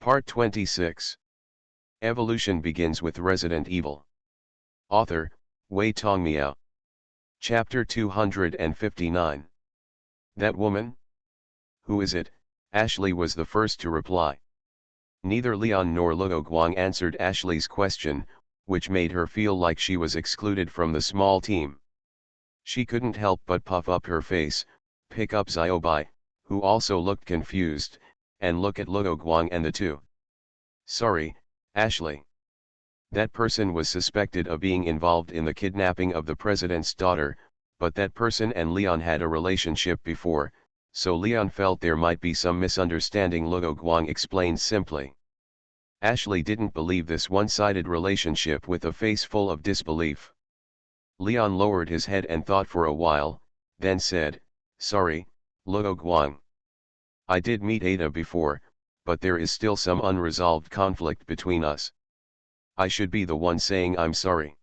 Part 26. Evolution begins with Resident Evil. Author, Wei Tongmiao. Chapter 259. That woman? Who is it? Ashley was the first to reply. Neither Leon nor Luo Guang answered Ashley's question, which made her feel like she was excluded from the small team. She couldn't help but puff up her face, pick up Xiaobai, who also looked confused, and look at Luo Guang and the two. Sorry, Ashley. That person was suspected of being involved in the kidnapping of the president's daughter, but that person and Leon had a relationship before, so Leon felt there might be some misunderstanding. Luo Guang explained simply. Ashley didn't believe this one-sided relationship with a face full of disbelief. Leon lowered his head and thought for a while, then said, "Sorry, Luo Guang. I did meet Ada before, but there is still some unresolved conflict between us. I should be the one saying I'm sorry.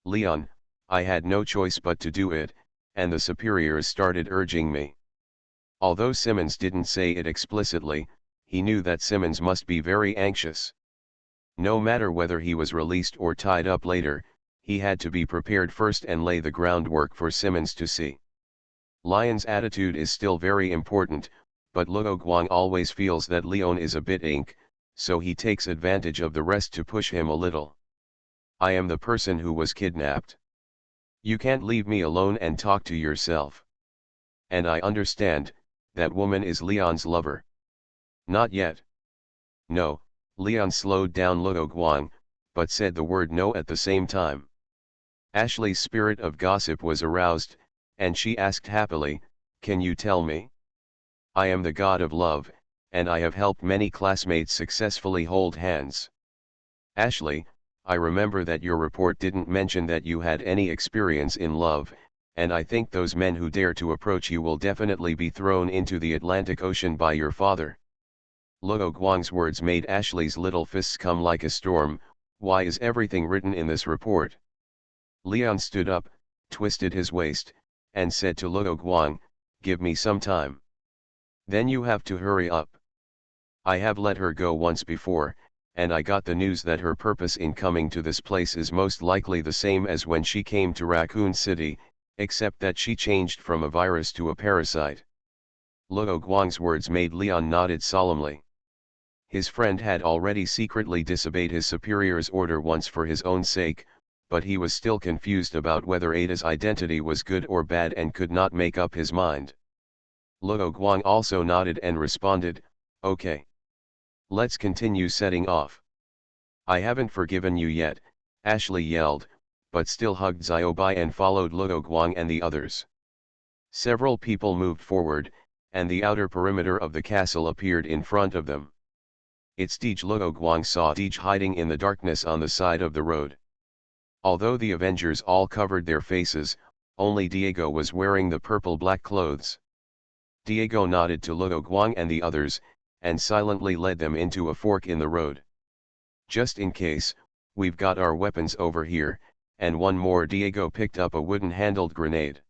Leon, I had no choice but to do it, and the superiors started urging me." Although Simmons didn't say it explicitly, he knew that Simmons must be very anxious. No matter whether he was released or tied up later, he had to be prepared first and lay the groundwork for Simmons to see. Lion's attitude is still very important, but Luo Guang always feels that Leon is a bit ink, so he takes advantage of the rest to push him a little. I am the person who was kidnapped. You can't leave me alone and talk to yourself. And I understand, that woman is Leon's lover. Not yet. No, Leon slowed down Luo Guang, but said the word no at the same time. Ashley's spirit of gossip was aroused, and she asked happily, "Can you tell me? I am the god of love, and I have helped many classmates successfully hold hands. Ashley, I remember that your report didn't mention that you had any experience in love, and I think those men who dare to approach you will definitely be thrown into the Atlantic Ocean by your father." Luo Guang's words made Ashley's little fists come like a storm. Why is everything written in this report? Leon stood up, twisted his waist, and said to Luo Guang, "Give me some time. Then you have to hurry up. I have let her go once before, and I got the news that her purpose in coming to this place is most likely the same as when she came to Raccoon City, except that she changed from a virus to a parasite." Luo Guang's words made Leon nodded solemnly. His friend had already secretly disobeyed his superior's order once for his own sake, but he was still confused about whether Ada's identity was good or bad and could not make up his mind. Luo Guang also nodded and responded, "Okay. Let's continue setting off." "I haven't forgiven you yet," Ashley yelled, but still hugged Xiaobai and followed Luo Guang and the others. Several people moved forward, and the outer perimeter of the castle appeared in front of them. It's Deej. Luo Guang saw Deej hiding in the darkness on the side of the road. Although the Avengers all covered their faces, only Diego was wearing the purple-black clothes. Diego nodded to Luo Guang and the others, and silently led them into a fork in the road. "Just in case, we've got our weapons over here," and one more. Diego picked up a wooden-handled grenade.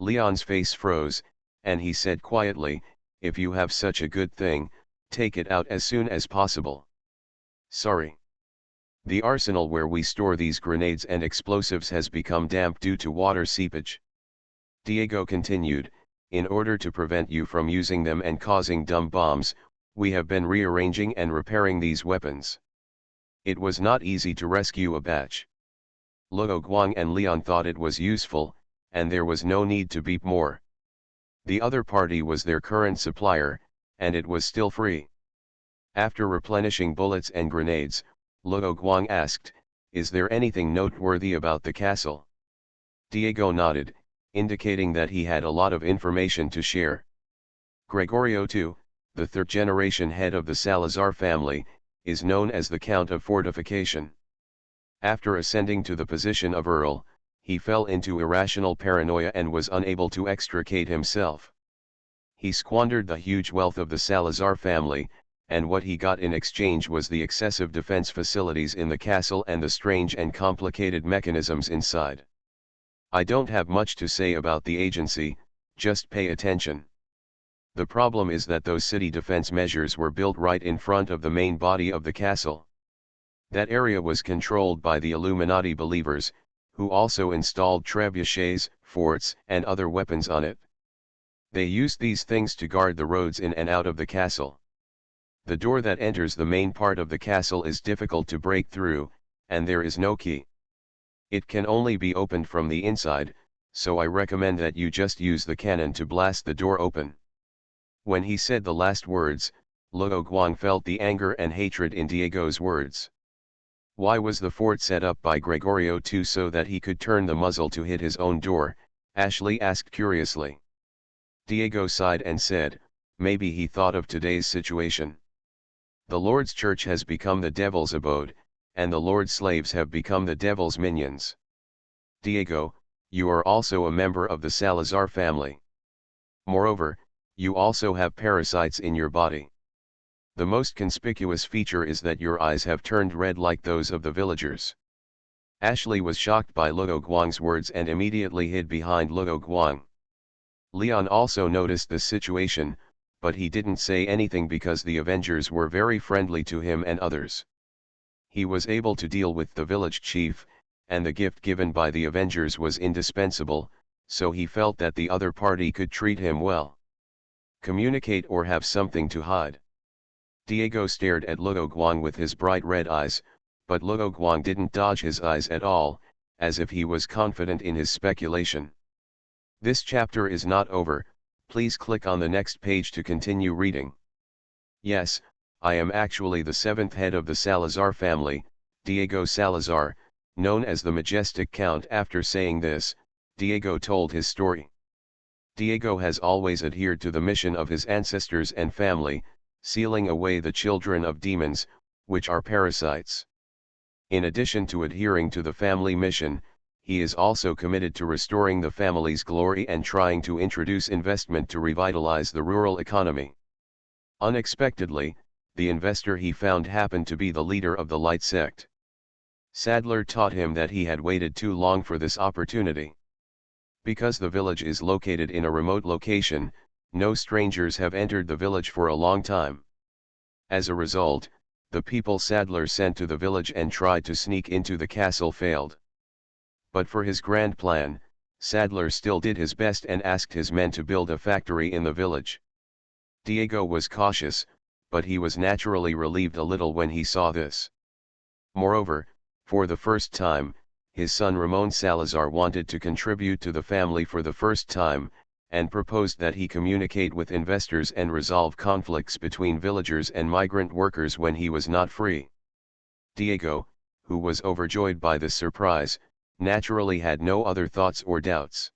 Leon's face froze, and he said quietly, "If you have such a good thing, take it out as soon as possible." "Sorry. The arsenal where we store these grenades and explosives has become damp due to water seepage," Diego continued. "In order to prevent you from using them and causing dumb bombs, we have been rearranging and repairing these weapons. It was not easy to rescue a batch." Luo Guang and Leon thought it was useful, and there was no need to beep more. The other party was their current supplier, and it was still free. After replenishing bullets and grenades, Luo Guang asked, "Is there anything noteworthy about the castle?" Diego nodded, indicating that he had a lot of information to share. Gregorio II, the third-generation head of the Salazar family, is known as the Count of Fortification. After ascending to the position of Earl, he fell into irrational paranoia and was unable to extricate himself. He squandered the huge wealth of the Salazar family, and what he got in exchange was the excessive defense facilities in the castle and the strange and complicated mechanisms inside. "I don't have much to say about the agency, just pay attention. The problem is that those city defense measures were built right in front of the main body of the castle. That area was controlled by the Illuminati believers, who also installed trebuchets, forts, and other weapons on it. They used these things to guard the roads in and out of the castle. The door that enters the main part of the castle is difficult to break through, and there is no key. It can only be opened from the inside, so I recommend that you just use the cannon to blast the door open. When he said the last words, Luo Guang felt the anger and hatred in Diego's words. Why was the fort set up by Gregorio II so that he could turn the muzzle to hit his own door? Ashley asked curiously. Diego sighed and said, maybe he thought of today's situation. The Lord's church has become the devil's abode, and the Lord's slaves have become the devil's minions. Diego, you are also a member of the Salazar family. Moreover, you also have parasites in your body. The most conspicuous feature is that your eyes have turned red like those of the villagers. Ashley was shocked by Luo Guang's words and immediately hid behind Luo Guang. Leon also noticed the situation, but he didn't say anything because the Avengers were very friendly to him and others. He was able to deal with the village chief, and the gift given by the Avengers was indispensable, so he felt that the other party could treat him well. Communicate or have something to hide. Diego stared at Luo Guang with his bright red eyes, but Luo Guang didn't dodge his eyes at all, as if he was confident in his speculation. This chapter is not over, please click on the next page to continue reading. Yes, I am actually the seventh head of the Salazar family, Diego Salazar, known as the Majestic Count. After saying this, Diego told his story. Diego has always adhered to the mission of his ancestors and family, sealing away the children of demons, which are parasites. In addition to adhering to the family mission, he is also committed to restoring the family's glory and trying to introduce investment to revitalize the rural economy. Unexpectedly, the investor he found happened to be the leader of the Light sect. Sadler taught him that he had waited too long for this opportunity. Because the village is located in a remote location, no strangers have entered the village for a long time. As a result, the people Sadler sent to the village and tried to sneak into the castle failed. But for his grand plan, Sadler still did his best and asked his men to build a factory in the village. Diego was cautious, but he was naturally relieved a little when he saw this. Moreover, for the first time, his son Ramon Salazar wanted to contribute to the family for the first time, and proposed that he communicate with investors and resolve conflicts between villagers and migrant workers when he was not free. Diego, who was overjoyed by this surprise, naturally had no other thoughts or doubts.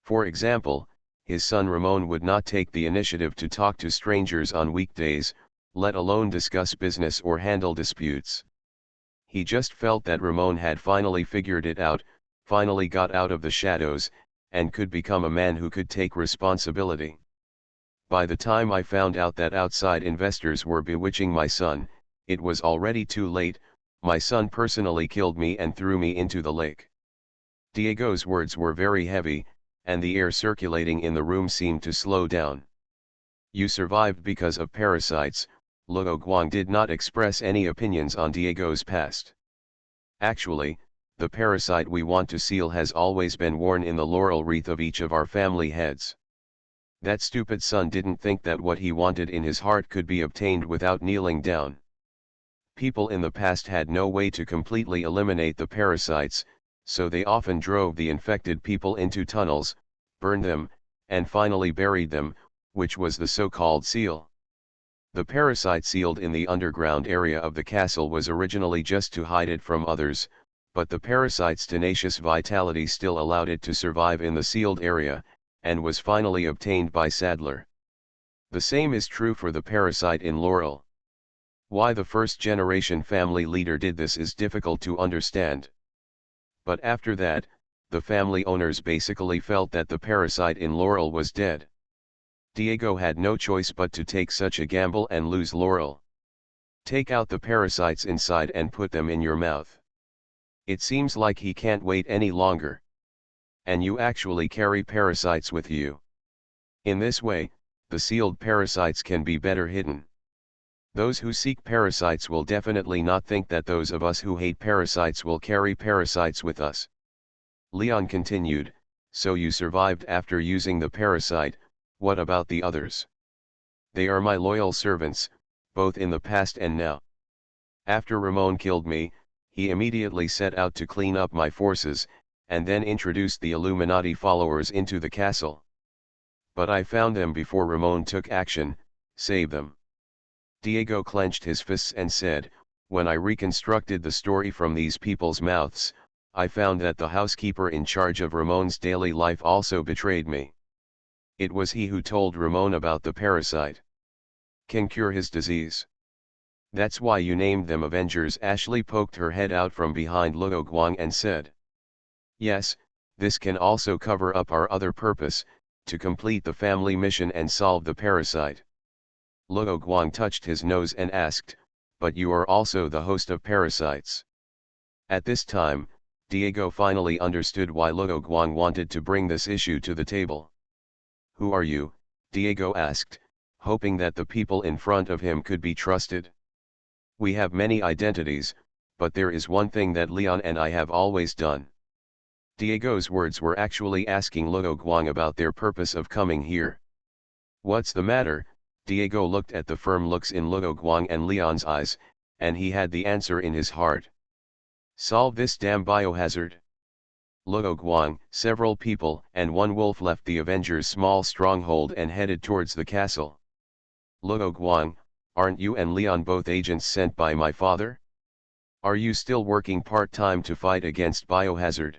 For example, his son Ramon would not take the initiative to talk to strangers on weekdays, let alone discuss business or handle disputes. He just felt that Ramon had finally figured it out, finally got out of the shadows, and could become a man who could take responsibility. By the time I found out that outside investors were bewitching my son, it was already too late. My son personally killed me and threw me into the lake. Diego's words were very heavy, and the air circulating in the room seemed to slow down. You survived because of parasites. Luo Guang did not express any opinions on Diego's past. Actually, the parasite we want to seal has always been worn in the laurel wreath of each of our family heads. That stupid son didn't think that what he wanted in his heart could be obtained without kneeling down. People in the past had no way to completely eliminate the parasites, so they often drove the infected people into tunnels, burned them, and finally buried them, which was the so-called seal. The parasite sealed in the underground area of the castle was originally just to hide it from others, but the parasite's tenacious vitality still allowed it to survive in the sealed area, and was finally obtained by Sadler. The same is true for the parasite in Laurel. Why the first-generation family leader did this is difficult to understand. But after that, the family owners basically felt that the parasite in Laurel was dead. Diego had no choice but to take such a gamble and lose Laurel. Take out the parasites inside and put them in your mouth. It seems like he can't wait any longer. And you actually carry parasites with you. In this way, the sealed parasites can be better hidden. Those who seek parasites will definitely not think that those of us who hate parasites will carry parasites with us. Leon continued, so you survived after using the parasite, what about the others? They are my loyal servants, both in the past and now. After Ramon killed me, he immediately set out to clean up my forces, and then introduced the Illuminati followers into the castle. But I found them before Ramon took action, saved them. Diego clenched his fists and said, when I reconstructed the story from these people's mouths, I found that the housekeeper in charge of Ramon's daily life also betrayed me. It was he who told Ramon about the parasite. Can cure his disease. That's why you named them Avengers. Ashley poked her head out from behind Luo Guang and said. Yes, this can also cover up our other purpose, to complete the family mission and solve the parasite. Luo Guang touched his nose and asked, but you are also the host of parasites. At this time, Diego finally understood why Luo Guang wanted to bring this issue to the table. Who are you? Diego asked, hoping that the people in front of him could be trusted. We have many identities, but there is one thing that Leon and I have always done. Diego's words were actually asking Luo Guang about their purpose of coming here. What's the matter? Diego looked at the firm looks in Luo Guang and Leon's eyes, and he had the answer in his heart. Solve this damn biohazard. Luo Guang, several people and one wolf left the Avengers' small stronghold and headed towards the castle. Luo Guang, aren't you and Leon both agents sent by my father? Are you still working part-time to fight against biohazard?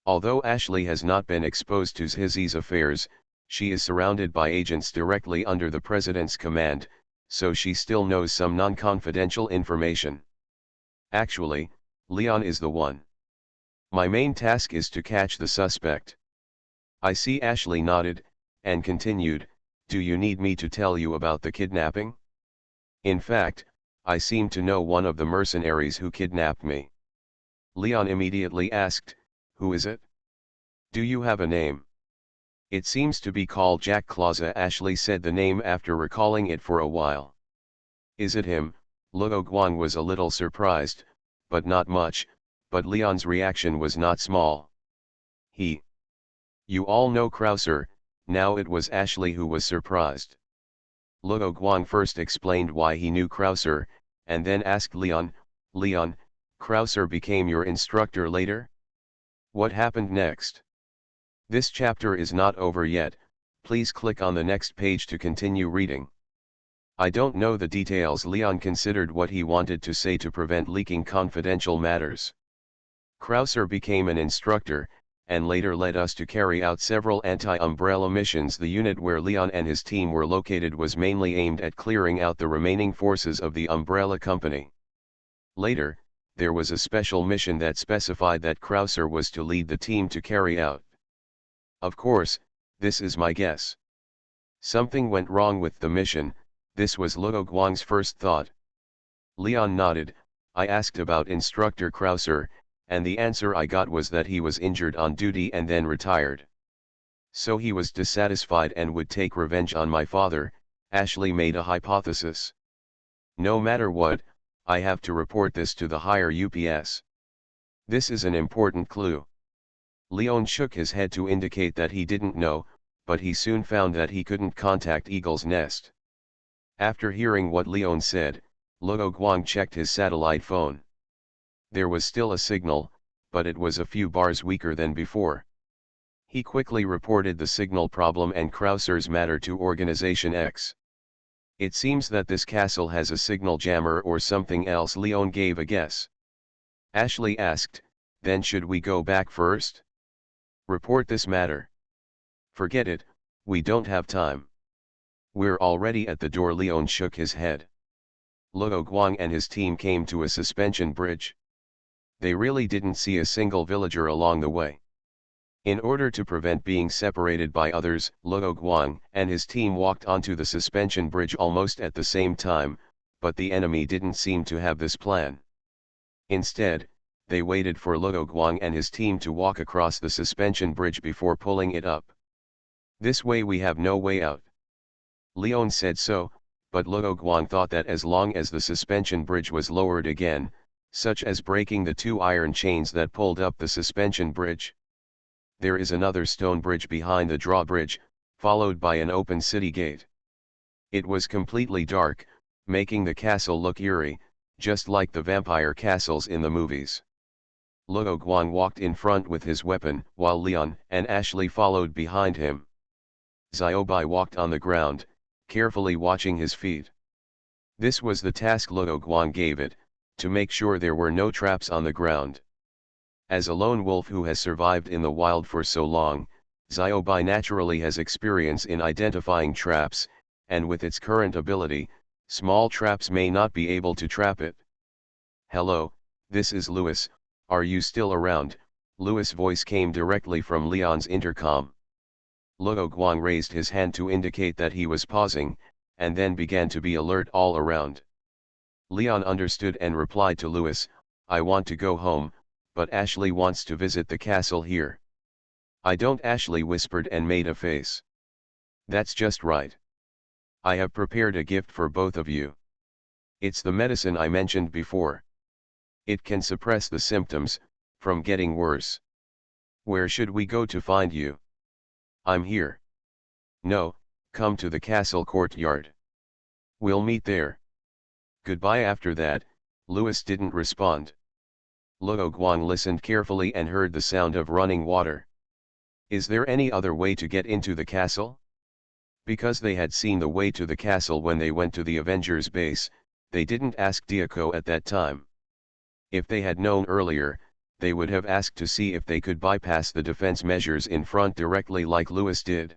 Although Ashley has not been exposed to his affairs, she is surrounded by agents directly under the president's command, so she still knows some non-confidential information. Actually, Leon is the one. My main task is to catch the suspect. I see. Ashley nodded, and continued, do you need me to tell you about the kidnapping? In fact, I seem to know one of the mercenaries who kidnapped me. Leon immediately asked, who is it? Do you have a name? It seems to be called Jack Clausa. Ashley said the name after recalling it for a while. Is it him? Luo Guang was a little surprised, but not much, but Leon's reaction was not small. You all know Krauser. Now it was Ashley who was surprised. Luo Guang first explained why he knew Krauser, and then asked Leon, Krauser became your instructor later? What happened next? This chapter is not over yet, please click on the next page to continue reading. I don't know the details. Leon considered what he wanted to say to prevent leaking confidential matters. Krauser became an instructor, and later led us to carry out several anti-umbrella missions. The unit where Leon and his team were located was mainly aimed at clearing out the remaining forces of the Umbrella Company. Later, there was a special mission that specified that Krauser was to lead the team to carry out. Of course, this is my guess. Something went wrong with the mission. This was Luo Guang's first thought. Leon nodded. I asked about Instructor Krauser, and the answer I got was that he was injured on duty and then retired. So he was dissatisfied and would take revenge on my father. Ashley made a hypothesis. No matter what, I have to report this to the higher UPS. This is an important clue. Leon shook his head to indicate that he didn't know, but he soon found that he couldn't contact Eagle's Nest. After hearing what Leon said, Luo Guang checked his satellite phone. There was still a signal, but it was a few bars weaker than before. He quickly reported the signal problem and Krauser's matter to Organization X. It seems that this castle has a signal jammer or something else. Leon gave a guess. Ashley asked, then should we go back first? Report this matter. Forget it, we don't have time. We're already at the door. Leon shook his head. Luo Guang and his team came to a suspension bridge. They really didn't see a single villager along the way. In order to prevent being separated by others, Luo Guang and his team walked onto the suspension bridge almost at the same time, but the enemy didn't seem to have this plan. Instead, they waited for Luo Guang and his team to walk across the suspension bridge before pulling it up. This way we have no way out. Leon said so, but Luo Guang thought that as long as the suspension bridge was lowered again, such as breaking the two iron chains that pulled up the suspension bridge. There is another stone bridge behind the drawbridge, followed by an open city gate. It was completely dark, making the castle look eerie, just like the vampire castles in the movies. Luo Guang walked in front with his weapon, while Leon and Ashley followed behind him. Xiaobai walked on the ground, carefully watching his feet. This was the task Luo Guang gave it, to make sure there were no traps on the ground. As a lone wolf who has survived in the wild for so long, Xiaobai naturally has experience in identifying traps, and with its current ability, small traps may not be able to trap it. "Hello, this is Louis, are you still around?" Louis' voice came directly from Leon's intercom. Luo Guang raised his hand to indicate that he was pausing, and then began to be alert all around. Leon understood and replied to Louis, "I want to go home, but Ashley wants to visit the castle here." "I don't," Ashley whispered and made a face. "That's just right. I have prepared a gift for both of you. It's the medicine I mentioned before. It can suppress the symptoms, from getting worse. Where should we go to find you?" "I'm here." "No, come to the castle courtyard. We'll meet there." "Goodbye." After that, Louis didn't respond. Luo Guang listened carefully and heard the sound of running water. Is there any other way to get into the castle? Because they had seen the way to the castle when they went to the Avengers base, they didn't ask Diaco at that time. If they had known earlier, they would have asked to see if they could bypass the defense measures in front directly like Louis did.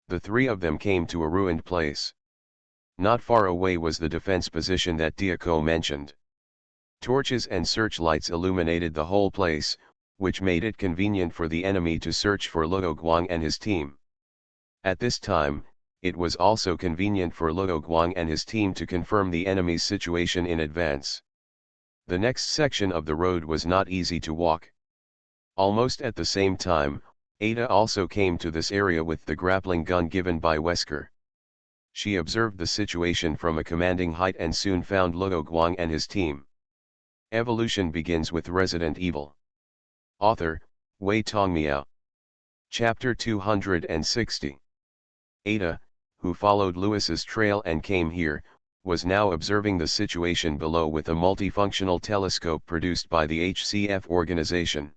The three of them came to a ruined place. Not far away was the defense position that Diaco mentioned. Torches and searchlights illuminated the whole place, which made it convenient for the enemy to search for Luo Guang and his team. At this time, it was also convenient for Luo Guang and his team to confirm the enemy's situation in advance. The next section of the road was not easy to walk. Almost at the same time, Ada also came to this area with the grappling gun given by Wesker. She observed the situation from a commanding height and soon found Luo Guang and his team. Evolution begins with Resident Evil. Author, Wei Tongmiao. Chapter 260. Ada, who followed Louis's trail and came here, was now observing the situation below with a multifunctional telescope produced by the HCF organization.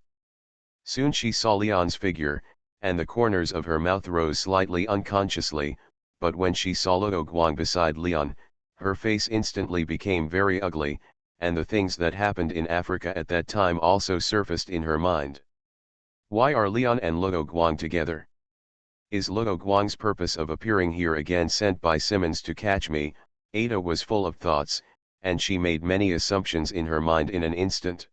Soon she saw Leon's figure, and the corners of her mouth rose slightly unconsciously, but when she saw Luo Guang beside Leon, her face instantly became very ugly, and the things that happened in Africa at that time also surfaced in her mind. Why are Leon and Luo Guang together? Is Luo Guang's purpose of appearing here again sent by Simmons to catch me? Ada was full of thoughts, and she made many assumptions in her mind in an instant.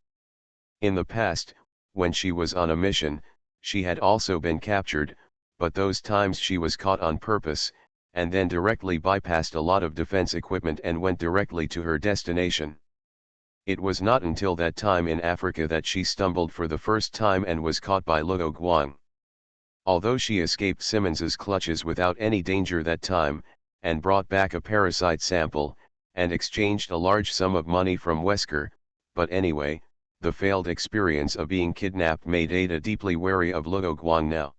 In the past, when she was on a mission, she had also been captured, but those times she was caught on purpose, and then directly bypassed a lot of defense equipment and went directly to her destination. It was not until that time in Africa that she stumbled for the first time and was caught by Luo Guang. Although she escaped Simmons's clutches without any danger that time, and brought back a parasite sample, and exchanged a large sum of money from Wesker, but anyway, the failed experience of being kidnapped made Ada deeply wary of Luo Guang now.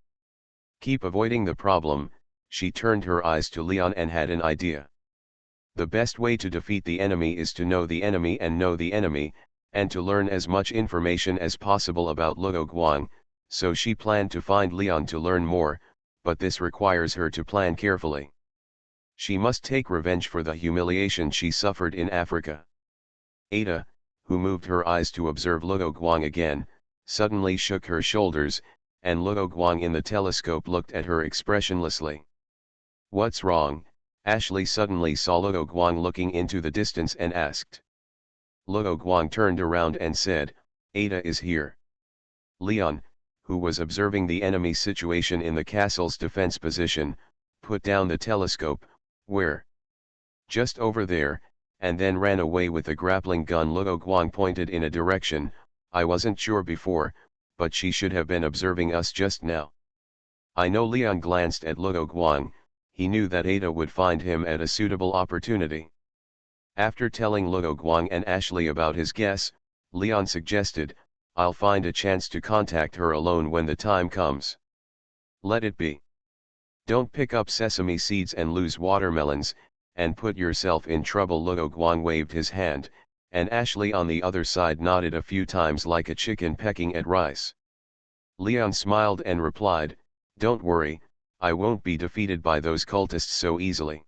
Keep avoiding the problem, she turned her eyes to Leon and had an idea. The best way to defeat the enemy is to know the enemy and know the enemy, and to learn as much information as possible about Luo Guang, so she planned to find Leon to learn more, but this requires her to plan carefully. She must take revenge for the humiliation she suffered in Africa. Ada, who moved her eyes to observe Luo Guang again, suddenly shook her shoulders, and Luo Guang in the telescope looked at her expressionlessly. "What's wrong?" Ashley suddenly saw Luo Guang looking into the distance and asked. Luo Guang turned around and said, "Ada is here." Leon, who was observing the enemy situation in the castle's defense position, put down the telescope. "Where?" "Just over there," and then ran away with the grappling gun. Luo Guang pointed in a direction. "I wasn't sure before, but she should have been observing us just now." "I know." Leon glanced at Luo Guang, he knew that Ada would find him at a suitable opportunity. After telling Luo Guang and Ashley about his guess, Leon suggested, "I'll find a chance to contact her alone when the time comes." "Let it be. Don't pick up sesame seeds and lose watermelons, and put yourself in trouble." Luo Guang waved his hand, and Ashley on the other side nodded a few times like a chicken pecking at rice. Leon smiled and replied, "Don't worry, I won't be defeated by those cultists so easily."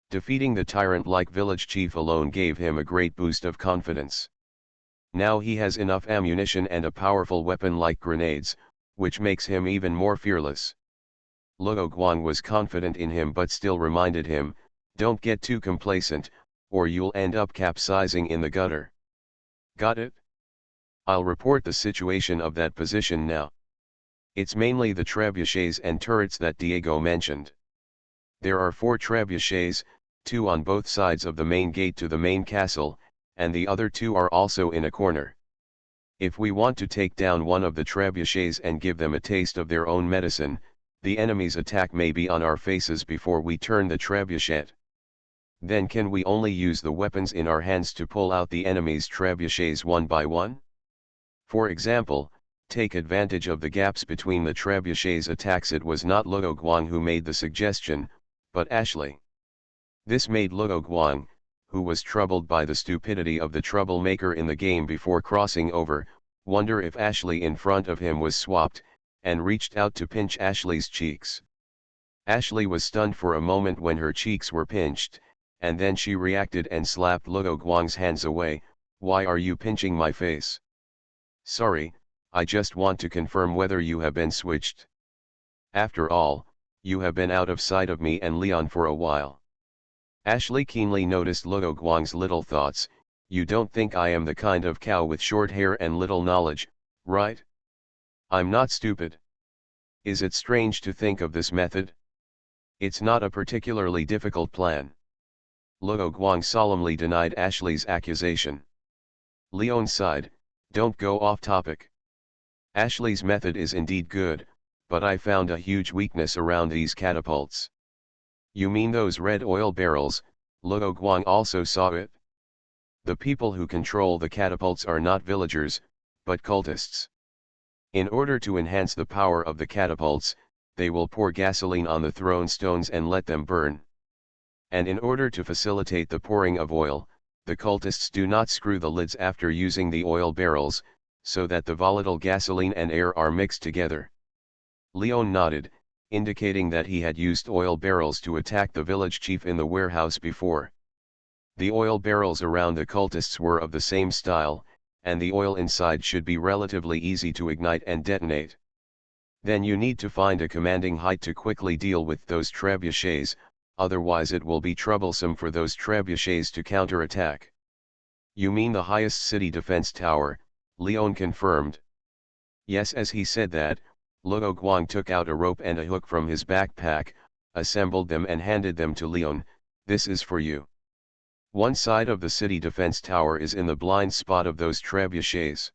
Defeating the tyrant-like village chief alone gave him a great boost of confidence. Now he has enough ammunition and a powerful weapon like grenades, which makes him even more fearless. Luo Guang was confident in him but still reminded him, "Don't get too complacent, or you'll end up capsizing in the gutter." "Got it? I'll report the situation of that position now. It's mainly the trebuchets and turrets that Diego mentioned. There are 4 trebuchets, 2 on both sides of the main gate to the main castle, and the other 2 are also in a corner. If we want to take down one of the trebuchets and give them a taste of their own medicine, the enemy's attack may be on our faces before we turn the trebuchet. Then can we only use the weapons in our hands to pull out the enemy's trebuchets one by one? For example, take advantage of the gaps between the trebuchets' attacks." It was not Luo Guang who made the suggestion, but Ashley. This made Luo Guang, who was troubled by the stupidity of the troublemaker in the game before crossing over, wonder if Ashley in front of him was swapped, and reached out to pinch Ashley's cheeks. Ashley was stunned for a moment when her cheeks were pinched, and then she reacted and slapped Luo Guang's hands away. "Why are you pinching my face?" "Sorry, I just want to confirm whether you have been switched. After all, you have been out of sight of me and Leon for a while." Ashley keenly noticed Luo Guang's little thoughts. "You don't think I am the kind of cow with short hair and little knowledge, right? I'm not stupid. Is it strange to think of this method? It's not a particularly difficult plan." Luo Guang solemnly denied Ashley's accusation. Leon sighed, "Don't go off topic. Ashley's method is indeed good, but I found a huge weakness around these catapults." "You mean those red oil barrels?" Luo Guang also saw it. "The people who control the catapults are not villagers, but cultists. In order to enhance the power of the catapults, they will pour gasoline on the thrown stones and let them burn. And in order to facilitate the pouring of oil, the cultists do not screw the lids after using the oil barrels, so that the volatile gasoline and air are mixed together." Leon nodded, indicating that he had used oil barrels to attack the village chief in the warehouse before. The oil barrels around the cultists were of the same style, and the oil inside should be relatively easy to ignite and detonate. Then you need to find a commanding height to quickly deal with those trebuchets, otherwise it will be troublesome for those trebuchets to counterattack. "You mean the highest city defense tower?" Leon confirmed. Yes. As he said that, Luo Guang took out a rope and a hook from his backpack, assembled them and handed them to Leon. "This is for you. One side of the city defense tower is in the blind spot of those trebuchets."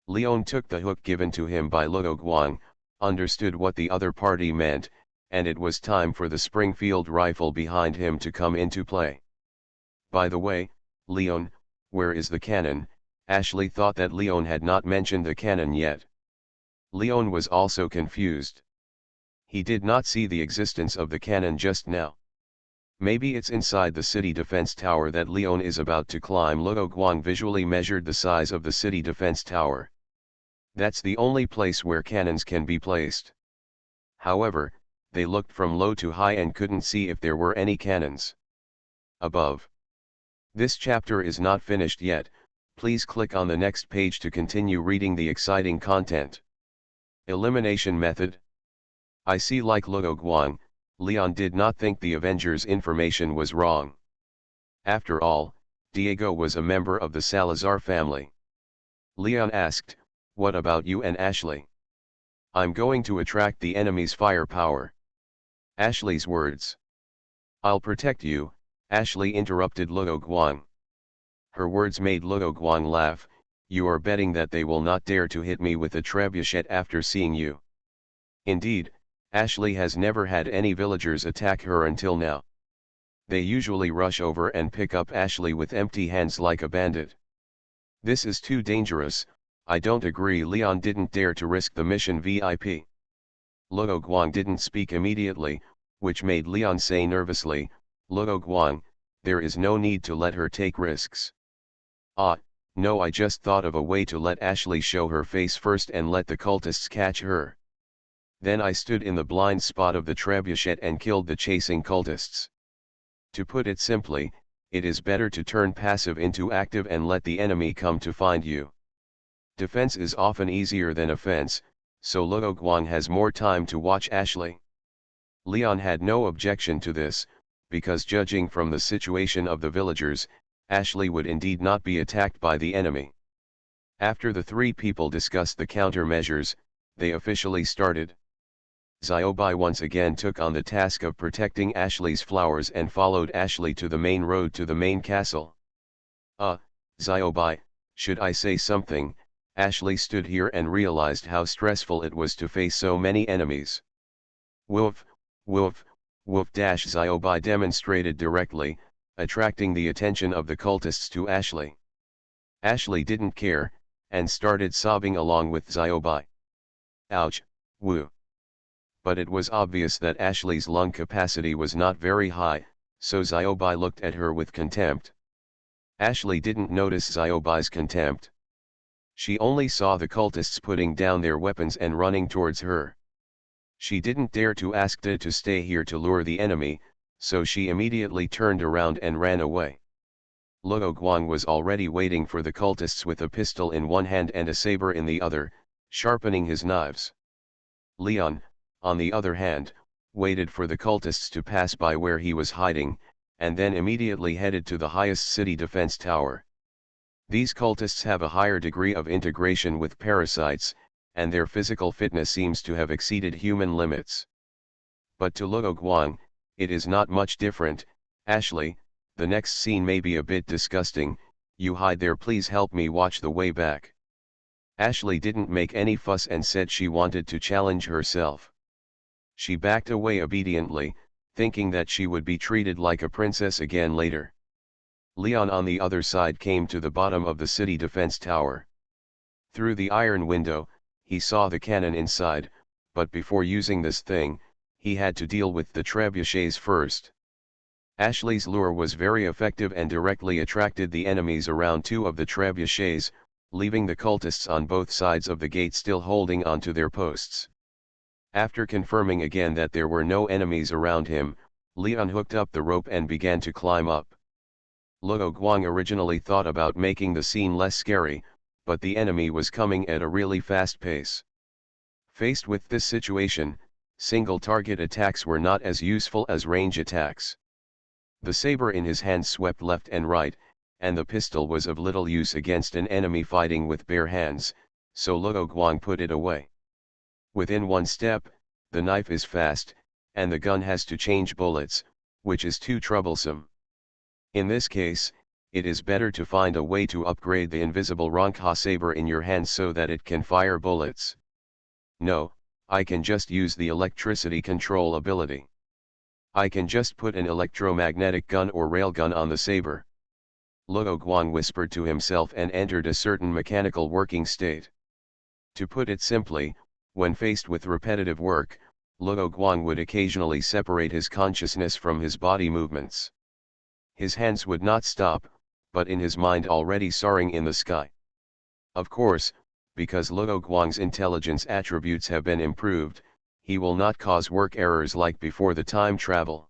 Leon took the hook given to him by Luo Guang, understood what the other party meant, and it was time for the Springfield rifle behind him to come into play. "By the way, Leon, where is the cannon?" Ashley thought that Leon had not mentioned the cannon yet. Leon was also confused. He did not see the existence of the cannon just now. "Maybe it's inside the city defense tower that Leon is about to climb." Luo Guang visually measured the size of the city defense tower. "That's the only place where cannons can be placed." However, they looked from low to high and couldn't see if there were any cannons above. This chapter is not finished yet. Please click on the next page to continue reading the exciting content. Elimination method. I see. Like Luo Guang, Leon did not think the Avengers' information was wrong. After all, Diego was a member of the Salazar family. Leon asked, "What about you and Ashley?" "I'm going to attract the enemy's firepower." Ashley's words. "I'll protect you," Ashley interrupted Luo Guang. Her words made Luo Guang laugh. "You are betting that they will not dare to hit me with a trebuchet after seeing you?" "Indeed," Ashley has never had any villagers attack her until now. They usually rush over and pick up Ashley with empty hands like a bandit. This is too dangerous, I don't agree. Leon didn't dare to risk the mission VIP. Luo Guang didn't speak immediately, which made Leon say nervously, Luo Guang, there is no need to let her take risks. Ah, no, I just thought of a way to let Ashley show her face first and let the cultists catch her. Then I stood in the blind spot of the trebuchet and killed the chasing cultists. To put it simply, it is better to turn passive into active and let the enemy come to find you. Defense is often easier than offense, so Luo Guang has more time to watch Ashley. Leon had no objection to this, because judging from the situation of the villagers, Ashley would indeed not be attacked by the enemy. After the three people discussed the countermeasures, they officially started. Xiaobai once again took on the task of protecting Ashley's flowers and followed Ashley to the main road to the main castle. Xiaobai, should I say something? Ashley stood here and realized how stressful it was to face so many enemies. Woof, woof, woof. Xiaobai demonstrated directly, attracting the attention of the cultists to Ashley. Ashley didn't care, and started sobbing along with Xiaobai. Ouch, woo. But it was obvious that Ashley's lung capacity was not very high, so Xiaobai looked at her with contempt. Ashley didn't notice Xiaobai's contempt. She only saw the cultists putting down their weapons and running towards her. She didn't dare to ask De to stay here to lure the enemy, so she immediately turned around and ran away. Luo Guang was already waiting for the cultists with a pistol in one hand and a saber in the other, sharpening his knives. Leon, on the other hand, waited for the cultists to pass by where he was hiding, and then immediately headed to the highest city defense tower. These cultists have a higher degree of integration with parasites, and their physical fitness seems to have exceeded human limits. But to Luo Guang, it is not much different. Ashley, the next scene may be a bit disgusting, you hide there, please help me watch the way back. Ashley didn't make any fuss and said she wanted to challenge herself. She backed away obediently, thinking that she would be treated like a princess again later. Leon on the other side came to the bottom of the city defense tower. Through the iron window, he saw the cannon inside, but before using this thing, he had to deal with the trebuchets first. Ashley's lure was very effective and directly attracted the enemies around two of the trebuchets, leaving the cultists on both sides of the gate still holding onto their posts. After confirming again that there were no enemies around him, Leon hooked up the rope and began to climb up. Luo Guang originally thought about making the scene less scary, but the enemy was coming at a really fast pace. Faced with this situation, single target attacks were not as useful as range attacks. The saber in his hand swept left and right, and the pistol was of little use against an enemy fighting with bare hands, so Luo Guang put it away. Within one step, the knife is fast, and the gun has to change bullets, which is too troublesome. In this case, it is better to find a way to upgrade the invisible Ronka saber in your hand so that it can fire bullets. No, I can just use the electricity control ability. I can just put an electromagnetic gun or railgun on the saber. Luo Guang whispered to himself and entered a certain mechanical working state. To put it simply, when faced with repetitive work, Luo Guang would occasionally separate his consciousness from his body movements. His hands would not stop, but in his mind already soaring in the sky. Of course, because Luo Guang's intelligence attributes have been improved, he will not cause work errors like before the time travel.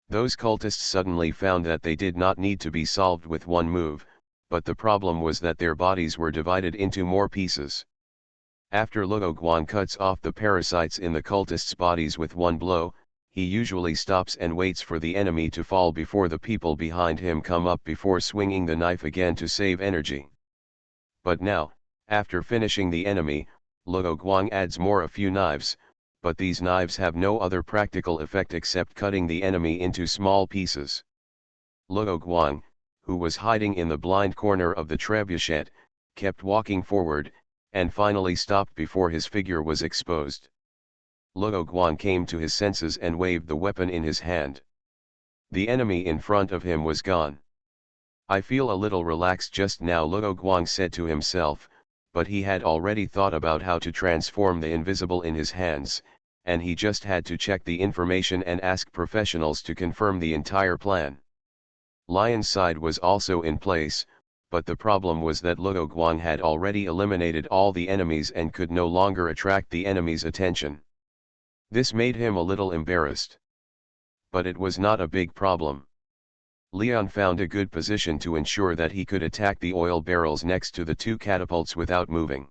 Those cultists suddenly found that they did not need to be solved with one move, but the problem was that their bodies were divided into more pieces. After Luo Guang cuts off the parasites in the cultists' bodies with one blow, he usually stops and waits for the enemy to fall before the people behind him come up before swinging the knife again to save energy. But now, after finishing the enemy, Luo Guang adds a few knives, but these knives have no other practical effect except cutting the enemy into small pieces. Luo Guang, who was hiding in the blind corner of the trebuchet, kept walking forward, and finally stopped before his figure was exposed. Luo Guang came to his senses and waved the weapon in his hand. The enemy in front of him was gone. I feel a little relaxed just now, Luo Guang said to himself, but he had already thought about how to transform the invisible in his hands, and he just had to check the information and ask professionals to confirm the entire plan. Lion's side was also in place, but the problem was that Luo Guang had already eliminated all the enemies and could no longer attract the enemy's attention. This made him a little embarrassed. But it was not a big problem. Leon found a good position to ensure that he could attack the oil barrels next to the two catapults without moving.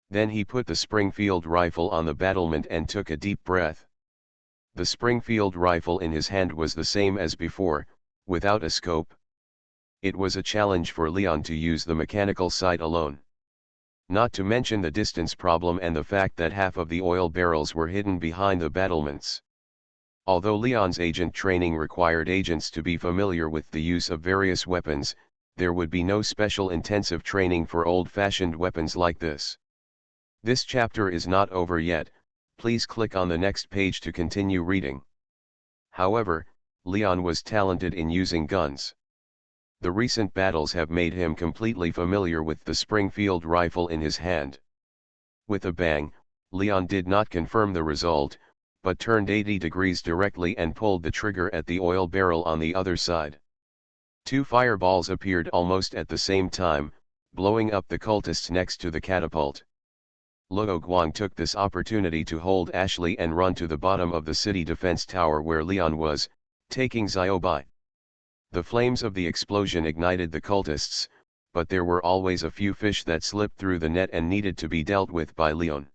Then he put the Springfield rifle on the battlement and took a deep breath. The Springfield rifle in his hand was the same as before, without a scope. It was a challenge for Leon to use the mechanical sight alone. Not to mention the distance problem and the fact that half of the oil barrels were hidden behind the battlements. Although Leon's agent training required agents to be familiar with the use of various weapons, there would be no special intensive training for old-fashioned weapons like this. This chapter is not over yet, please click on the next page to continue reading. However, Leon was talented in using guns. The recent battles have made him completely familiar with the Springfield rifle in his hand. With a bang, Leon did not confirm the result, but turned 80 degrees directly and pulled the trigger at the oil barrel on the other side. Two fireballs appeared almost at the same time, blowing up the cultists next to the catapult. Luo Guang took this opportunity to hold Ashley and run to the bottom of the city defense tower where Leon was, taking Xiaobai. The flames of the explosion ignited the cultists, but there were always a few fish that slipped through the net and needed to be dealt with by Leon.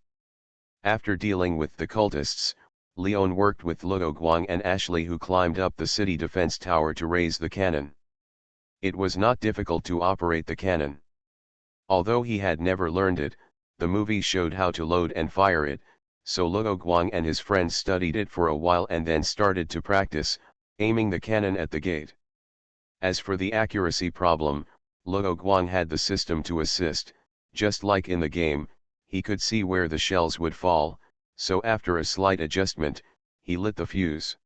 After dealing with the cultists, Leon worked with Luo Guang and Ashley, who climbed up the city defense tower to raise the cannon. It was not difficult to operate the cannon. Although he had never learned it, the movie showed how to load and fire it, so Luo Guang and his friends studied it for a while and then started to practice, aiming the cannon at the gate. As for the accuracy problem, Luo Guang had the system to assist. Just like in the game, he could see where the shells would fall, so after a slight adjustment, he lit the fuse.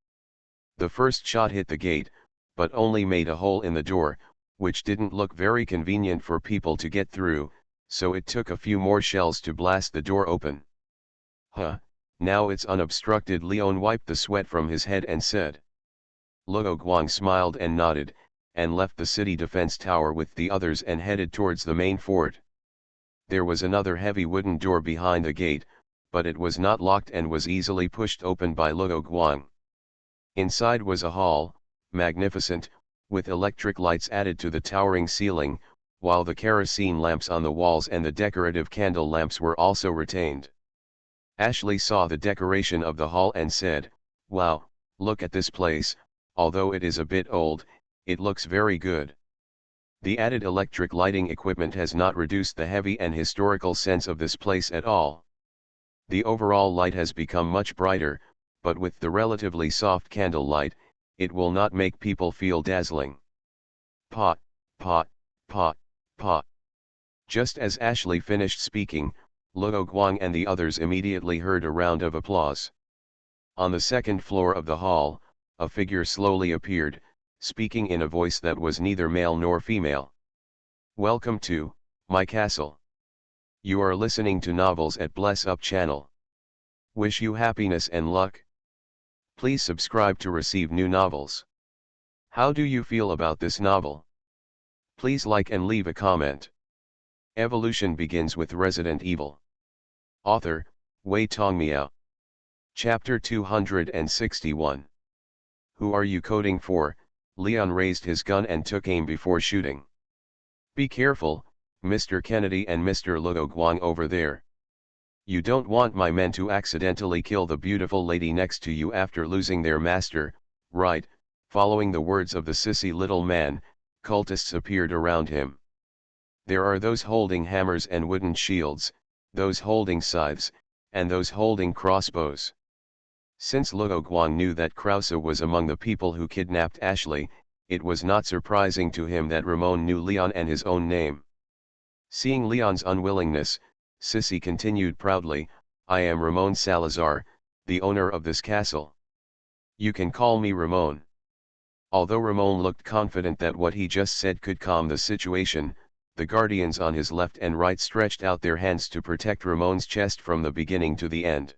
The first shot hit the gate, but only made a hole in the door, which didn't look very convenient for people to get through, so it took a few more shells to blast the door open. Now it's unobstructed. Leon wiped the sweat from his head and said. Luo Guang smiled and nodded, and left the city defense tower with the others and headed towards the main fort. There was another heavy wooden door behind the gate, but it was not locked and was easily pushed open by Luo Guang. Inside was a hall, magnificent, with electric lights added to the towering ceiling, while the kerosene lamps on the walls and the decorative candle lamps were also retained. Ashley saw the decoration of the hall and said, "Wow, look at this place, although it is a bit old, it looks very good." The added electric lighting equipment has not reduced the heavy and historical sense of this place at all. The overall light has become much brighter, but with the relatively soft candle light, it will not make people feel dazzling. Pot, pot, pot, pot. Just as Ashley finished speaking, Luo Guang and the others immediately heard a round of applause. On the second floor of the hall, a figure slowly appeared, speaking in a voice that was neither male nor female. "Welcome to my castle. You are listening to novels at Bless Up channel. Wish you happiness and luck. Please subscribe to receive new novels. How do you feel about this novel? Please like and leave a comment." Evolution begins with Resident Evil. Author, Wei Tongmiao. Chapter 261. Who are you coding for? Leon raised his gun and took aim before shooting. "Be careful, Mr. Kennedy and Mr. Luo Guang over there. You don't want my men to accidentally kill the beautiful lady next to you after losing their master, right?" Following the words of the sissy little man, cultists appeared around him. There are those holding hammers and wooden shields, those holding scythes, and those holding crossbows. Since Luo Guang knew that Krause was among the people who kidnapped Ashley, it was not surprising to him that Ramon knew Leon and his own name. Seeing Leon's unwillingness, Sissy continued proudly, "I am Ramon Salazar, the owner of this castle. You can call me Ramon. Although Ramon looked confident that what he just said could calm the situation, the guardians on his left and right stretched out their hands to protect Ramon's chest from the beginning to the end.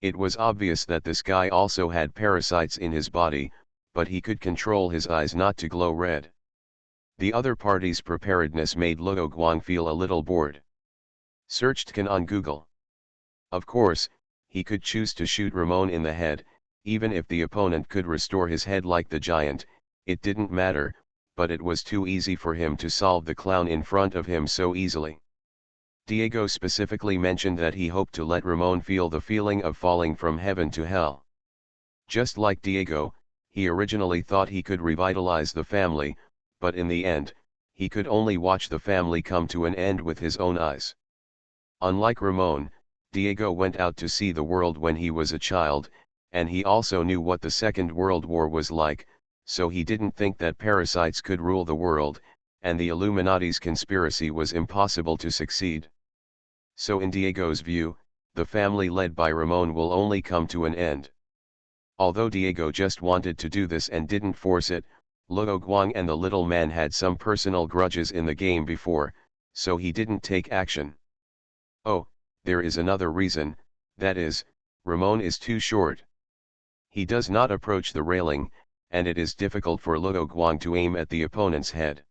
It was obvious that this guy also had parasites in his body, but he could control his eyes not to glow red. The other party's preparedness made Luo Guang feel a little bored. Searched Can on Google. Of course, he could choose to shoot Ramon in the head, even if the opponent could restore his head like the giant, it didn't matter, but it was too easy for him to solve the clown in front of him so easily. Diego specifically mentioned that he hoped to let Ramon feel the feeling of falling from heaven to hell. Just like Diego, he originally thought he could revitalize the family, but in the end, he could only watch the family come to an end with his own eyes. Unlike Ramon, Diego went out to see the world when he was a child, and he also knew what the Second World War was like, so he didn't think that parasites could rule the world, and the Illuminati's conspiracy was impossible to succeed. So in Diego's view, the family led by Ramon will only come to an end. Although Diego just wanted to do this and didn't force it, Luo Guang and the little man had some personal grudges in the game before, so he didn't take action. Oh, there is another reason, that is, Ramon is too short. He does not approach the railing, and it is difficult for Luo Guang to aim at the opponent's head.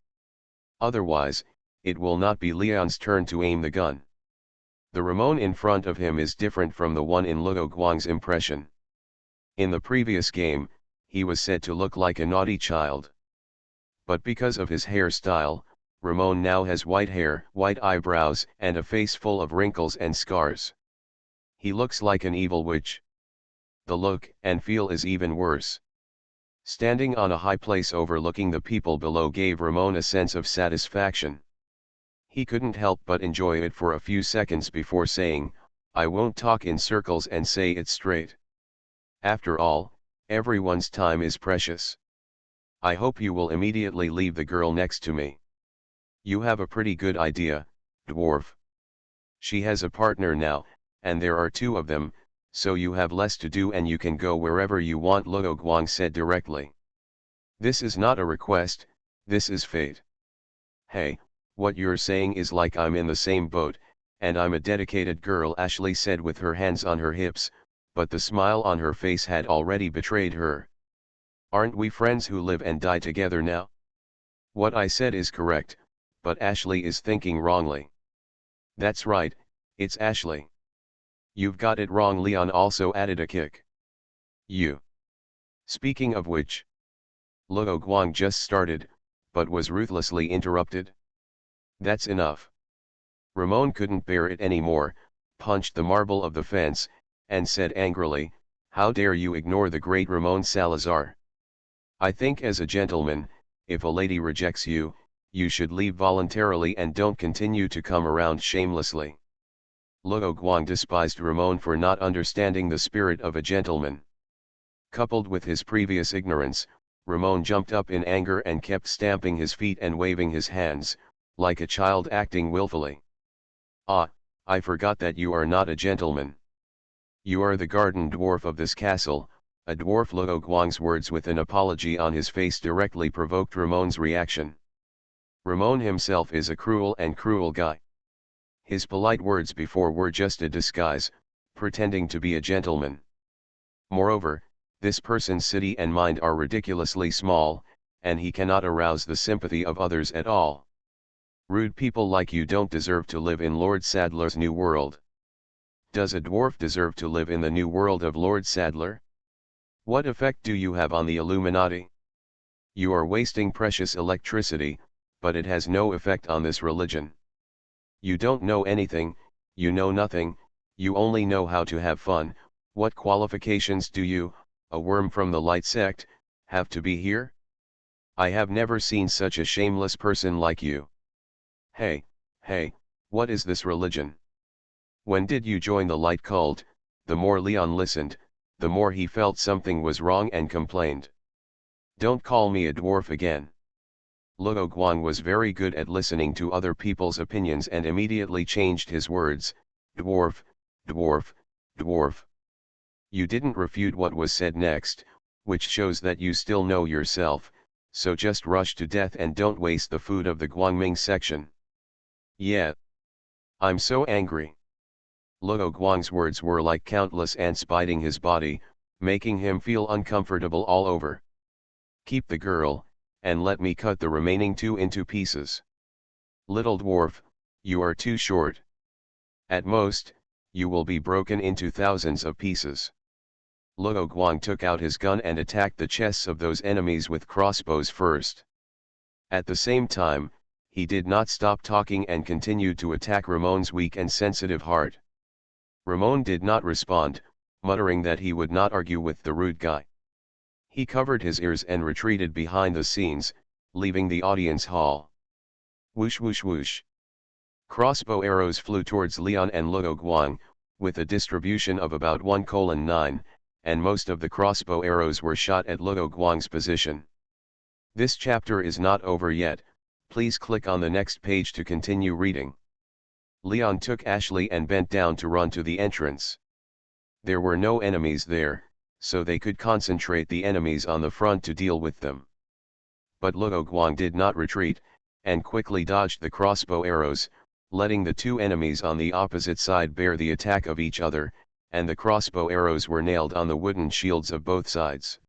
Otherwise, it will not be Leon's turn to aim the gun. The Ramon in front of him is different from the one in Luo Guang's impression. In the previous game, he was said to look like a naughty child. But because of his hairstyle, Ramon now has white hair, white eyebrows, and a face full of wrinkles and scars. He looks like an evil witch. The look and feel is even worse. Standing on a high place overlooking the people below gave Ramon a sense of satisfaction. He couldn't help but enjoy it for a few seconds before saying, "I won't talk in circles and say it straight. After all, everyone's time is precious. I hope you will immediately leave the girl next to me. You have a pretty good idea, dwarf. She has a partner now, and there are two of them, so you have less to do and you can go wherever you want," Luo Guang said directly. "This is not a request, this is fate. Hey, what you're saying is like I'm in the same boat, and I'm a dedicated girl," Ashley said with her hands on her hips, but the smile on her face had already betrayed her. "Aren't we friends who live and die together now? What I said is correct, but Ashley is thinking wrongly." "That's right, it's Ashley." "You've got it wrong," Leon also added a kick. "You. Speaking of which." Luo Guang just started, but was ruthlessly interrupted. "That's enough." Ramon couldn't bear it anymore, punched the marble of the fence, and said angrily, "How dare you ignore the great Ramon Salazar? I think as a gentleman, if a lady rejects you, you should leave voluntarily and don't continue to come around shamelessly." Luo Guang despised Ramon for not understanding the spirit of a gentleman. Coupled with his previous ignorance, Ramon jumped up in anger and kept stamping his feet and waving his hands, like a child acting willfully. "Ah, I forgot that you are not a gentleman. You are the garden dwarf of this castle," a dwarf. Luo Guang's words with an apology on his face directly provoked Ramon's reaction. Ramon himself is a cruel guy. His polite words before were just a disguise, pretending to be a gentleman. Moreover, this person's city and mind are ridiculously small, and he cannot arouse the sympathy of others at all. Rude people like you don't deserve to live in Lord Sadler's new world. Does a dwarf deserve to live in the new world of Lord Sadler? What effect do you have on the Illuminati? You are wasting precious electricity, but it has no effect on this religion. You don't know anything, you know nothing, you only know how to have fun. What qualifications do you, a worm from the light sect, have to be here? I have never seen such a shameless person like you. Hey, what is this religion? When did you join the light cult?" The more Leon listened, the more he felt something was wrong and complained. "Don't call me a dwarf again." Luo Guang was very good at listening to other people's opinions and immediately changed his words, "Dwarf, dwarf, dwarf. You didn't refute what was said next, which shows that you still know yourself, so just rush to death and don't waste the food of the Guangming section. Yeah. I'm so angry. Luo Guang's words were like countless ants biting his body, making him feel uncomfortable all over. Keep the girl, and let me cut the remaining two into pieces. Little dwarf, you are too short. At most, you will be broken into thousands of pieces. Luo Guang took out his gun and attacked the chests of those enemies with crossbows first. At the same time, he did not stop talking and continued to attack Ramon's weak and sensitive heart. Ramon did not respond, muttering that he would not argue with the rude guy. He covered his ears and retreated behind the scenes, leaving the audience hall. Whoosh whoosh whoosh. Crossbow arrows flew towards Leon and Luo Guang, with a distribution of about 1:9, and most of the crossbow arrows were shot at Luo Guang's position. This chapter is not over yet, please click on the next page to continue reading. Leon took Ashley and bent down to run to the entrance. There were no enemies there, so they could concentrate the enemies on the front to deal with them. But Luo Guang did not retreat, and quickly dodged the crossbow arrows, letting the two enemies on the opposite side bear the attack of each other, and the crossbow arrows were nailed on the wooden shields of both sides.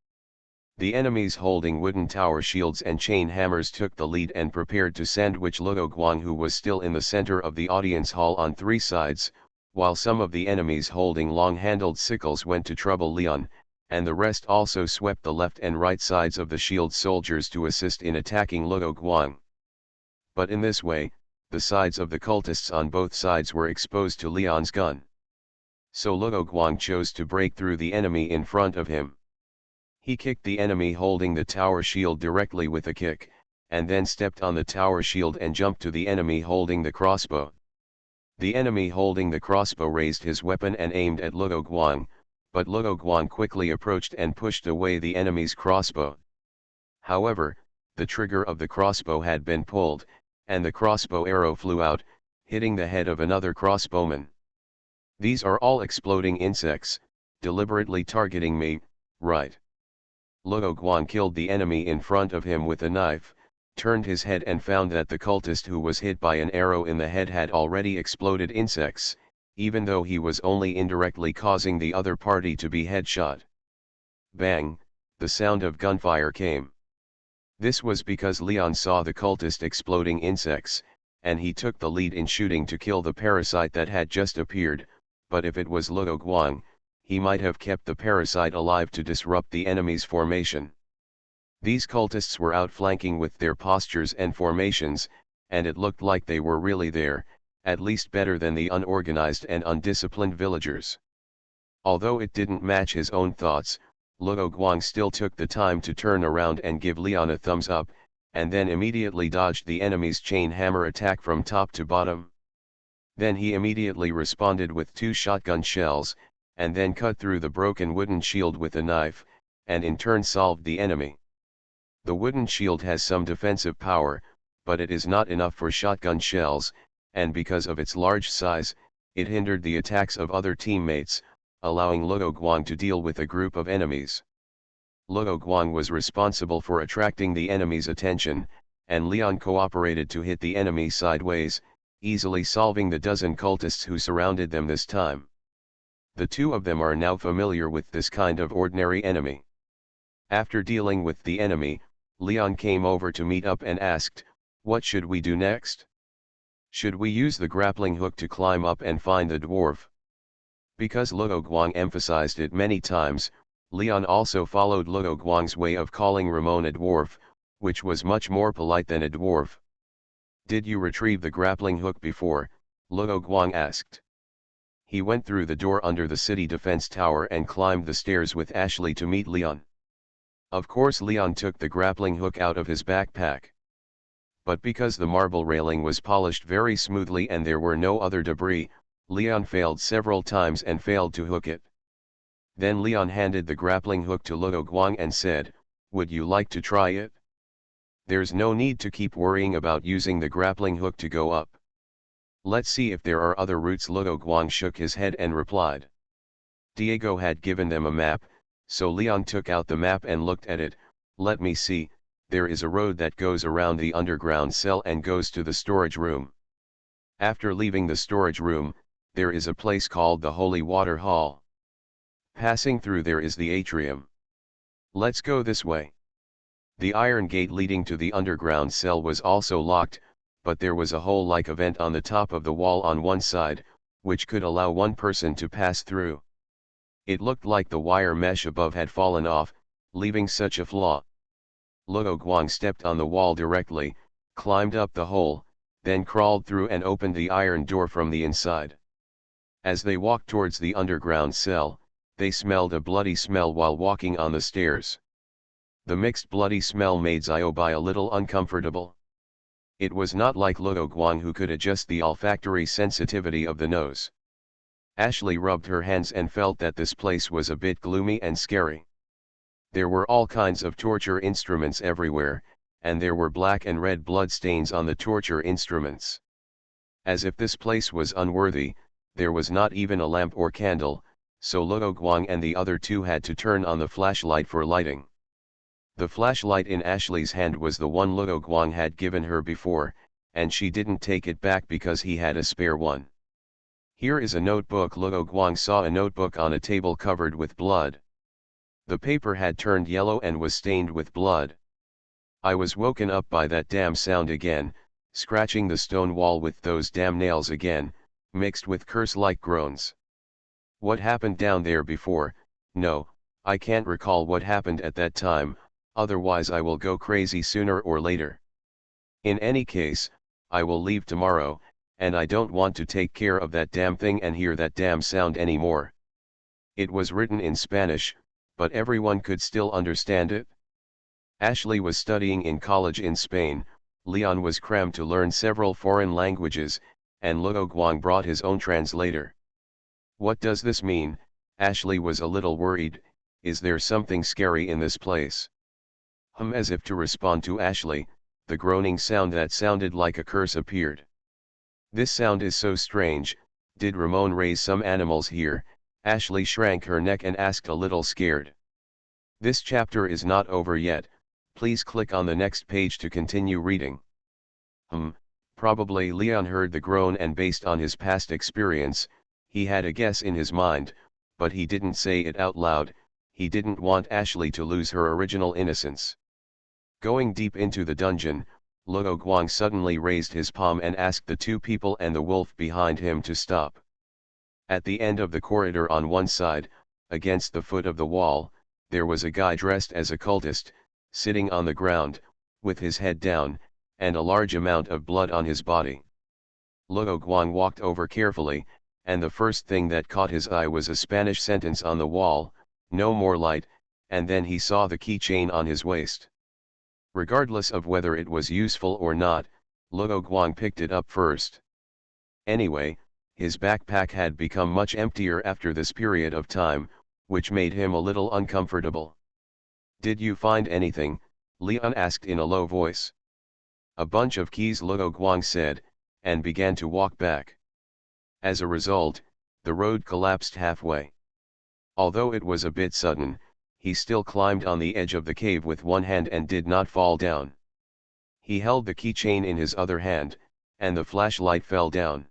The enemies holding wooden tower shields and chain hammers took the lead and prepared to sandwich Luo Guang, who was still in the center of the audience hall on three sides, while some of the enemies holding long-handled sickles went to trouble Leon, and the rest also swept the left and right sides of the shield soldiers to assist in attacking Luo Guang. But in this way, the sides of the cultists on both sides were exposed to Leon's gun. So Luo Guang chose to break through the enemy in front of him. He kicked the enemy holding the tower shield directly with a kick, and then stepped on the tower shield and jumped to the enemy holding the crossbow. The enemy holding the crossbow raised his weapon and aimed at Luo Guang, but Luo Guang quickly approached and pushed away the enemy's crossbow. However, the trigger of the crossbow had been pulled, and the crossbow arrow flew out, hitting the head of another crossbowman. These are all exploding insects, deliberately targeting me, right? Luo Guang killed the enemy in front of him with a knife, turned his head and found that the cultist who was hit by an arrow in the head had already exploded insects, even though he was only indirectly causing the other party to be headshot. Bang, the sound of gunfire came. This was because Leon saw the cultist exploding insects, and he took the lead in shooting to kill the parasite that had just appeared, but if it was Luo Guang, he might have kept the parasite alive to disrupt the enemy's formation. These cultists were outflanking with their postures and formations, and it looked like they were really there, at least better than the unorganized and undisciplined villagers. Although it didn't match his own thoughts, Luo Guang still took the time to turn around and give Leon a thumbs up, and then immediately dodged the enemy's chain hammer attack from top to bottom. Then he immediately responded with 2 shotgun shells, and then cut through the broken wooden shield with a knife, and in turn solved the enemy. The wooden shield has some defensive power, but it is not enough for shotgun shells, and because of its large size, it hindered the attacks of other teammates, allowing Luo Guang to deal with a group of enemies. Luo Guang was responsible for attracting the enemy's attention, and Leon cooperated to hit the enemy sideways, easily solving the dozen cultists who surrounded them this time. The two of them are now familiar with this kind of ordinary enemy. After dealing with the enemy, Leon came over to meet up and asked, "What should we do next? Should we use the grappling hook to climb up and find the dwarf?" Because Luo Guang emphasized it many times, Leon also followed Luo Guang's way of calling Ramon a dwarf, which was much more polite than a dwarf. "Did you retrieve the grappling hook before?" Luo Guang asked. He went through the door under the city defense tower and climbed the stairs with Ashley to meet Leon. Of course Leon took the grappling hook out of his backpack. But because the marble railing was polished very smoothly and there were no other debris, Leon failed several times and failed to hook it. Then Leon handed the grappling hook to Luo Guang and said, "Would you like to try it? There's no need to keep worrying about using the grappling hook to go up. Let's see if there are other routes." Luo Guang shook his head and replied, Diego had given them a map, so Leon took out the map and looked at it. Let me see, there is a road that goes around the underground cell and goes to the storage room. After leaving the storage room, there is a place called the Holy Water Hall. Passing through there is the atrium. Let's go this way. The iron gate leading to the underground cell was also locked, but there was a hole like a vent on the top of the wall on one side, which could allow one person to pass through. It looked like the wire mesh above had fallen off, leaving such a flaw. Luo Guang stepped on the wall directly, climbed up the hole, then crawled through and opened the iron door from the inside. As they walked towards the underground cell, they smelled a bloody smell while walking on the stairs. The mixed bloody smell made Xiaobai a little uncomfortable. It was not like Luo Guang, who could adjust the olfactory sensitivity of the nose. Ashley rubbed her hands and felt that this place was a bit gloomy and scary. There were all kinds of torture instruments everywhere, and there were black and red blood stains on the torture instruments. As if this place was unworthy, there was not even a lamp or candle, so Luo Guang and the other two had to turn on the flashlight for lighting. The flashlight in Ashley's hand was the one Luo Guang had given her before, and she didn't take it back because he had a spare one. Here is a notebook. Luo Guang saw a notebook on a table covered with blood. The paper had turned yellow and was stained with blood. I was woken up by that damn sound again, scratching the stone wall with those damn nails again, mixed with curse-like groans. What happened down there before? No, I can't recall what happened at that time, otherwise I will go crazy sooner or later. In any case, I will leave tomorrow, and I don't want to take care of that damn thing and hear that damn sound anymore. It was written in Spanish, but everyone could still understand it. Ashley was studying in college in Spain, Leon was crammed to learn several foreign languages, and Luo Guang brought his own translator. What does this mean? Ashley was a little worried. Is there something scary in this place? As if to respond to Ashley, the groaning sound that sounded like a curse appeared. This sound is so strange. Did Ramon raise some animals here? Ashley shrank her neck and asked, a little scared. This chapter is not over yet, please click on the next page to continue reading. Probably Leon heard the groan, and based on his past experience, he had a guess in his mind, but he didn't say it out loud. He didn't want Ashley to lose her original innocence. Going deep into the dungeon, Luo Guang suddenly raised his palm and asked the two people and the wolf behind him to stop. At the end of the corridor on one side, against the foot of the wall, there was a guy dressed as a cultist, sitting on the ground, with his head down, and a large amount of blood on his body. Luo Guang walked over carefully, and the first thing that caught his eye was a Spanish sentence on the wall, no more light, and then he saw the keychain on his waist. Regardless of whether it was useful or not, Luo Guang picked it up first. Anyway, his backpack had become much emptier after this period of time, which made him a little uncomfortable. Did you find anything? Leon asked in a low voice. A bunch of keys, Luo Guang said, and began to walk back. As a result, the road collapsed halfway. Although it was a bit sudden, he still climbed on the edge of the cave with one hand and did not fall down. He held the keychain in his other hand, and the flashlight fell down.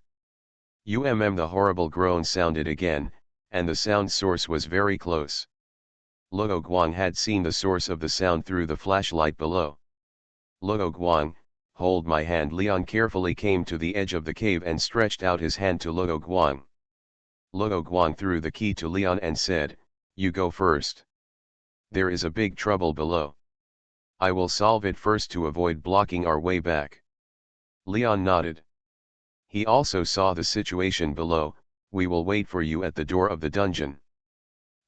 The horrible groan sounded again, and the sound source was very close. Luo Guang had seen the source of the sound through the flashlight below. Luo Guang, hold my hand. Leon carefully came to the edge of the cave and stretched out his hand to Luo Guang. Luo Guang threw the key to Leon and said, you go first. There is a big trouble below. I will solve it first to avoid blocking our way back. Leon nodded. He also saw the situation below. We will wait for you at the door of the dungeon.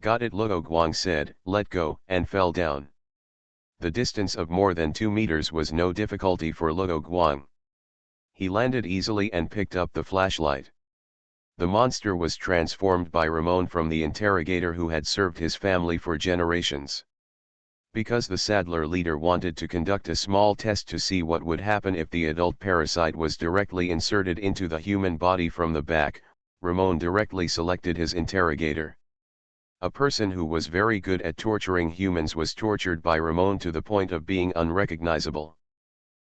Got it, Luo Guang said, let go, and fell down. The distance of more than 2 meters was no difficulty for Luo Guang. He landed easily and picked up the flashlight. The monster was transformed by Ramon from the interrogator who had served his family for generations. Because the Saddler leader wanted to conduct a small test to see what would happen if the adult parasite was directly inserted into the human body from the back, Ramon directly selected his interrogator. A person who was very good at torturing humans was tortured by Ramon to the point of being unrecognizable.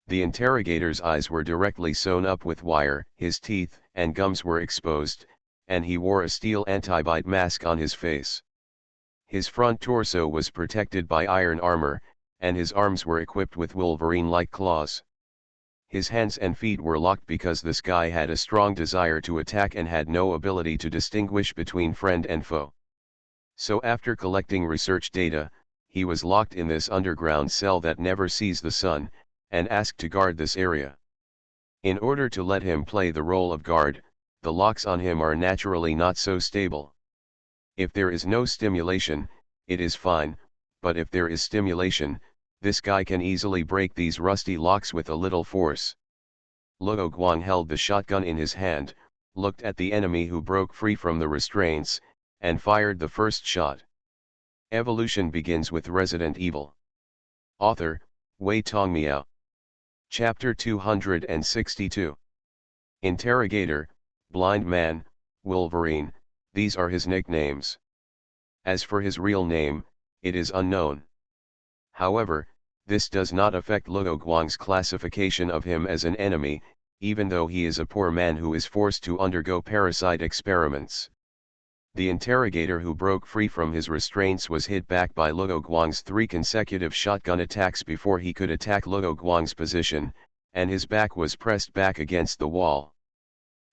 The interrogator's eyes were directly sewn up with wire, his teeth and gums were exposed, and he wore a steel anti-bite mask on his face. His front torso was protected by iron armor, and his arms were equipped with Wolverine-like claws. His hands and feet were locked because this guy had a strong desire to attack and had no ability to distinguish between friend and foe. So after collecting research data, he was locked in this underground cell that never sees the sun, and asked to guard this area. In order to let him play the role of guard, the locks on him are naturally not so stable. If there is no stimulation, it is fine, but if there is stimulation, this guy can easily break these rusty locks with a little force. Luo Guang held the shotgun in his hand, looked at the enemy who broke free from the restraints, and fired the first shot. Evolution begins with Resident Evil. Author, Wei Tongmiao. Chapter 262. Interrogator, Blind Man, Wolverine, these are his nicknames. As for his real name, it is unknown. However, this does not affect Luo Guang's classification of him as an enemy, even though he is a poor man who is forced to undergo parasite experiments. The interrogator who broke free from his restraints was hit back by Luo Guang's 3 consecutive shotgun attacks before he could attack Luo Guang's position, and his back was pressed back against the wall.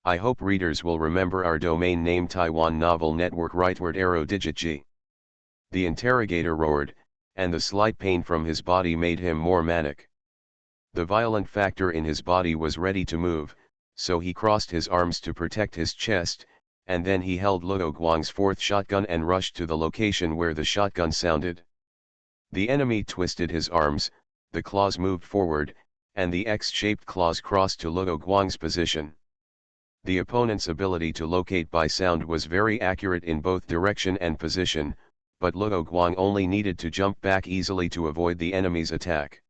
I hope readers will remember our domain name Taiwan Novel Network rightward arrow digit G. The interrogator roared, and the slight pain from his body made him more manic. The violent factor in his body was ready to move, so he crossed his arms to protect his chest, and then he held Luo Guang's 4th shotgun and rushed to the location where the shotgun sounded. The enemy twisted his arms, the claws moved forward, and the X-shaped claws crossed to Luo Guang's position. The opponent's ability to locate by sound was very accurate in both direction and position, but Luo Guang only needed to jump back easily to avoid the enemy's attack.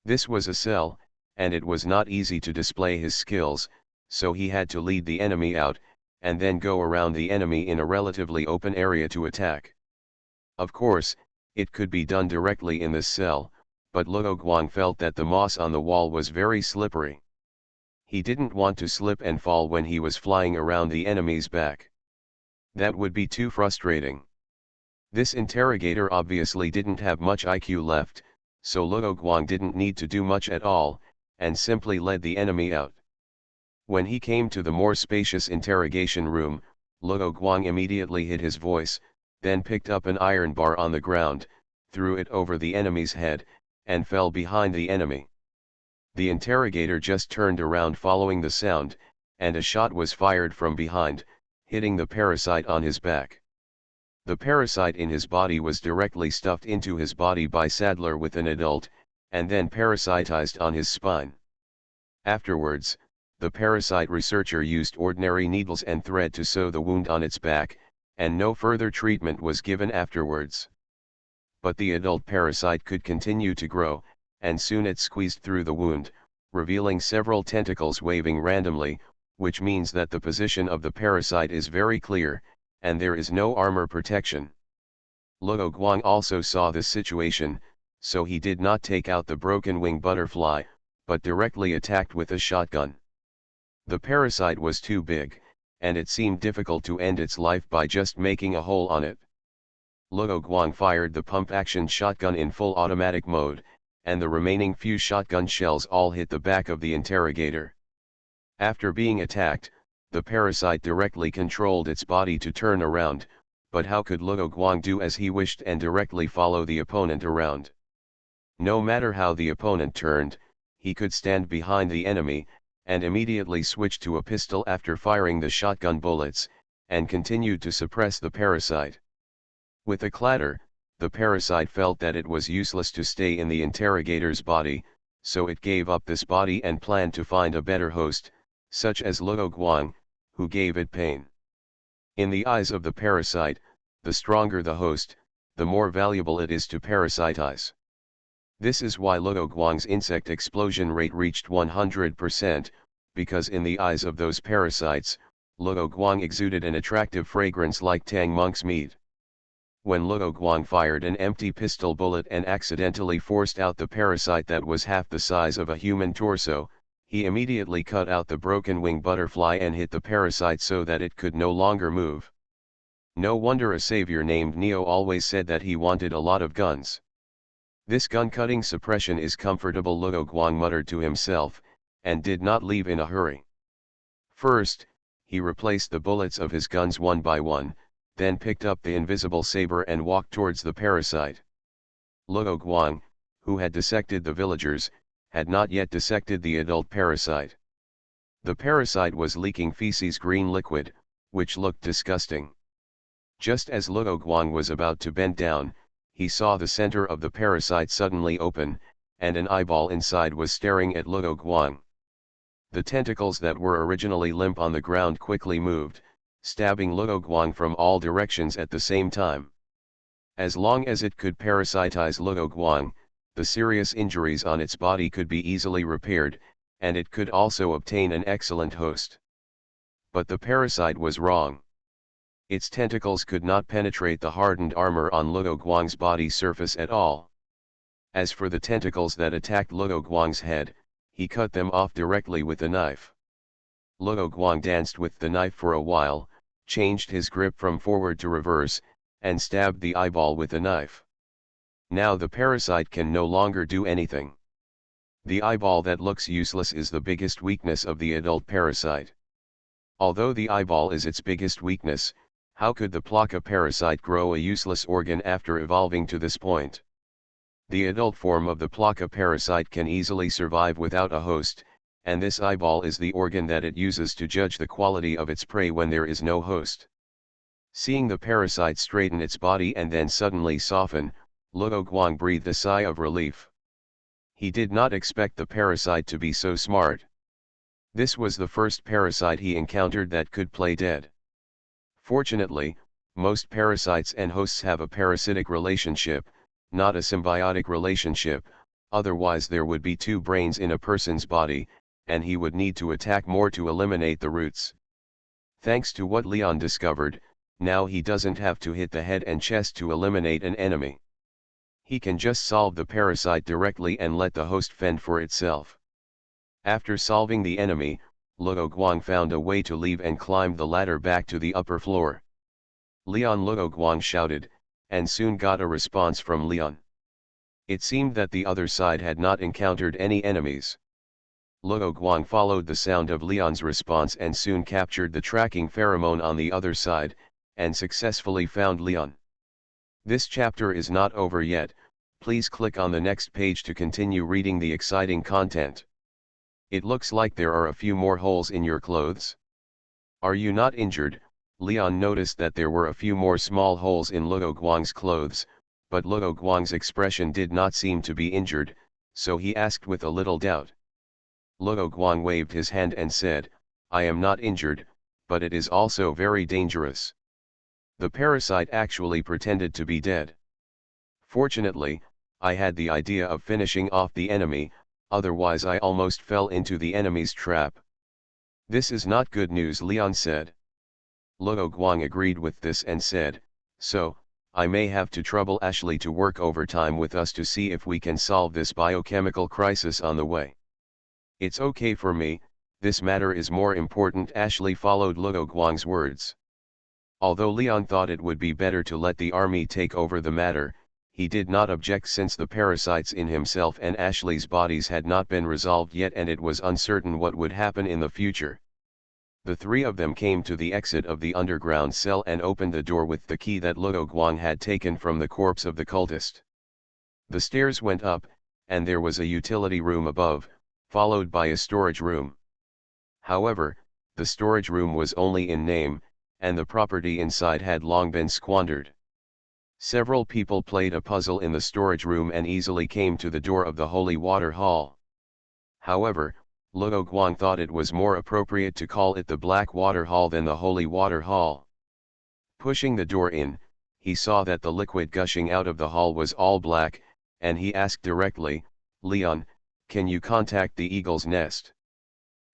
This was a cell, and it was not easy to display his skills, so he had to lead the enemy out, and then go around the enemy in a relatively open area to attack. Of course, it could be done directly in this cell, but Luo Guang felt that the moss on the wall was very slippery. He didn't want to slip and fall when he was flying around the enemy's back. That would be too frustrating. This interrogator obviously didn't have much IQ left, so Luo Guang didn't need to do much at all, and simply led the enemy out. When he came to the more spacious interrogation room, Luo Guang immediately hid his voice, then picked up an iron bar on the ground, threw it over the enemy's head, and fell behind the enemy. The interrogator just turned around following the sound, and a shot was fired from behind, hitting the parasite on his back. The parasite in his body was directly stuffed into his body by Sadler with an adult, and then parasitized on his spine. Afterwards, the parasite researcher used ordinary needles and thread to sew the wound on its back, and no further treatment was given afterwards. But the adult parasite could continue to grow, and soon it squeezed through the wound, revealing several tentacles waving randomly, which means that the position of the parasite is very clear, and there is no armor protection. Luo Guang also saw this situation, so he did not take out the broken wing butterfly, but directly attacked with a shotgun. The parasite was too big, and it seemed difficult to end its life by just making a hole on it. Luo Guang fired the pump-action shotgun in full automatic mode, and the remaining few shotgun shells all hit the back of the interrogator. After being attacked, the parasite directly controlled its body to turn around, but how could Luo Guang do as he wished and directly follow the opponent around? No matter how the opponent turned, he could stand behind the enemy, and immediately switch to a pistol after firing the shotgun bullets, and continued to suppress the parasite. With a clatter, the parasite felt that it was useless to stay in the interrogator's body, so it gave up this body and planned to find a better host, such as Luo Guang, who gave it pain. In the eyes of the parasite, the stronger the host, the more valuable it is to parasitize. This is why Luo Guang's insect explosion rate reached 100%, because in the eyes of those parasites, Luo Guang exuded an attractive fragrance like Tang monk's meat. when Luo Guang fired an empty pistol bullet and accidentally forced out the parasite that was half the size of a human torso, he immediately cut out the broken wing butterfly and hit the parasite so that it could no longer move. No wonder a savior named Neo always said that he wanted a lot of guns. This gun-cutting suppression is comfortable, Luo Guang muttered to himself, and did not leave in a hurry. First, he replaced the bullets of his guns one by one, then picked up the invisible saber and walked towards the parasite. Luo Guang, who had dissected the villagers, had not yet dissected the adult parasite. The parasite was leaking feces green liquid, which looked disgusting. Just as Luo Guang was about to bend down, he saw the center of the parasite suddenly open, and an eyeball inside was staring at Luo Guang. The tentacles that were originally limp on the ground quickly moved, stabbing Luo Guang from all directions at the same time. As long as it could parasitize Luo Guang, the serious injuries on its body could be easily repaired, and it could also obtain an excellent host. But the parasite was wrong. Its tentacles could not penetrate the hardened armor on Luo Guang's body surface at all. As for the tentacles that attacked Luo Guang's head, he cut them off directly with a knife. Luo Guang danced with the knife for a while, changed his grip from forward to reverse, and stabbed the eyeball with the knife. Now the parasite can no longer do anything. The eyeball that looks useless is the biggest weakness of the adult parasite. Although the eyeball is its biggest weakness, how could the Plaka parasite grow a useless organ after evolving to this point? The adult form of the Plaka parasite can easily survive without a host, and this eyeball is the organ that it uses to judge the quality of its prey when there is no host. Seeing the parasite straighten its body and then suddenly soften, Luo Guang breathed a sigh of relief. He did not expect the parasite to be so smart. This was the first parasite he encountered that could play dead. Fortunately, most parasites and hosts have a parasitic relationship, not a symbiotic relationship, otherwise there would be two brains in a person's body, and he would need to attack more to eliminate the roots. Thanks to what Leon discovered, now he doesn't have to hit the head and chest to eliminate an enemy. He can just solve the parasite directly and let the host fend for itself. After solving the enemy, Luo Guang found a way to leave and climbed the ladder back to the upper floor. Leon, Luo Guang shouted, and soon got a response from Leon. It seemed that the other side had not encountered any enemies. Luo Guang followed the sound of Leon's response and soon captured the tracking pheromone on the other side, and successfully found Leon. This chapter is not over yet, please click on the next page to continue reading the exciting content. It looks like there are a few more holes in your clothes. Are you not injured? Leon noticed that there were a few more small holes in Luo Guang's clothes, but Luo Guang's expression did not seem to be injured, so he asked with a little doubt. Luo Guang waved his hand and said, "I am not injured, but it is also very dangerous." The parasite actually pretended to be dead. Fortunately, I had the idea of finishing off the enemy, otherwise I almost fell into the enemy's trap. This is not good news, Leon said. Luo Guang agreed with this and said, "So, I may have to trouble Ashley to work overtime with us to see if we can solve this biochemical crisis on the way." "It's okay for me, this matter is more important." Ashley followed Luo Guang's words. Although Leon thought it would be better to let the army take over the matter, he did not object since the parasites in himself and Ashley's bodies had not been resolved yet and it was uncertain what would happen in the future. The three of them came to the exit of the underground cell and opened the door with the key that Luo Guang had taken from the corpse of the cultist. The stairs went up, and there was a utility room above, followed by a storage room. However, the storage room was only in name, and the property inside had long been squandered. Several people played a puzzle in the storage room and easily came to the door of the Holy Water Hall. However, Luo Guang thought it was more appropriate to call it the Black Water Hall than the Holy Water Hall. Pushing the door in, he saw that the liquid gushing out of the hall was all black, and he asked directly, "Leon, can you contact the Eagle's Nest?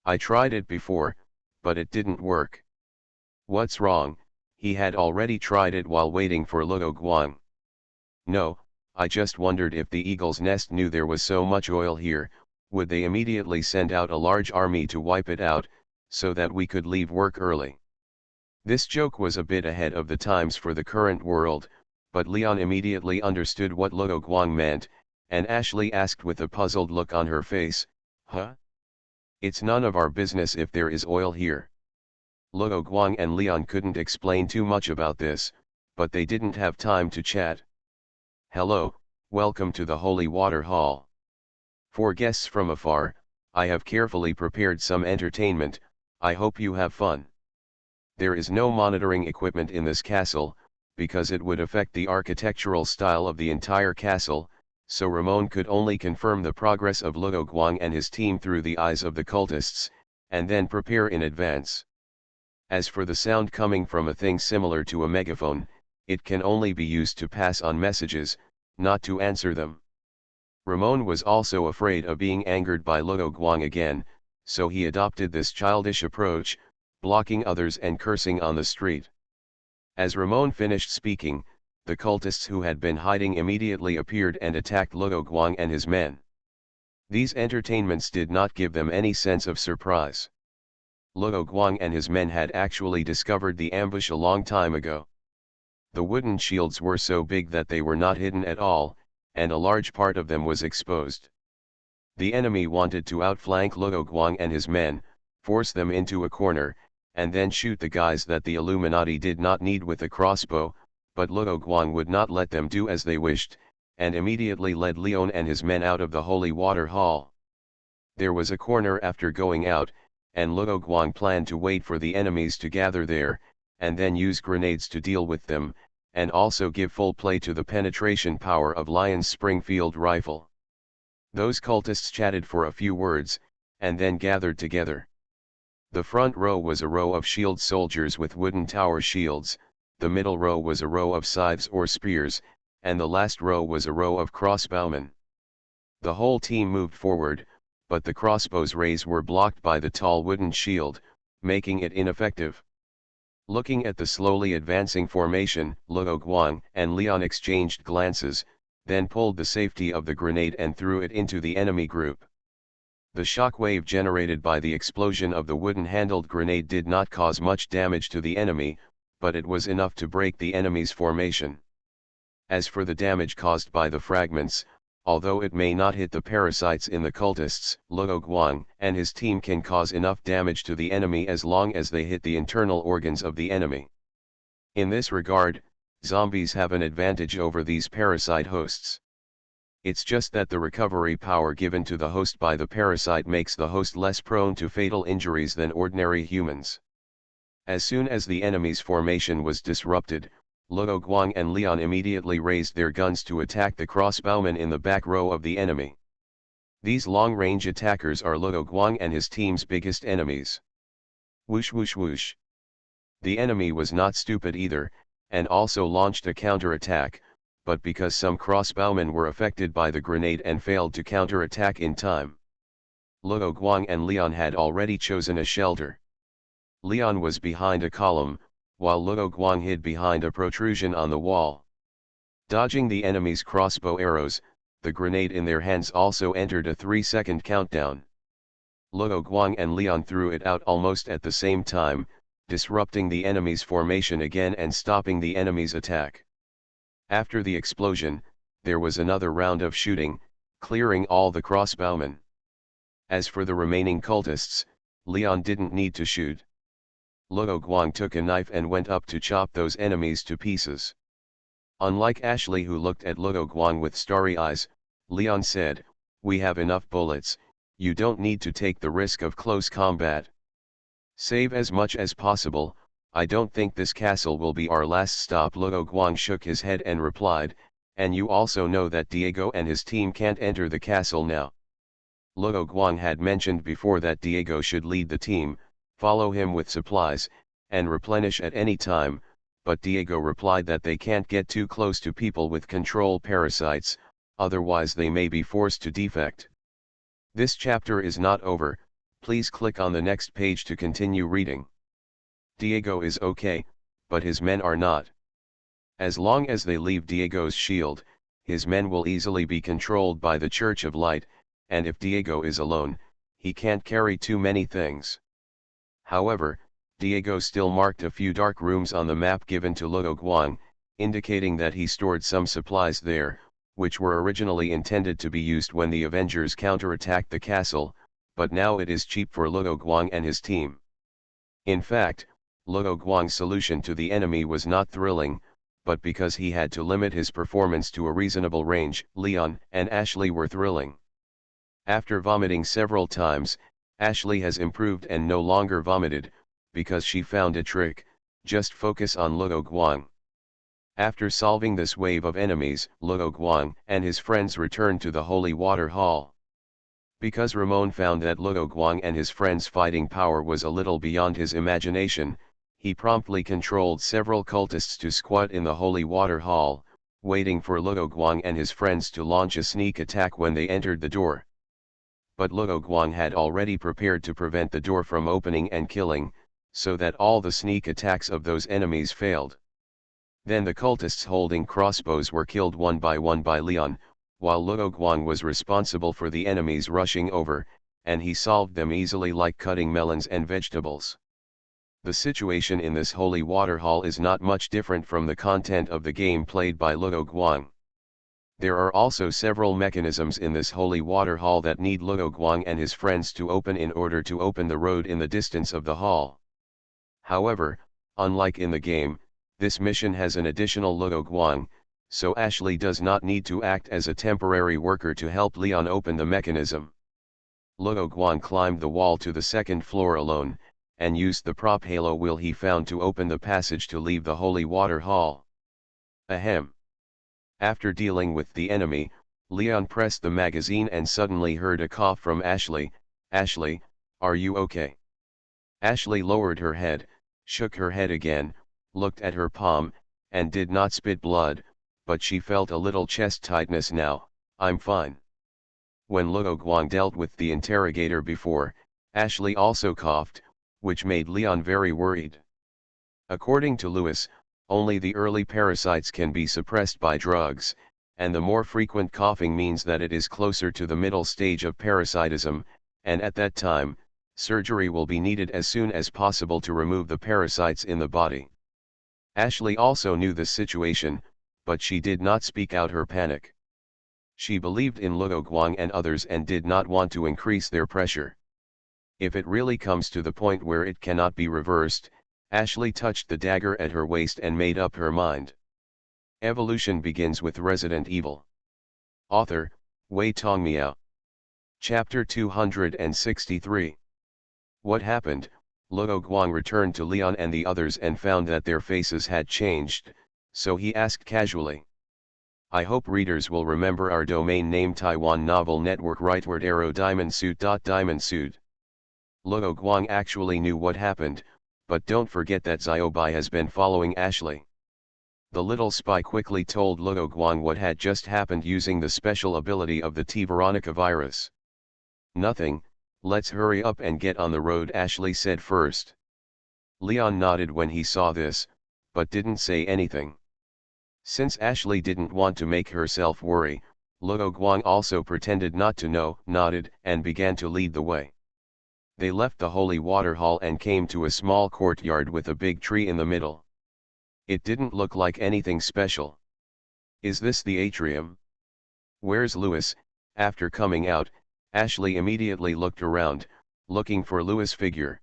I tried it before, but it didn't work." "What's wrong?" He had already tried it while waiting for Luo Guang. "No, I just wondered if the Eagle's Nest knew there was so much oil here, would they immediately send out a large army to wipe it out, so that we could leave work early?" This joke was a bit ahead of the times for the current world, but Leon immediately understood what Luo Guang meant, and Ashley asked with a puzzled look on her face, "Huh? It's none of our business if there is oil here." Luo Guang and Leon couldn't explain too much about this, but they didn't have time to chat. "Hello, welcome to the Holy Water Hall. For guests from afar, I have carefully prepared some entertainment, I hope you have fun. There is no monitoring equipment in this castle, because it would affect the architectural style of the entire castle, so Ramon could only confirm the progress of Luo Guang and his team through the eyes of the cultists, and then prepare in advance. As for the sound coming from a thing similar to a megaphone, it can only be used to pass on messages, not to answer them." Ramon was also afraid of being angered by Luo Guang again, so he adopted this childish approach, blocking others and cursing on the street. As Ramon finished speaking, the cultists who had been hiding immediately appeared and attacked Luo Guang and his men. These entertainments did not give them any sense of surprise. Luo Guang and his men had actually discovered the ambush a long time ago. The wooden shields were so big that they were not hidden at all, and a large part of them was exposed. The enemy wanted to outflank Luo Guang and his men, force them into a corner, and then shoot the guys that the Illuminati did not need with a crossbow, but Luo Guang would not let them do as they wished, and immediately led Leon and his men out of the Holy Water Hall. There was a corner after going out, and Luo Guang planned to wait for the enemies to gather there, and then use grenades to deal with them, and also give full play to the penetration power of Lion's Springfield rifle. Those cultists chatted for a few words, and then gathered together. The front row was a row of shield soldiers with wooden tower shields, the middle row was a row of scythes or spears, and the last row was a row of crossbowmen. The whole team moved forward, but the crossbow's rays were blocked by the tall wooden shield, making it ineffective. Looking at the slowly advancing formation, Luo Guang and Leon exchanged glances, then pulled the safety of the grenade and threw it into the enemy group. The shockwave generated by the explosion of the wooden-handled grenade did not cause much damage to the enemy, but it was enough to break the enemy's formation. As for the damage caused by the fragments, although it may not hit the parasites in the cultists, Luo Guang and his team can cause enough damage to the enemy as long as they hit the internal organs of the enemy. In this regard, zombies have an advantage over these parasite hosts. It's just that the recovery power given to the host by the parasite makes the host less prone to fatal injuries than ordinary humans. As soon as the enemy's formation was disrupted, Luo Guang and Leon immediately raised their guns to attack the crossbowmen in the back row of the enemy. These long-range attackers are Luo Guang and his team's biggest enemies. Whoosh whoosh whoosh. The enemy was not stupid either, and also launched a counter-attack, but because some crossbowmen were affected by the grenade and failed to counter-attack in time. Luo Guang and Leon had already chosen a shelter. Leon was behind a column, while Luo Guang hid behind a protrusion on the wall. Dodging the enemy's crossbow arrows, the grenade in their hands also entered a 3-second countdown. Luo Guang and Leon threw it out almost at the same time, disrupting the enemy's formation again and stopping the enemy's attack. After the explosion, there was another round of shooting, clearing all the crossbowmen. As for the remaining cultists, Leon didn't need to shoot. Luo Guang took a knife and went up to chop those enemies to pieces. Unlike Ashley, who looked at Luo Guang with starry eyes, Leon said, "We have enough bullets, you don't need to take the risk of close combat. Save as much as possible, I don't think this castle will be our last stop." Luo Guang shook his head and replied, "And you also know that Diego and his team can't enter the castle now." Luo Guang had mentioned before that Diego should lead the team, follow him with supplies, and replenish at any time, but Diego replied that they can't get too close to people with control parasites, otherwise they may be forced to defect. This chapter is not over, please click on the next page to continue reading. Diego is okay, but his men are not. As long as they leave Diego's shield, his men will easily be controlled by the Church of Light, and if Diego is alone, he can't carry too many things. However, Diego still marked a few dark rooms on the map given to Luo Guang, indicating that he stored some supplies there, which were originally intended to be used when the Avengers counterattacked the castle, but now it is cheap for Luo Guang and his team. In fact, Luo Guang's solution to the enemy was not thrilling, but because he had to limit his performance to a reasonable range, Leon and Ashley were thrilling. After vomiting several times, Ashley has improved and no longer vomited, because she found a trick: just focus on Luo Guang. After solving this wave of enemies, Luo Guang and his friends returned to the Holy Water Hall. Because Ramon found that Luo Guang and his friends' fighting power was a little beyond his imagination, he promptly controlled several cultists to squat in the Holy Water Hall, waiting for Luo Guang and his friends to launch a sneak attack when they entered the door. But Luo Guang had already prepared to prevent the door from opening and killing, so that all the sneak attacks of those enemies failed. Then the cultists holding crossbows were killed one by Leon, while Luo Guang was responsible for the enemies rushing over, and he solved them easily like cutting melons and vegetables. The situation in this Holy Water Hall is not much different from the content of the game played by Luo Guang. There are also several mechanisms in this Holy Water Hall that need Luo Guang and his friends to open in order to open the road in the distance of the hall. However, unlike in the game, this mission has an additional Luo Guang, so Ashley does not need to act as a temporary worker to help Leon open the mechanism. Luo Guang climbed the wall to the second floor alone, and used the prop halo wheel he found to open the passage to leave the Holy Water Hall. Ahem. After dealing with the enemy, Leon pressed the magazine and suddenly heard a cough from Ashley. "Ashley, are you okay?" Ashley lowered her head, shook her head again, looked at her palm, and did not spit blood, but she felt a little chest tightness now. "I'm fine." When Luo Guang dealt with the interrogator before, Ashley also coughed, which made Leon very worried. According to Lewis, only the early parasites can be suppressed by drugs, and the more frequent coughing means that it is closer to the middle stage of parasitism, and at that time, surgery will be needed as soon as possible to remove the parasites in the body. Ashley also knew the situation, but she did not speak out her panic. She believed in Luo Guang and others and did not want to increase their pressure. If it really comes to the point where it cannot be reversed, Ashley touched the dagger at her waist and made up her mind. Evolution begins with Resident Evil. Author, Wei Tongmiao. Chapter 263. What happened? Luo Guang returned to Leon and the others and found that their faces had changed, so he asked casually. I hope readers will remember our domain name Taiwan Novel Network rightward arrow diamond suit. Luo Guang actually knew what happened, but don't forget that Xiaobai has been following Ashley. The little spy quickly told Luo Guang what had just happened using the special ability of the T Veronica virus. Nothing, let's hurry up and get on the road, Ashley said first. Leon nodded when he saw this, but didn't say anything. Since Ashley didn't want to make herself worry, Luo Guang also pretended not to know, nodded, and began to lead the way. They left the Holy Water Hall and came to a small courtyard with a big tree in the middle. It didn't look like anything special. Is this the atrium? Where's Louis? After coming out, Ashley immediately looked around, looking for Louis' figure.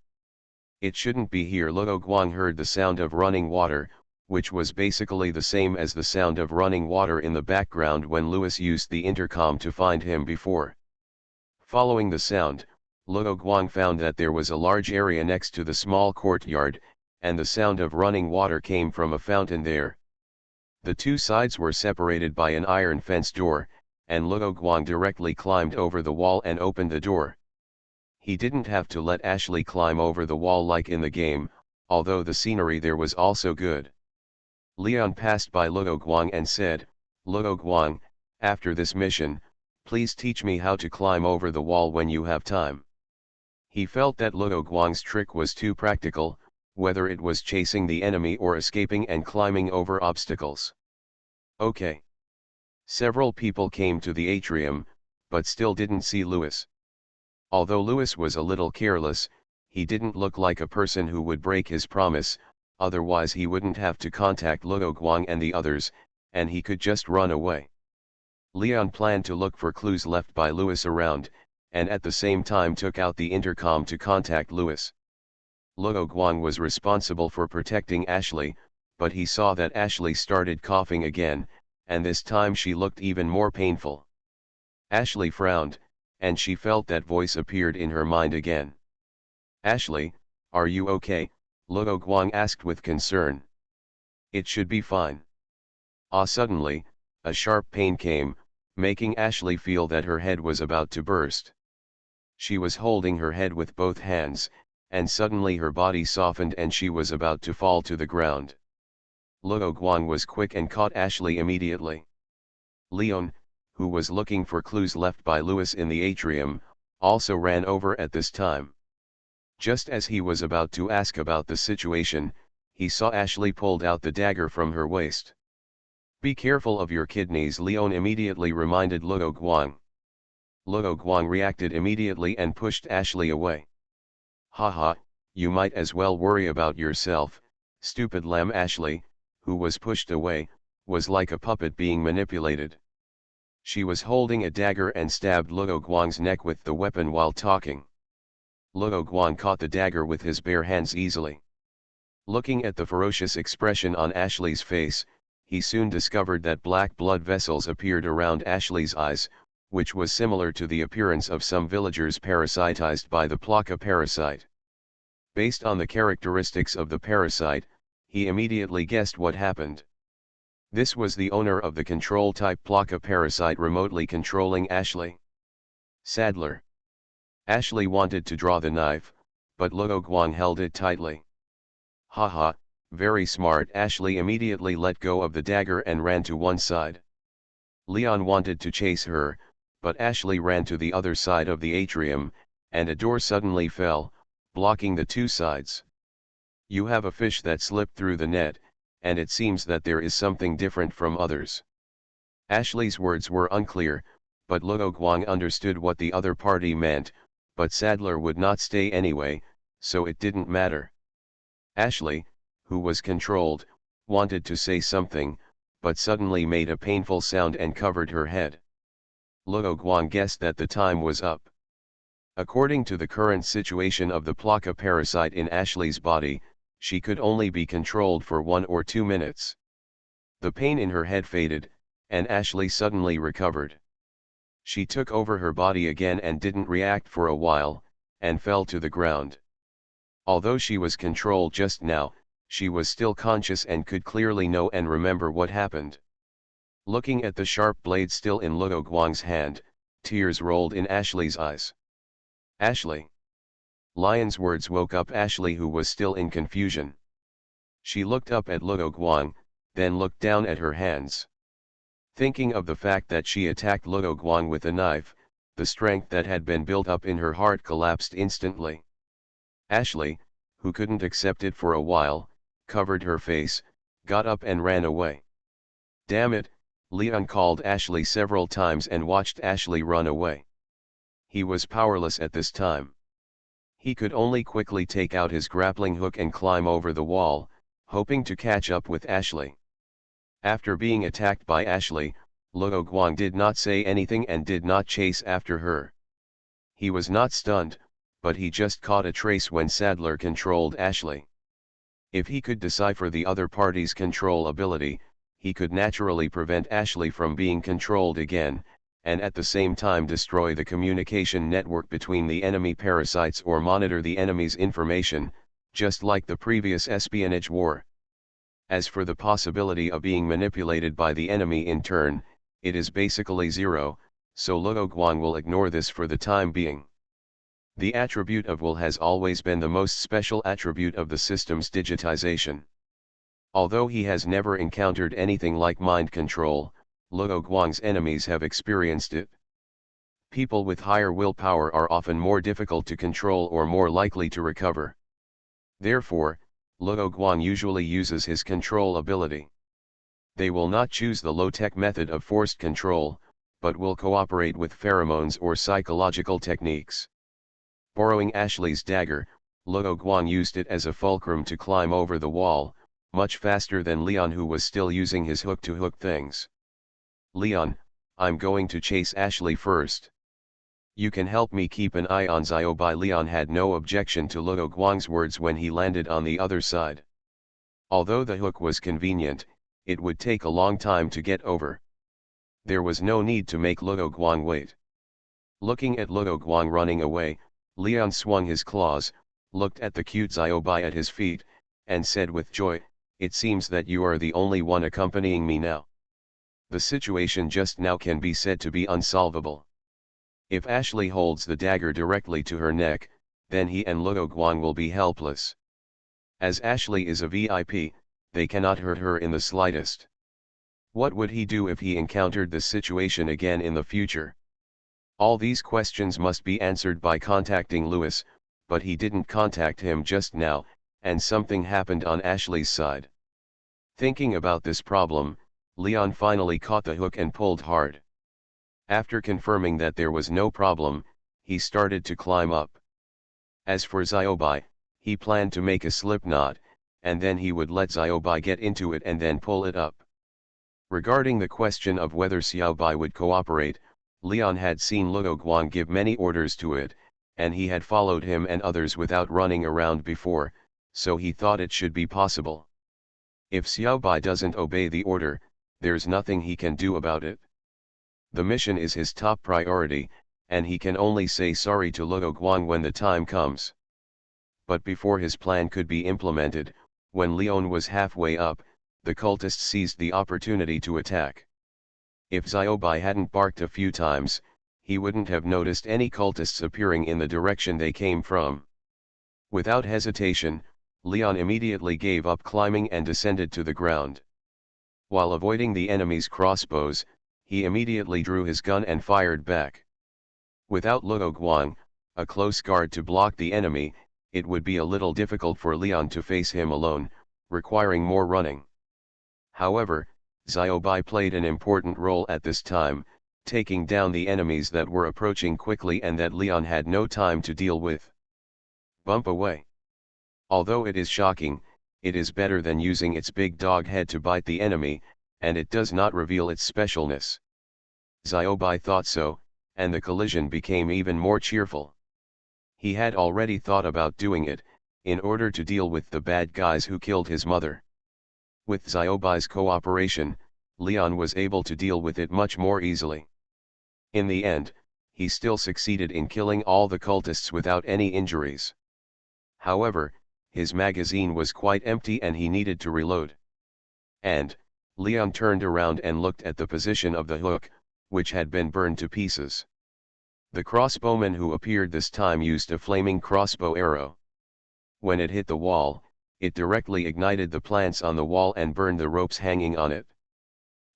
It shouldn't be here. Luo Guang heard the sound of running water, which was basically the same as the sound of running water in the background when Louis used the intercom to find him before. Following the sound, Luo Guang found that there was a large area next to the small courtyard, and the sound of running water came from a fountain there. The two sides were separated by an iron fence door, and Luo Guang directly climbed over the wall and opened the door. He didn't have to let Ashley climb over the wall like in the game, although the scenery there was also good. Leon passed by Luo Guang and said, Luo Guang, after this mission, please teach me how to climb over the wall when you have time. He felt that Luo Guang's trick was too practical, whether it was chasing the enemy or escaping and climbing over obstacles. Okay. Several people came to the atrium, but still didn't see Lewis. Although Lewis was a little careless, he didn't look like a person who would break his promise, otherwise he wouldn't have to contact Luo Guang and the others, and he could just run away. Leon planned to look for clues left by Lewis around, and at the same time took out the intercom to contact Lewis. Luo Guang was responsible for protecting Ashley, but he saw that Ashley started coughing again, and this time she looked even more painful. Ashley frowned, and she felt that voice appeared in her mind again. "Ashley, are you okay?" Luo Guang asked with concern. "It should be fine." Suddenly, a sharp pain came, making Ashley feel that her head was about to burst. She was holding her head with both hands, and suddenly her body softened and she was about to fall to the ground. Luo Guang was quick and caught Ashley immediately. Leon, who was looking for clues left by Lewis in the atrium, also ran over at this time. Just as he was about to ask about the situation, he saw Ashley pulled out the dagger from her waist. "Be careful of your kidneys," Leon immediately reminded Luo Guang. Luo Guang reacted immediately and pushed Ashley away. "Haha, you might as well worry about yourself, stupid lamb." Ashley, who was pushed away, was like a puppet being manipulated. She was holding a dagger and stabbed Luo Guang's neck with the weapon while talking. Luo Guang caught the dagger with his bare hands easily. Looking at the ferocious expression on Ashley's face, he soon discovered that black blood vessels appeared around Ashley's eyes, which was similar to the appearance of some villagers parasitized by the Plaka parasite. Based on the characteristics of the parasite, he immediately guessed what happened. This was the owner of the control-type Plaka parasite remotely controlling Ashley. Sadler. Ashley wanted to draw the knife, but Luo Guang held it tightly. "Haha, very smart." Ashley immediately let go of the dagger and ran to one side. Leon wanted to chase her, but Ashley ran to the other side of the atrium, and a door suddenly fell, blocking the two sides. "You have a fish that slipped through the net, and it seems that there is something different from others." Ashley's words were unclear, but Luo Guang understood what the other party meant, but Sadler would not stay anyway, so it didn't matter. Ashley, who was controlled, wanted to say something, but suddenly made a painful sound and covered her head. Luo Guang guessed that the time was up. According to the current situation of the Plaka parasite in Ashley's body, she could only be controlled for 1 or 2 minutes. The pain in her head faded, and Ashley suddenly recovered. She took over her body again and didn't react for a while, and fell to the ground. Although she was controlled just now, she was still conscious and could clearly know and remember what happened. Looking at the sharp blade still in Luo Guang's hand, tears rolled in Ashley's eyes. "Ashley." Lion's words woke up Ashley, who was still in confusion. She looked up at Luo Guang, then looked down at her hands. Thinking of the fact that she attacked Luo Guang with a knife, the strength that had been built up in her heart collapsed instantly. Ashley, who couldn't accept it for a while, covered her face, got up and ran away. "Damn it," Leon called Ashley several times and watched Ashley run away. He was powerless at this time. He could only quickly take out his grappling hook and climb over the wall, hoping to catch up with Ashley. After being attacked by Ashley, Luo Guang did not say anything and did not chase after her. He was not stunned, but he just caught a trace when Sadler controlled Ashley. If he could decipher the other party's control ability, he could naturally prevent Ashley from being controlled again, and at the same time destroy the communication network between the enemy parasites or monitor the enemy's information, just like the previous espionage war. As for the possibility of being manipulated by the enemy in turn, it is basically zero, so Luo Guang will ignore this for the time being. The attribute of will has always been the most special attribute of the system's digitization. Although he has never encountered anything like mind control, Luo Guang's enemies have experienced it. People with higher willpower are often more difficult to control or more likely to recover. Therefore, Luo Guang usually uses his control ability. They will not choose the low-tech method of forced control, but will cooperate with pheromones or psychological techniques. Borrowing Ashley's dagger, Luo Guang used it as a fulcrum to climb over the wall, much faster than Leon, who was still using his hook to hook things. "Leon, I'm going to chase Ashley first. You can help me keep an eye on Xiaobai." Leon had no objection to Luo Guang's words when he landed on the other side. Although the hook was convenient, it would take a long time to get over. There was no need to make Luo Guang wait. Looking at Luo Guang running away, Leon swung his claws, looked at the cute Xiaobai at his feet, and said with joy, "It seems that you are the only one accompanying me now. The situation just now can be said to be unsolvable. If Ashley holds the dagger directly to her neck, then he and Luo Guang will be helpless. As Ashley is a VIP, they cannot hurt her in the slightest. What would he do if he encountered this situation again in the future?" All these questions must be answered by contacting Lewis, but he didn't contact him just now, and something happened on Ashley's side. Thinking about this problem, Leon finally caught the hook and pulled hard. After confirming that there was no problem, he started to climb up. As for Xiaobai, he planned to make a slip knot, and then he would let Xiaobai get into it and then pull it up. Regarding the question of whether Xiaobai would cooperate, Leon had seen Luo Guang give many orders to it, and he had followed him and others without running around before, so he thought it should be possible. If Xiaobai doesn't obey the order, there's nothing he can do about it. The mission is his top priority, and he can only say sorry to Luo Guang when the time comes. But before his plan could be implemented, when Leon was halfway up, the cultists seized the opportunity to attack. If Xiaobai hadn't barked a few times, he wouldn't have noticed any cultists appearing in the direction they came from. Without hesitation, Leon immediately gave up climbing and descended to the ground. While avoiding the enemy's crossbows, he immediately drew his gun and fired back. Without Luo Guang, a close guard to block the enemy, it would be a little difficult for Leon to face him alone, requiring more running. However, Xiaobai played an important role at this time, taking down the enemies that were approaching quickly and that Leon had no time to deal with. Bump away. Although it is shocking, it is better than using its big dog head to bite the enemy, and it does not reveal its specialness. Xiaobai thought so, and the collision became even more cheerful. He had already thought about doing it, in order to deal with the bad guys who killed his mother. With Xiaobai's cooperation, Leon was able to deal with it much more easily. In the end, he still succeeded in killing all the cultists without any injuries. However, his magazine was quite empty and he needed to reload. And, Leon turned around and looked at the position of the hook, which had been burned to pieces. The crossbowman who appeared this time used a flaming crossbow arrow. When it hit the wall, it directly ignited the plants on the wall and burned the ropes hanging on it.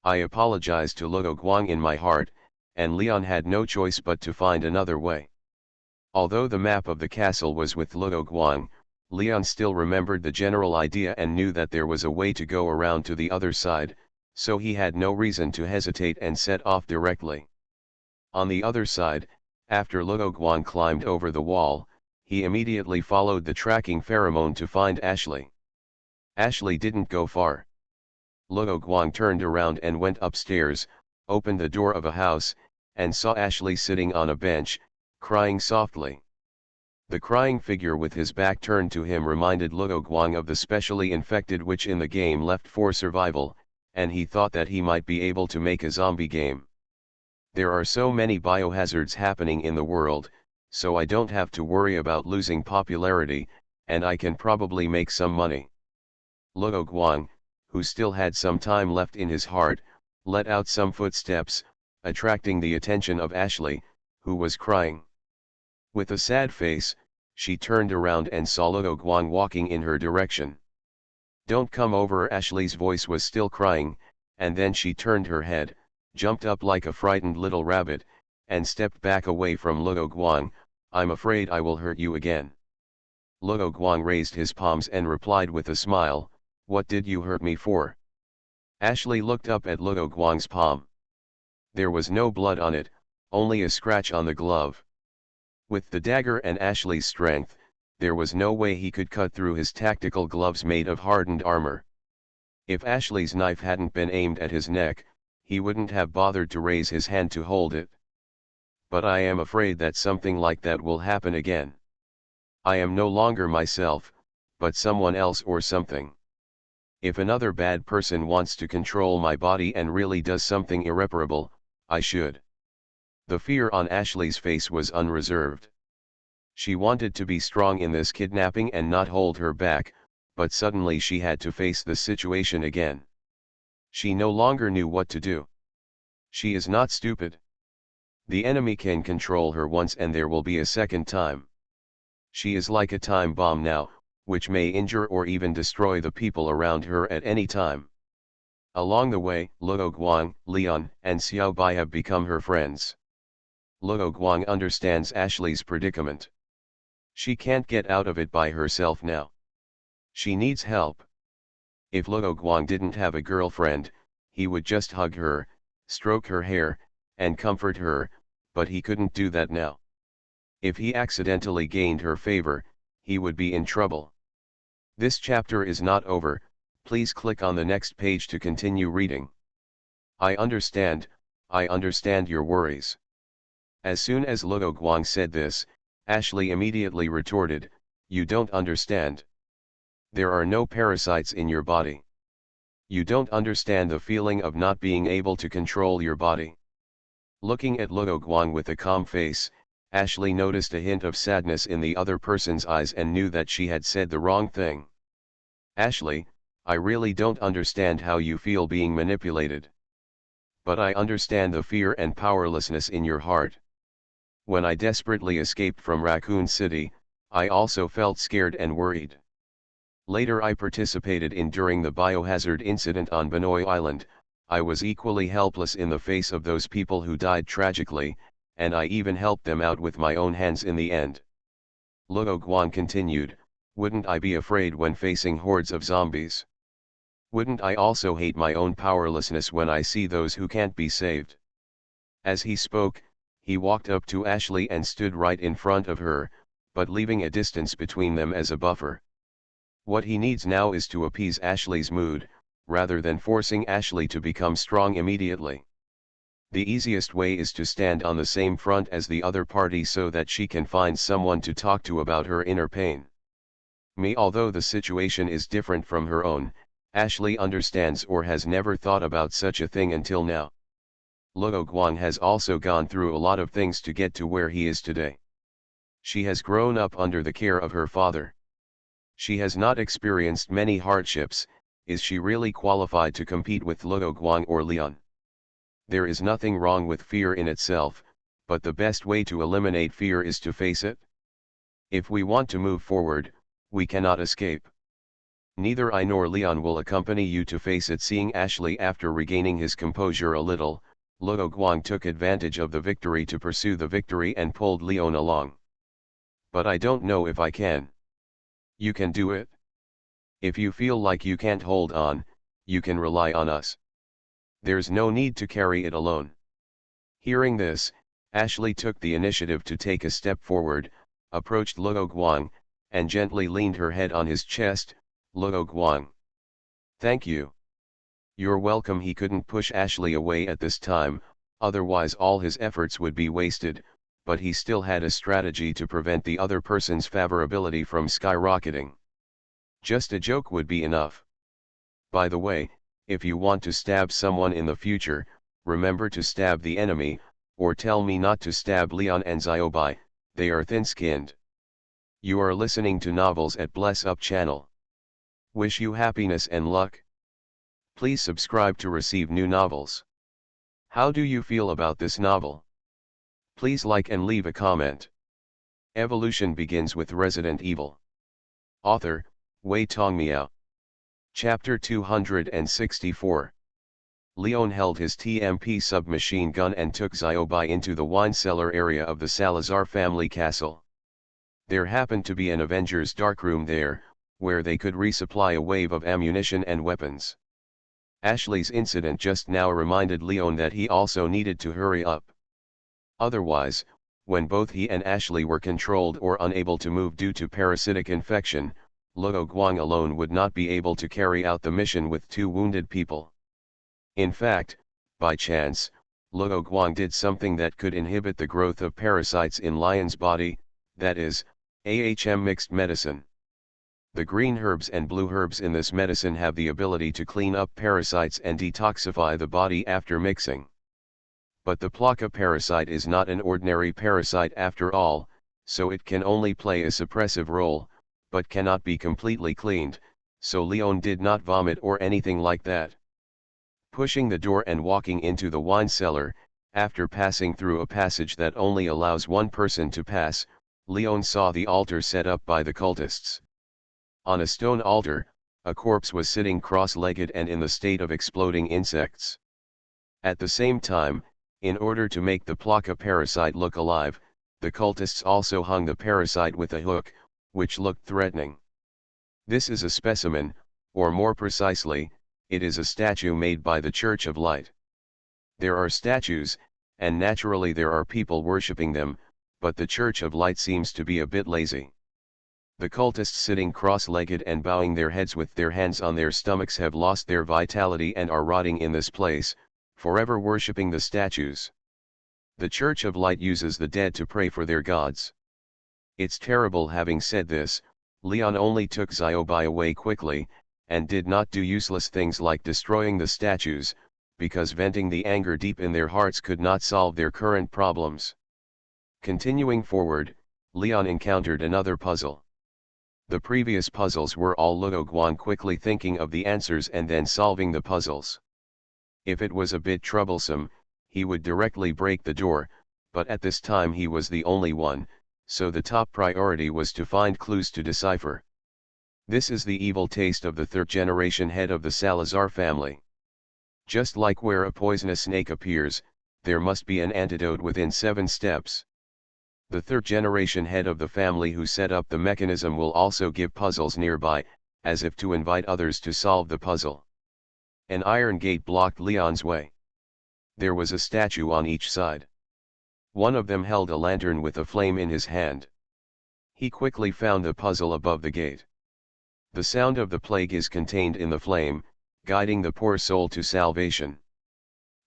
I apologized to Luo Guang in my heart, and Leon had no choice but to find another way. Although the map of the castle was with Luo Guang, Leon still remembered the general idea and knew that there was a way to go around to the other side, so he had no reason to hesitate and set off directly. On the other side, after Luo Guang climbed over the wall, he immediately followed the tracking pheromone to find Ashley. Ashley didn't go far. Luo Guang turned around and went upstairs, opened the door of a house, and saw Ashley sitting on a bench, crying softly. The crying figure with his back turned to him reminded Luo Guang of the specially infected witch in the game Left 4 Survival, and he thought that he might be able to make a zombie game. There are so many biohazards happening in the world, so I don't have to worry about losing popularity, and I can probably make some money. Luo Guang, who still had some time left in his heart, let out some footsteps, attracting the attention of Ashley, who was crying. With a sad face, she turned around and saw Luo Guang walking in her direction. "Don't come over." Ashley's voice was still crying, and then she turned her head, jumped up like a frightened little rabbit, and stepped back away from Luo Guang. "I'm afraid I will hurt you again." Luo Guang raised his palms and replied with a smile, "What did you hurt me for?" Ashley looked up at Luo Guang's palm. There was no blood on it, only a scratch on the glove. With the dagger and Ashley's strength, there was no way he could cut through his tactical gloves made of hardened armor. If Ashley's knife hadn't been aimed at his neck, he wouldn't have bothered to raise his hand to hold it. But I am afraid that something like that will happen again. I am no longer myself, but someone else or something. If another bad person wants to control my body and really does something irreparable, I should. The fear on Ashley's face was unreserved. She wanted to be strong in this kidnapping and not hold her back, but suddenly she had to face the situation again. She no longer knew what to do. She is not stupid. The enemy can control her once and there will be a second time. She is like a time bomb now, which may injure or even destroy the people around her at any time. Along the way, Luo Guang, Leon, and Xiao Bai have become her friends. Luo Guang understands Ashley's predicament. She can't get out of it by herself now. She needs help. If Luo Guang didn't have a girlfriend, he would just hug her, stroke her hair, and comfort her, but he couldn't do that now. If he accidentally gained her favor, he would be in trouble. This chapter is not over, please click on the next page to continue reading. I understand your worries. As soon as Luo Guang said this, Ashley immediately retorted, "You don't understand. There are no parasites in your body. You don't understand the feeling of not being able to control your body." Looking at Luo Guang with a calm face, Ashley noticed a hint of sadness in the other person's eyes and knew that she had said the wrong thing. "Ashley, I really don't understand how you feel being manipulated. But I understand the fear and powerlessness in your heart. When I desperately escaped from Raccoon City, I also felt scared and worried. Later I participated in during the biohazard incident on Benoi Island. I was equally helpless in the face of those people who died tragically, and I even helped them out with my own hands in the end." Luo Guang continued, "Wouldn't I be afraid when facing hordes of zombies? Wouldn't I also hate my own powerlessness when I see those who can't be saved?" As he spoke, he walked up to Ashley and stood right in front of her, but leaving a distance between them as a buffer. What he needs now is to appease Ashley's mood, rather than forcing Ashley to become strong immediately. The easiest way is to stand on the same front as the other party so that she can find someone to talk to about her inner pain. Although the situation is different from her own, Ashley understands or has never thought about such a thing until now. Luo Guang has also gone through a lot of things to get to where he is today. She has grown up under the care of her father. She has not experienced many hardships. Is she really qualified to compete with Luo Guang or Leon? There is nothing wrong with fear in itself, but the best way to eliminate fear is to face it. If we want to move forward, we cannot escape. Neither I nor Leon will accompany you to face it. Seeing Ashley after regaining his composure a little, Luo Guang took advantage of the victory to pursue the victory and pulled Leon along. "But I don't know if I can." "You can do it. If you feel like you can't hold on, you can rely on us. There's no need to carry it alone." Hearing this, Ashley took the initiative to take a step forward, approached Luo Guang, and gently leaned her head on his chest. "Luo Guang. Thank you." "You're welcome." He couldn't push Ashley away at this time, otherwise all his efforts would be wasted, but he still had a strategy to prevent the other person's favorability from skyrocketing. Just a joke would be enough. By the way, if you want to stab someone in the future, remember to stab the enemy, or tell me not to stab Leon and Xiao Bai, they are thin-skinned. You are listening to Novels at Bless Up channel. Wish you happiness and luck. Please subscribe to receive new novels. How do you feel about this novel? Please like and leave a comment. Evolution begins with Resident Evil. Author, Wei Tongmiao. Chapter 264. Leon held his TMP submachine gun and took Xiao Bai into the wine cellar area of the Salazar family castle. There happened to be an Avengers darkroom there, where they could resupply a wave of ammunition and weapons. Ashley's incident just now reminded Leon that he also needed to hurry up. Otherwise, when both he and Ashley were controlled or unable to move due to parasitic infection, Luo Guang alone would not be able to carry out the mission with 2 wounded people. In fact, by chance, Luo Guang did something that could inhibit the growth of parasites in Lion's body, that is, AHM mixed medicine. The green herbs and blue herbs in this medicine have the ability to clean up parasites and detoxify the body after mixing. But the Plaka parasite is not an ordinary parasite after all, so it can only play a suppressive role, but cannot be completely cleaned, so Leon did not vomit or anything like that. Pushing the door and walking into the wine cellar, after passing through a passage that only allows one person to pass, Leon saw the altar set up by the cultists. On a stone altar, a corpse was sitting cross-legged and in the state of exploding insects. At the same time, in order to make the Plaka parasite look alive, the cultists also hung the parasite with a hook, which looked threatening. This is a specimen, or more precisely, it is a statue made by the Church of Light. There are statues, and naturally there are people worshipping them, but the Church of Light seems to be a bit lazy. The cultists sitting cross-legged and bowing their heads with their hands on their stomachs have lost their vitality and are rotting in this place, forever worshipping the statues. The Church of Light uses the dead to pray for their gods. It's terrible. Having said this, Leon only took Xiaobai away quickly, and did not do useless things like destroying the statues, because venting the anger deep in their hearts could not solve their current problems. Continuing forward, Leon encountered another puzzle. The previous puzzles were all Luo Guang quickly thinking of the answers and then solving the puzzles. If it was a bit troublesome, he would directly break the door, but at this time he was the only one, so the top priority was to find clues to decipher. This is the evil taste of the 3rd-generation head of the Salazar family. Just like where a poisonous snake appears, there must be an antidote within 7 steps. The 3rd-generation head of the family who set up the mechanism will also give puzzles nearby, as if to invite others to solve the puzzle. An iron gate blocked Leon's way. There was a statue on each side. One of them held a lantern with a flame in his hand. He quickly found the puzzle above the gate. The sound of the plague is contained in the flame, guiding the poor soul to salvation.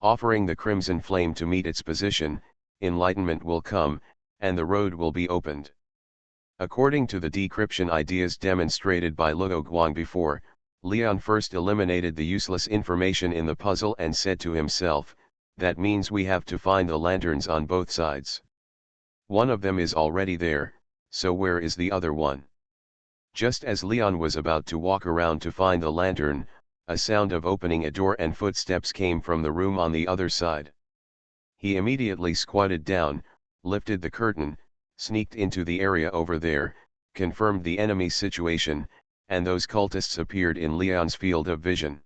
Offering the crimson flame to meet its position, enlightenment will come, and the road will be opened. According to the decryption ideas demonstrated by Luo Guang before, Leon first eliminated the useless information in the puzzle and said to himself, that means we have to find the lanterns on both sides. One of them is already there, so where is the other one? Just as Leon was about to walk around to find the lantern, a sound of opening a door and footsteps came from the room on the other side. He immediately squatted down, lifted the curtain, sneaked into the area over there, confirmed the enemy's situation, and those cultists appeared in Leon's field of vision.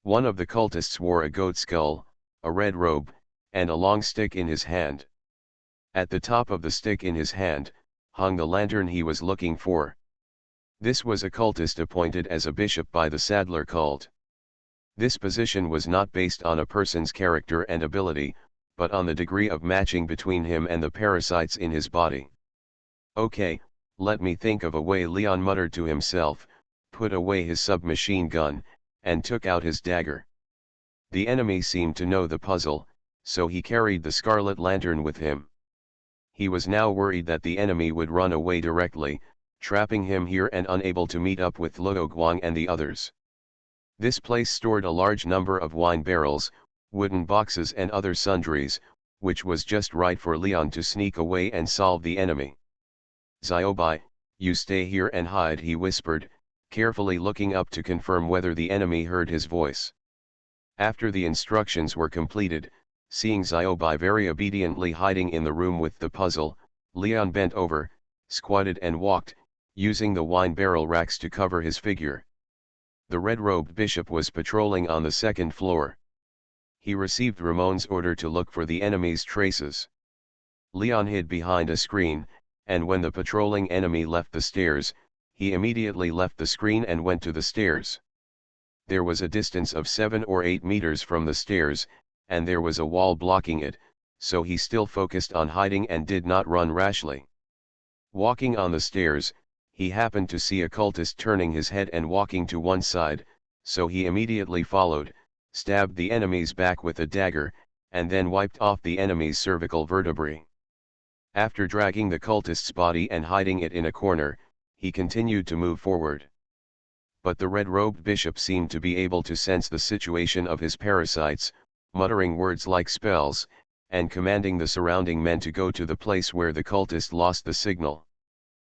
One of the cultists wore a goat skull, a red robe, and a long stick in his hand. At the top of the stick in his hand, hung the lantern he was looking for. This was a cultist appointed as a bishop by the Sadler cult. This position was not based on a person's character and ability, but on the degree of matching between him and the parasites in his body. Okay, let me think of a way, Leon muttered to himself, put away his submachine gun, and took out his dagger. The enemy seemed to know the puzzle, so he carried the scarlet lantern with him. He was now worried that the enemy would run away directly, trapping him here and unable to meet up with Luo Guang and the others. This place stored a large number of wine barrels, wooden boxes and other sundries, which was just right for Leon to sneak away and solve the enemy. Xiaobai, you stay here and hide, he whispered, carefully looking up to confirm whether the enemy heard his voice. After the instructions were completed, seeing Xiaobai very obediently hiding in the room with the puzzle, Leon bent over, squatted and walked, using the wine barrel racks to cover his figure. The red-robed bishop was patrolling on the 2nd floor. He received Ramon's order to look for the enemy's traces. Leon hid behind a screen, and when the patrolling enemy left the stairs, he immediately left the screen and went to the stairs. There was a distance of 7 or 8 meters from the stairs, and there was a wall blocking it, so he still focused on hiding and did not run rashly. Walking on the stairs, he happened to see a cultist turning his head and walking to one side, so he immediately followed, stabbed the enemy's back with a dagger, and then wiped off the enemy's cervical vertebrae. After dragging the cultist's body and hiding it in a corner, he continued to move forward. But the red-robed bishop seemed to be able to sense the situation of his parasites, muttering words like spells, and commanding the surrounding men to go to the place where the cultist lost the signal.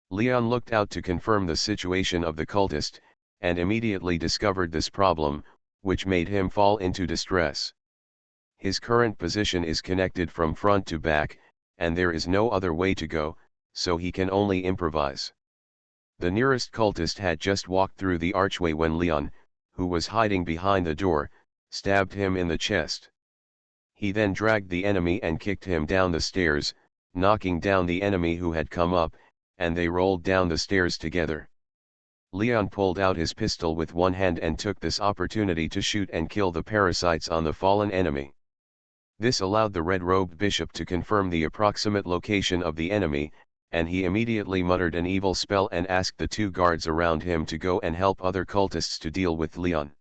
Leon looked out to confirm the situation of the cultist, and immediately discovered this problem, which made him fall into distress. His current position is connected from front to back, and there is no other way to go, so he can only improvise. The nearest cultist had just walked through the archway when Leon, who was hiding behind the door, stabbed him in the chest. He then dragged the enemy and kicked him down the stairs, knocking down the enemy who had come up, and they rolled down the stairs together. Leon pulled out his pistol with one hand and took this opportunity to shoot and kill the parasites on the fallen enemy. This allowed the red-robed bishop to confirm the approximate location of the enemy, and he immediately muttered an evil spell and asked the 2 guards around him to go and help other cultists to deal with Leon.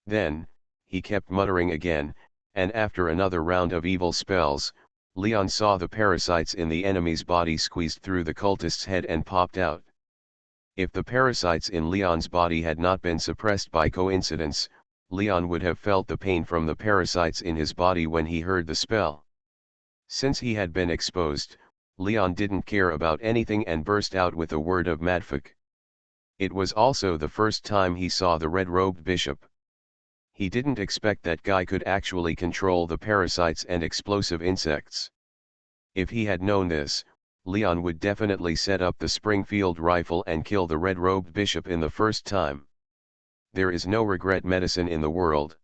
Then, he kept muttering again, and after another round of evil spells, Leon saw the parasites in the enemy's body squeezed through the cultist's head and popped out. If the parasites in Leon's body had not been suppressed by coincidence, Leon would have felt the pain from the parasites in his body when he heard the spell. Since he had been exposed, Leon didn't care about anything and burst out with a word of madfuck. It was also the first time he saw the red-robed bishop. He didn't expect that guy could actually control the parasites and explosive insects. If he had known this, Leon would definitely set up the Springfield rifle and kill the red-robed bishop in the first time. There is no regret medicine in the world.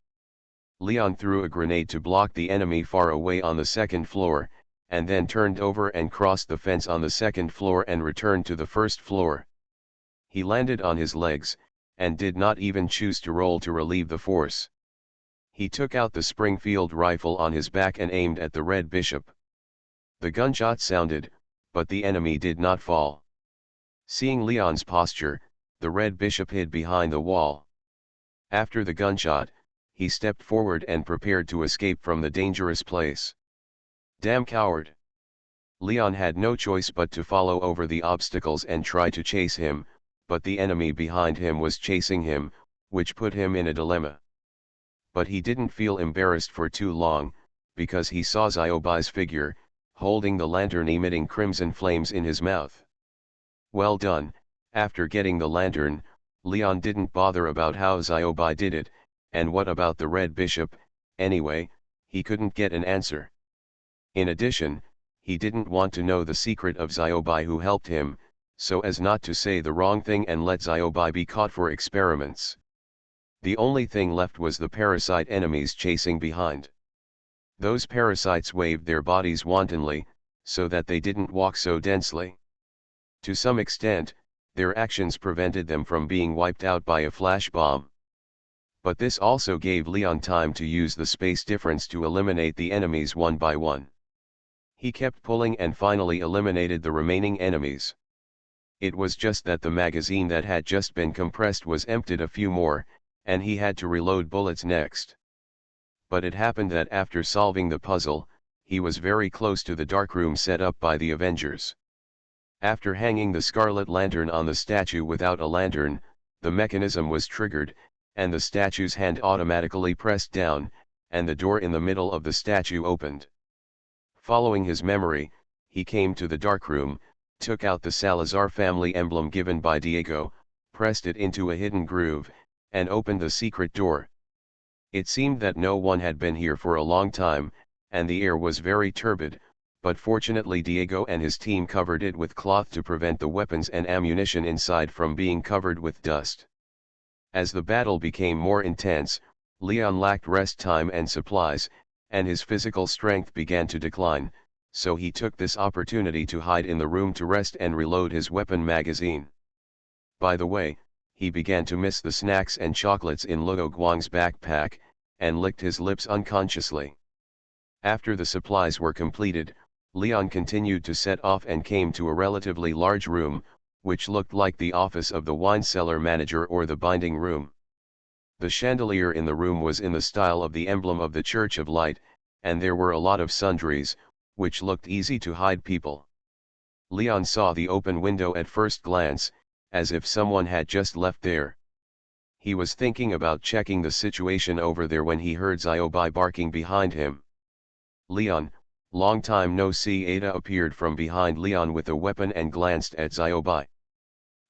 Leon threw a grenade to block the enemy far away on the 2nd floor, and then turned over and crossed the fence on the 2nd floor and returned to the 1st floor. He landed on his legs, and did not even choose to roll to relieve the force. He took out the Springfield rifle on his back and aimed at the red bishop. The gunshot sounded, but the enemy did not fall. Seeing Leon's posture, the red bishop hid behind the wall. After the gunshot, he stepped forward and prepared to escape from the dangerous place. Damn coward! Leon had no choice but to follow over the obstacles and try to chase him, but the enemy behind him was chasing him, which put him in a dilemma. But he didn't feel embarrassed for too long, because he saw Xiaobai's figure, holding the lantern emitting crimson flames in his mouth. Well done. After getting the lantern, Leon didn't bother about how Xiaobai did it, and what about the red bishop, anyway, he couldn't get an answer. In addition, he didn't want to know the secret of Xiaobai who helped him, so as not to say the wrong thing and let Xiaobai be caught for experiments. The only thing left was the parasite enemies chasing behind. Those parasites waved their bodies wantonly, so that they didn't walk so densely. To some extent, their actions prevented them from being wiped out by a flash bomb. But this also gave Leon time to use the space difference to eliminate the enemies one by one. He kept pulling and finally eliminated the remaining enemies. It was just that the magazine that had just been compressed was emptied a few more, and he had to reload bullets next. But it happened that after solving the puzzle, he was very close to the darkroom set up by the Avengers. After hanging the Scarlet Lantern on the statue without a lantern, the mechanism was triggered, and the statue's hand automatically pressed down, and the door in the middle of the statue opened. Following his memory, he came to the darkroom, took out the Salazar family emblem given by Diego, pressed it into a hidden groove, and opened the secret door. It seemed that no one had been here for a long time, and the air was very turbid, but fortunately Diego and his team covered it with cloth to prevent the weapons and ammunition inside from being covered with dust. As the battle became more intense, Leon lacked rest time and supplies, and his physical strength began to decline, so he took this opportunity to hide in the room to rest and reload his weapon magazine. By the way, he began to miss the snacks and chocolates in Luo Guang's backpack, and licked his lips unconsciously. After the supplies were completed, Leon continued to set off and came to a relatively large room, which looked like the office of the wine cellar manager or the binding room. The chandelier in the room was in the style of the emblem of the Church of Light, and there were a lot of sundries, which looked easy to hide people. Leon saw the open window at first glance, as if someone had just left there. He was thinking about checking the situation over there when he heard Xiaobai barking behind him. "Leon, long time no see." Ada appeared from behind Leon with a weapon and glanced at Xiaobai.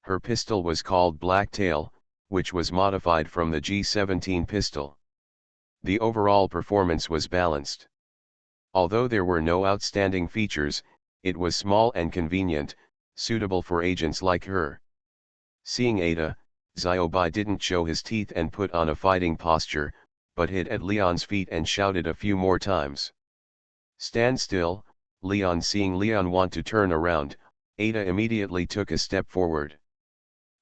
Her pistol was called Blacktail, which was modified from the G17 pistol. The overall performance was balanced. Although there were no outstanding features, it was small and convenient, suitable for agents like her. Seeing Ada, Xiaobai didn't show his teeth and put on a fighting posture, but hid at Leon's feet and shouted a few more times. "Stand still, Leon." Seeing Leon want to turn around, Ada immediately took a step forward.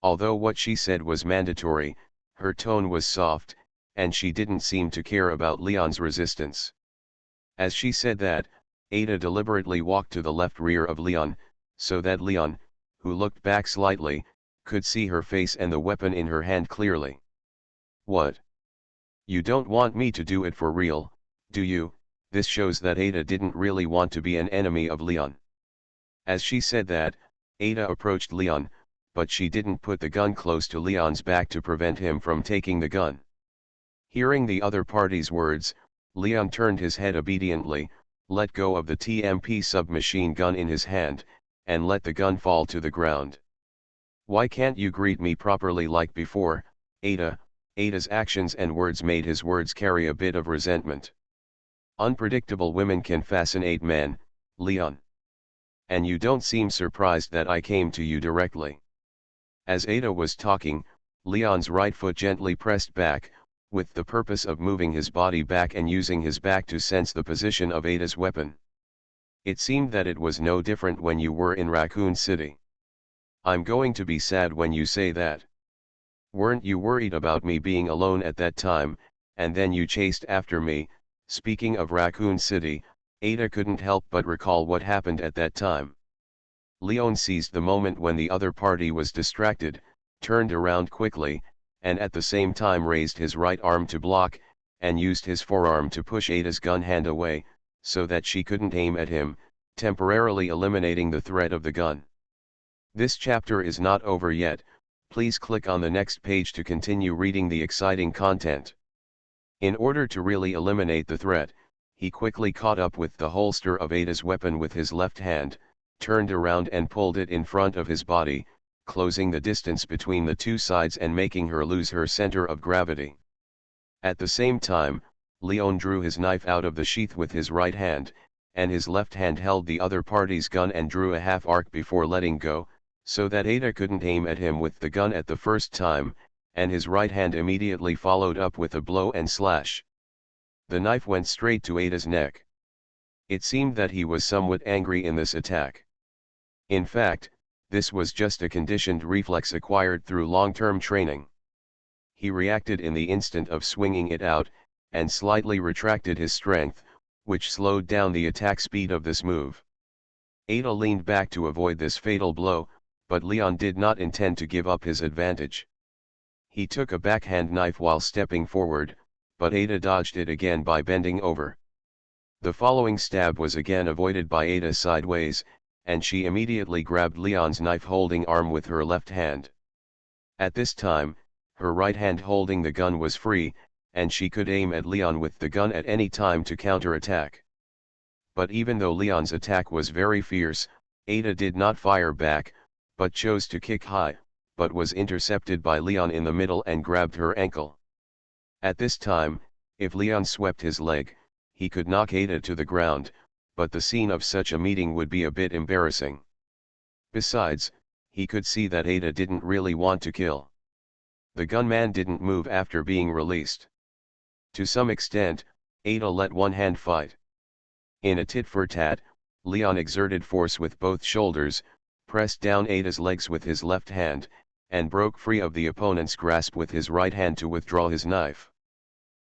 Although what she said was mandatory, her tone was soft, and she didn't seem to care about Leon's resistance. As she said that, Ada deliberately walked to the left rear of Leon, so that Leon, who looked back slightly, could see her face and the weapon in her hand clearly. "What? You don't want me to do it for real, do you?" This shows that Ada didn't really want to be an enemy of Leon. As she said that, Ada approached Leon, but she didn't put the gun close to Leon's back to prevent him from taking the gun. Hearing the other party's words, Leon turned his head obediently, let go of the TMP submachine gun in his hand, and let the gun fall to the ground. "Why can't you greet me properly like before, Ada?" Ada's actions and words made his words carry a bit of resentment. "Unpredictable women can fascinate men, Leon. And you don't seem surprised that I came to you directly." As Ada was talking, Leon's right foot gently pressed back, with the purpose of moving his body back and using his back to sense the position of Ada's weapon. "It seemed that it was no different when you were in Raccoon City. I'm going to be sad when you say that. Weren't you worried about me being alone at that time, and then you chased after me?" Speaking of Raccoon City, Ada couldn't help but recall what happened at that time. Leon seized the moment when the other party was distracted, turned around quickly, and at the same time raised his right arm to block, and used his forearm to push Ada's gun hand away, so that she couldn't aim at him, temporarily eliminating the threat of the gun. This chapter is not over yet. Please click on the next page to continue reading the exciting content. In order to really eliminate the threat, he quickly caught up with the holster of Ada's weapon with his left hand, turned around and pulled it in front of his body, closing the distance between the two sides and making her lose her center of gravity. At the same time, Leon drew his knife out of the sheath with his right hand, and his left hand held the other party's gun and drew a half arc before letting go, so that Ada couldn't aim at him with the gun at the first time, and his right hand immediately followed up with a blow and slash. The knife went straight to Ada's neck. It seemed that he was somewhat angry in this attack. In fact, this was just a conditioned reflex acquired through long-term training. He reacted in the instant of swinging it out, and slightly retracted his strength, which slowed down the attack speed of this move. Ada leaned back to avoid this fatal blow, but Leon did not intend to give up his advantage. He took a backhand knife while stepping forward, but Ada dodged it again by bending over. The following stab was again avoided by Ada sideways, and she immediately grabbed Leon's knife-holding arm with her left hand. At this time, her right hand holding the gun was free, and she could aim at Leon with the gun at any time to counterattack. But even though Leon's attack was very fierce, Ada did not fire back, but chose to kick high, but was intercepted by Leon in the middle and grabbed her ankle. At this time, if Leon swept his leg, he could knock Ada to the ground, but the scene of such a meeting would be a bit embarrassing. Besides, he could see that Ada didn't really want to kill. The gunman didn't move after being released. To some extent, Ada let one hand fight. In a tit-for-tat, Leon exerted force with both shoulders, pressed down Ada's legs with his left hand, and broke free of the opponent's grasp with his right hand to withdraw his knife.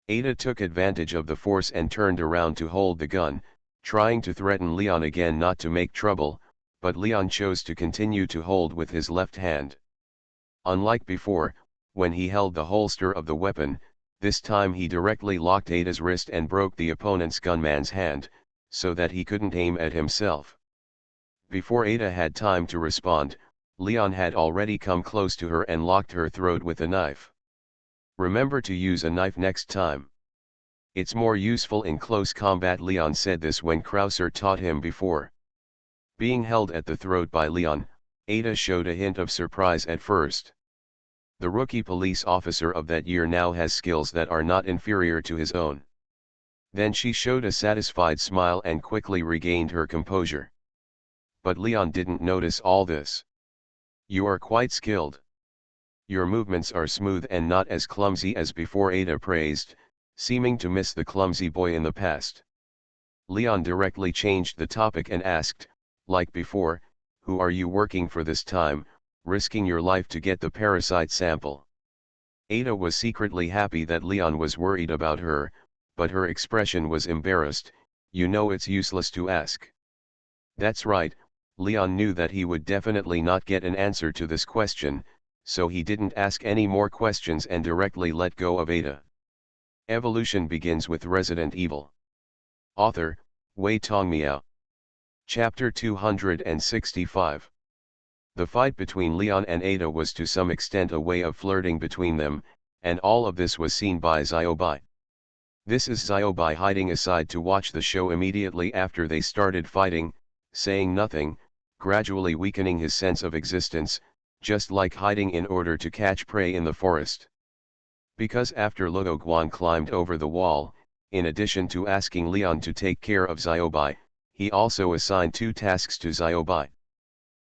Ada took advantage of the force and turned around to hold the gun, trying to threaten Leon again not to make trouble, but Leon chose to continue to hold with his left hand. Unlike before, when he held the holster of the weapon, this time he directly locked Ada's wrist and broke the opponent's gunman's hand, so that he couldn't aim at himself. Before Ada had time to respond, Leon had already come close to her and locked her throat with a knife. "Remember to use a knife next time. It's more useful in close combat." Leon said this when Krauser taught him before. Being held at the throat by Leon, Ada showed a hint of surprise at first. The rookie police officer of that year now has skills that are not inferior to his own. Then she showed a satisfied smile and quickly regained her composure. But Leon didn't notice all this. "You are quite skilled. Your movements are smooth and not as clumsy as before," Ada praised, seeming to miss the clumsy boy in the past. Leon directly changed the topic and asked, like before, "Who are you working for this time, risking your life to get the parasite sample?" Ada was secretly happy that Leon was worried about her, but her expression was embarrassed. "You know it's useless to ask." That's right, Leon knew that he would definitely not get an answer to this question, so he didn't ask any more questions and directly let go of Ada. Evolution begins with Resident Evil. Author, Wei Tongmiao. Chapter 265. The fight between Leon and Ada was to some extent a way of flirting between them, and all of this was seen by Xiaobai. This is Xiaobai hiding aside to watch the show immediately after they started fighting, saying nothing, gradually weakening his sense of existence, just like hiding in order to catch prey in the forest. Because after Luo Guan climbed over the wall, in addition to asking Leon to take care of Xiaobai, he also assigned two tasks to Xiaobai.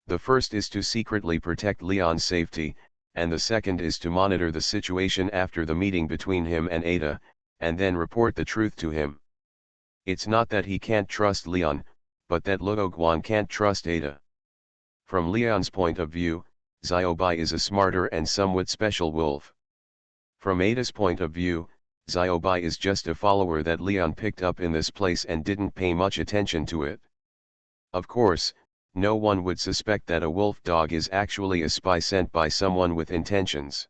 The first is to secretly protect Leon's safety, and the second is to monitor the situation after the meeting between him and Ada, and then report the truth to him. It's not that he can't trust Leon, but that Luo Guan can't trust Ada. From Leon's point of view, Xiaobai is a smarter and somewhat special wolf. From Ada's point of view, Xiaobai is just a follower that Leon picked up in this place and didn't pay much attention to it. Of course, no one would suspect that a wolf dog is actually a spy sent by someone with intentions.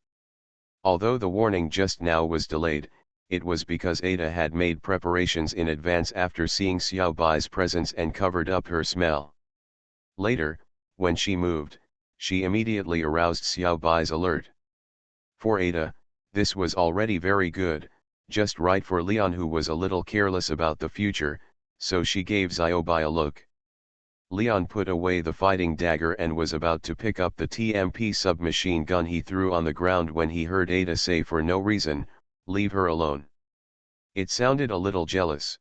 Although the warning just now was delayed, it was because Ada had made preparations in advance after seeing Xiaobai's presence and covered up her smell. Later, when she moved, she immediately aroused Xiaobai's alert. For Ada, this was already very good, just right for Leon, who was a little careless about the future, so she gave Xiaobai a look. Leon put away the fighting dagger and was about to pick up the TMP submachine gun he threw on the ground when he heard Ada say for no reason, "Leave her alone." It sounded a little jealous.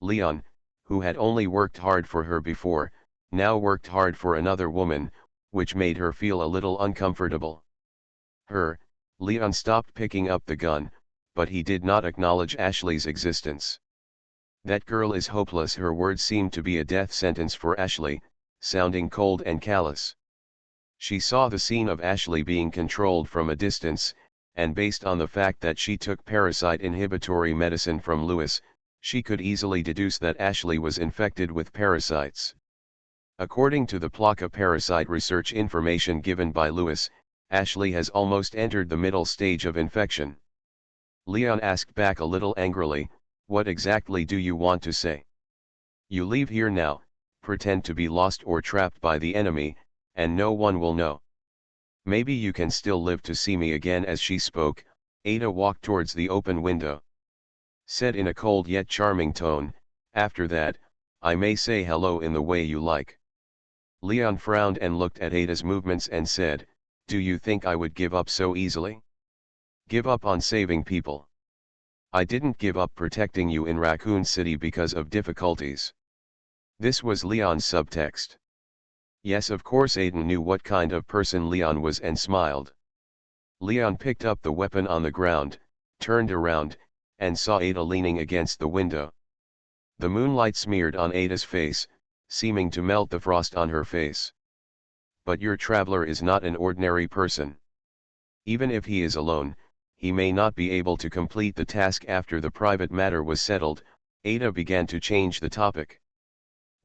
Leon, who had only worked hard for her before, now worked hard for another woman, which made her feel a little uncomfortable. Leon stopped picking up the gun, but he did not acknowledge Ashley's existence. "That girl is hopeless." Her words seemed to be a death sentence for Ashley, sounding cold and callous. She saw the scene of Ashley being controlled from a distance, and based on the fact that she took parasite inhibitory medicine from Lewis, she could easily deduce that Ashley was infected with parasites. According to the Plaka parasite research information given by Lewis, Ashley has almost entered the middle stage of infection. Leon asked back a little angrily, "What exactly do you want to say? You leave here now, pretend to be lost or trapped by the enemy, and no one will know. Maybe you can still live to see me again." As she spoke, Ada walked towards the open window. Said in a cold yet charming tone, "After that, I may say hello in the way you like." Leon frowned and looked at Ada's movements and said, "Do you think I would give up so easily? Give up on saving people? I didn't give up protecting you in Raccoon City because of difficulties." This was Leon's subtext. Yes, of course, Aiden knew what kind of person Leon was and smiled. Leon picked up the weapon on the ground, turned around, and saw Ada leaning against the window. The moonlight smeared on Ada's face, seeming to melt the frost on her face. But your traveler is not an ordinary person. Even if he is alone, he may not be able to complete the task. After the private matter was settled, Ada began to change the topic.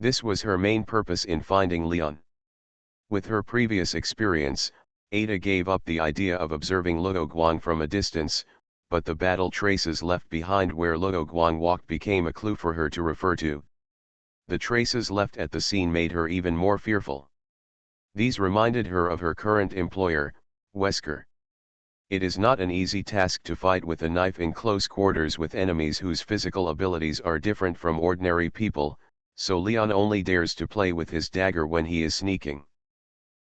This was her main purpose in finding Leon. With her previous experience, Ada gave up the idea of observing Luo Guang from a distance, but the battle traces left behind where Luo Guang walked became a clue for her to refer to. The traces left at the scene made her even more fearful. These reminded her of her current employer, Wesker. It is not an easy task to fight with a knife in close quarters with enemies whose physical abilities are different from ordinary people, so Leon only dares to play with his dagger when he is sneaking.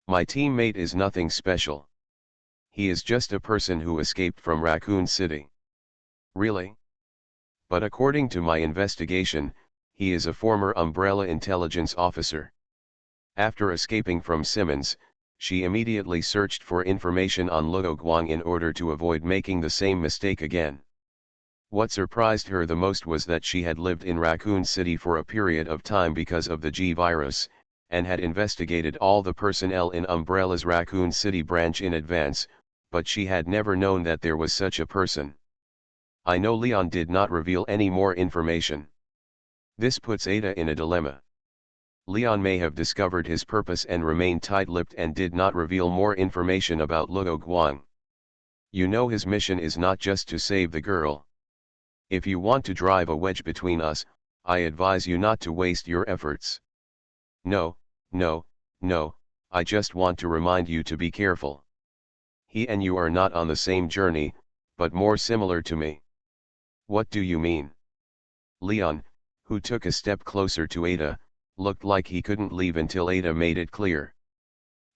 My teammate is nothing special. He is just a person who escaped from Raccoon City. Really? But according to my investigation, he is a former Umbrella intelligence officer. After escaping from Simmons, she immediately searched for information on Luo Guang in order to avoid making the same mistake again. What surprised her the most was that she had lived in Raccoon City for a period of time because of the G virus, and had investigated all the personnel in Umbrella's Raccoon City branch in advance, but she had never known that there was such a person. I know Leon did not reveal any more information. This puts Ada in a dilemma. Leon may have discovered his purpose and remained tight-lipped and did not reveal more information about Luo Guang. You know his mission is not just to save the girl. If you want to drive a wedge between us, I advise you not to waste your efforts. No, I just want to remind you to be careful. He and you are not on the same journey, but more similar to me. What do you mean? Leon, who took a step closer to Ada, looked like he couldn't leave until Ada made it clear.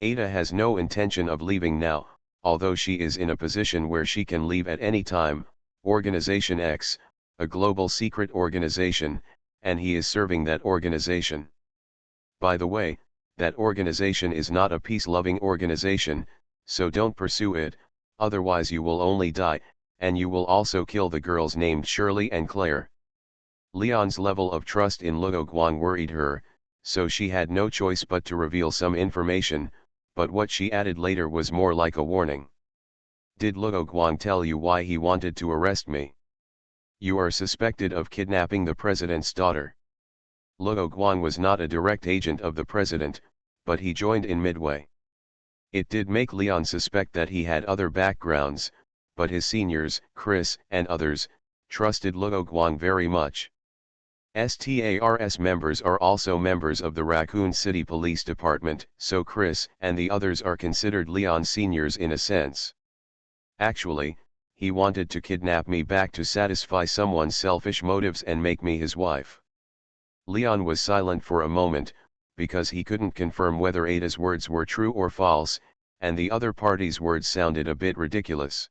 Ada has no intention of leaving now, although she is in a position where she can leave at any time. Organization X, a global secret organization, and he is serving that organization. By the way, that organization is not a peace-loving organization, so don't pursue it, otherwise you will only die, and you will also kill the girls named Shirley and Claire. Leon's level of trust in Luo Guang worried her, so she had no choice but to reveal some information, but what she added later was more like a warning. Did Luo Guang tell you why he wanted to arrest me? You are suspected of kidnapping the president's daughter. Luo Guang was not a direct agent of the president, but he joined in midway. It did make Leon suspect that he had other backgrounds, but his seniors, Chris and others, trusted Luo Guang very much. STARS members are also members of the Raccoon City Police Department, so Chris and the others are considered Leon's seniors in a sense. Actually, he wanted to kidnap me back to satisfy someone's selfish motives and make me his wife. Leon was silent for a moment, because he couldn't confirm whether Ada's words were true or false, and the other party's words sounded a bit ridiculous.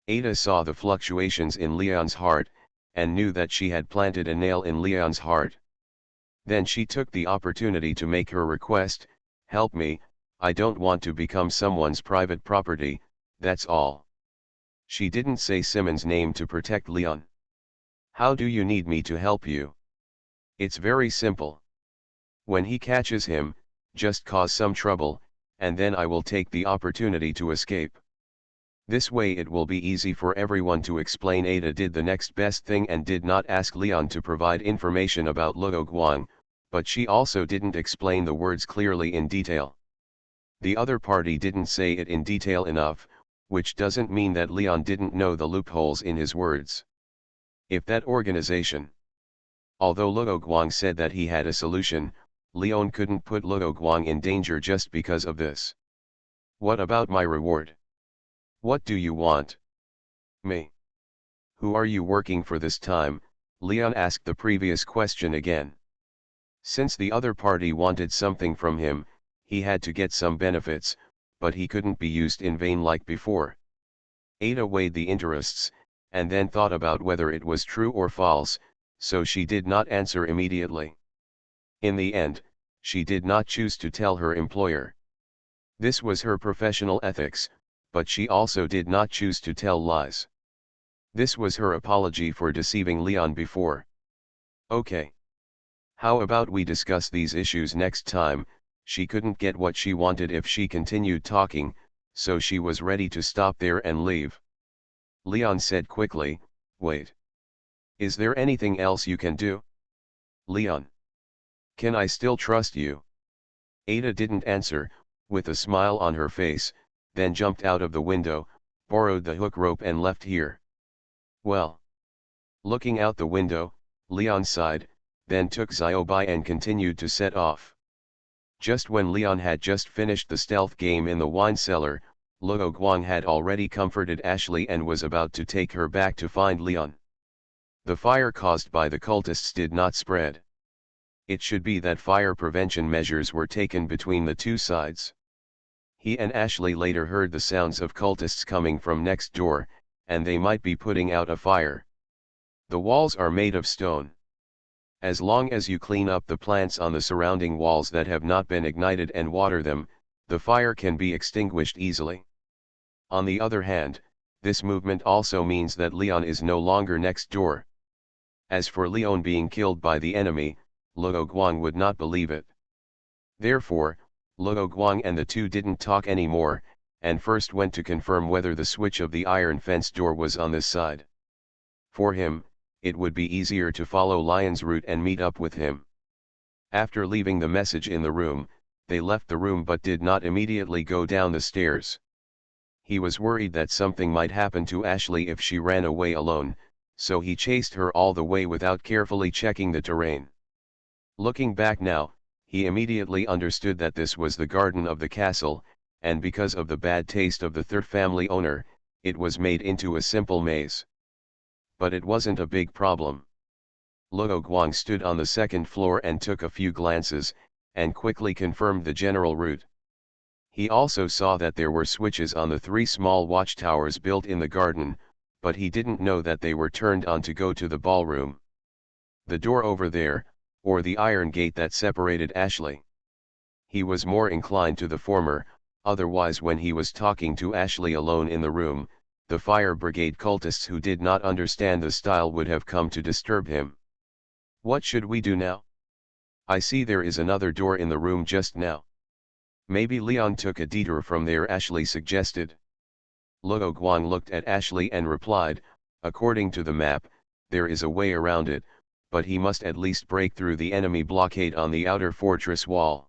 Ada saw the fluctuations in Leon's heart, and knew that she had planted a nail in Leon's heart. Then she took the opportunity to make her request, "Help me, I don't want to become someone's private property, that's all." She didn't say Simmons' name to protect Leon. "How do you need me to help you?" "It's very simple. When he catches him, just cause some trouble, and then I will take the opportunity to escape. This way it will be easy for everyone to explain." Ada did the next best thing and did not ask Leon to provide information about Luo Guang, but she also didn't explain the words clearly in detail. The other party didn't say it in detail enough, which doesn't mean that Leon didn't know the loopholes in his words. If that organization. Although Luo Guang said that he had a solution, Leon couldn't put Luo Guang in danger just because of this. "What about my reward? What do you want?" "Me. Who are you working for this time?" Leon asked the previous question again. Since the other party wanted something from him, he had to get some benefits, but he couldn't be used in vain like before. Ada weighed the interests, and then thought about whether it was true or false, so she did not answer immediately. In the end, she did not choose to tell her employer. This was her professional ethics, but she also did not choose to tell lies. This was her apology for deceiving Leon before. "Okay. How about we discuss these issues next time? She couldn't get what she wanted if she continued talking, so she was ready to stop there and leave. Leon said quickly, "Wait. Is there anything else you can do?" "Leon. Can I still trust you?" Ada didn't answer, with a smile on her face, then jumped out of the window, borrowed the hook rope and left here. "Well." Looking out the window, Leon sighed, then took Xiaobai and continued to set off. Just when Leon had just finished the stealth game in the wine cellar, Luo Guang had already comforted Ashley and was about to take her back to find Leon. The fire caused by the cultists did not spread. It should be that fire prevention measures were taken between the two sides. He and Ashley later heard the sounds of cultists coming from next door, and they might be putting out a fire. The walls are made of stone. As long as you clean up the plants on the surrounding walls that have not been ignited and water them, the fire can be extinguished easily. On the other hand, this movement also means that Leon is no longer next door. As for Leon being killed by the enemy, Luo Guang would not believe it. Therefore, Luo Guang and the two didn't talk anymore, and first went to confirm whether the switch of the iron fence door was on this side. For him, it would be easier to follow Lion's route and meet up with him. After leaving the message in the room, they left the room but did not immediately go down the stairs. He was worried that something might happen to Ashley if she ran away alone, so he chased her all the way without carefully checking the terrain. Looking back now, he immediately understood that this was the garden of the castle, and because of the bad taste of the third family owner, it was made into a simple maze. But it wasn't a big problem. Luo Guang stood on the second floor and took a few glances, and quickly confirmed the general route. He also saw that there were switches on the 3 small watchtowers built in the garden, but he didn't know that they were turned on to go to the ballroom. The door over there, or the iron gate that separated Ashley. He was more inclined to the former, otherwise when he was talking to Ashley alone in the room, the fire brigade cultists who did not understand the style would have come to disturb him. "What should we do now? I see there is another door in the room just now. Maybe Leon took a detour from there," Ashley suggested. Luo Guang looked at Ashley and replied, "According to the map, there is a way around it, but he must at least break through the enemy blockade on the outer fortress wall.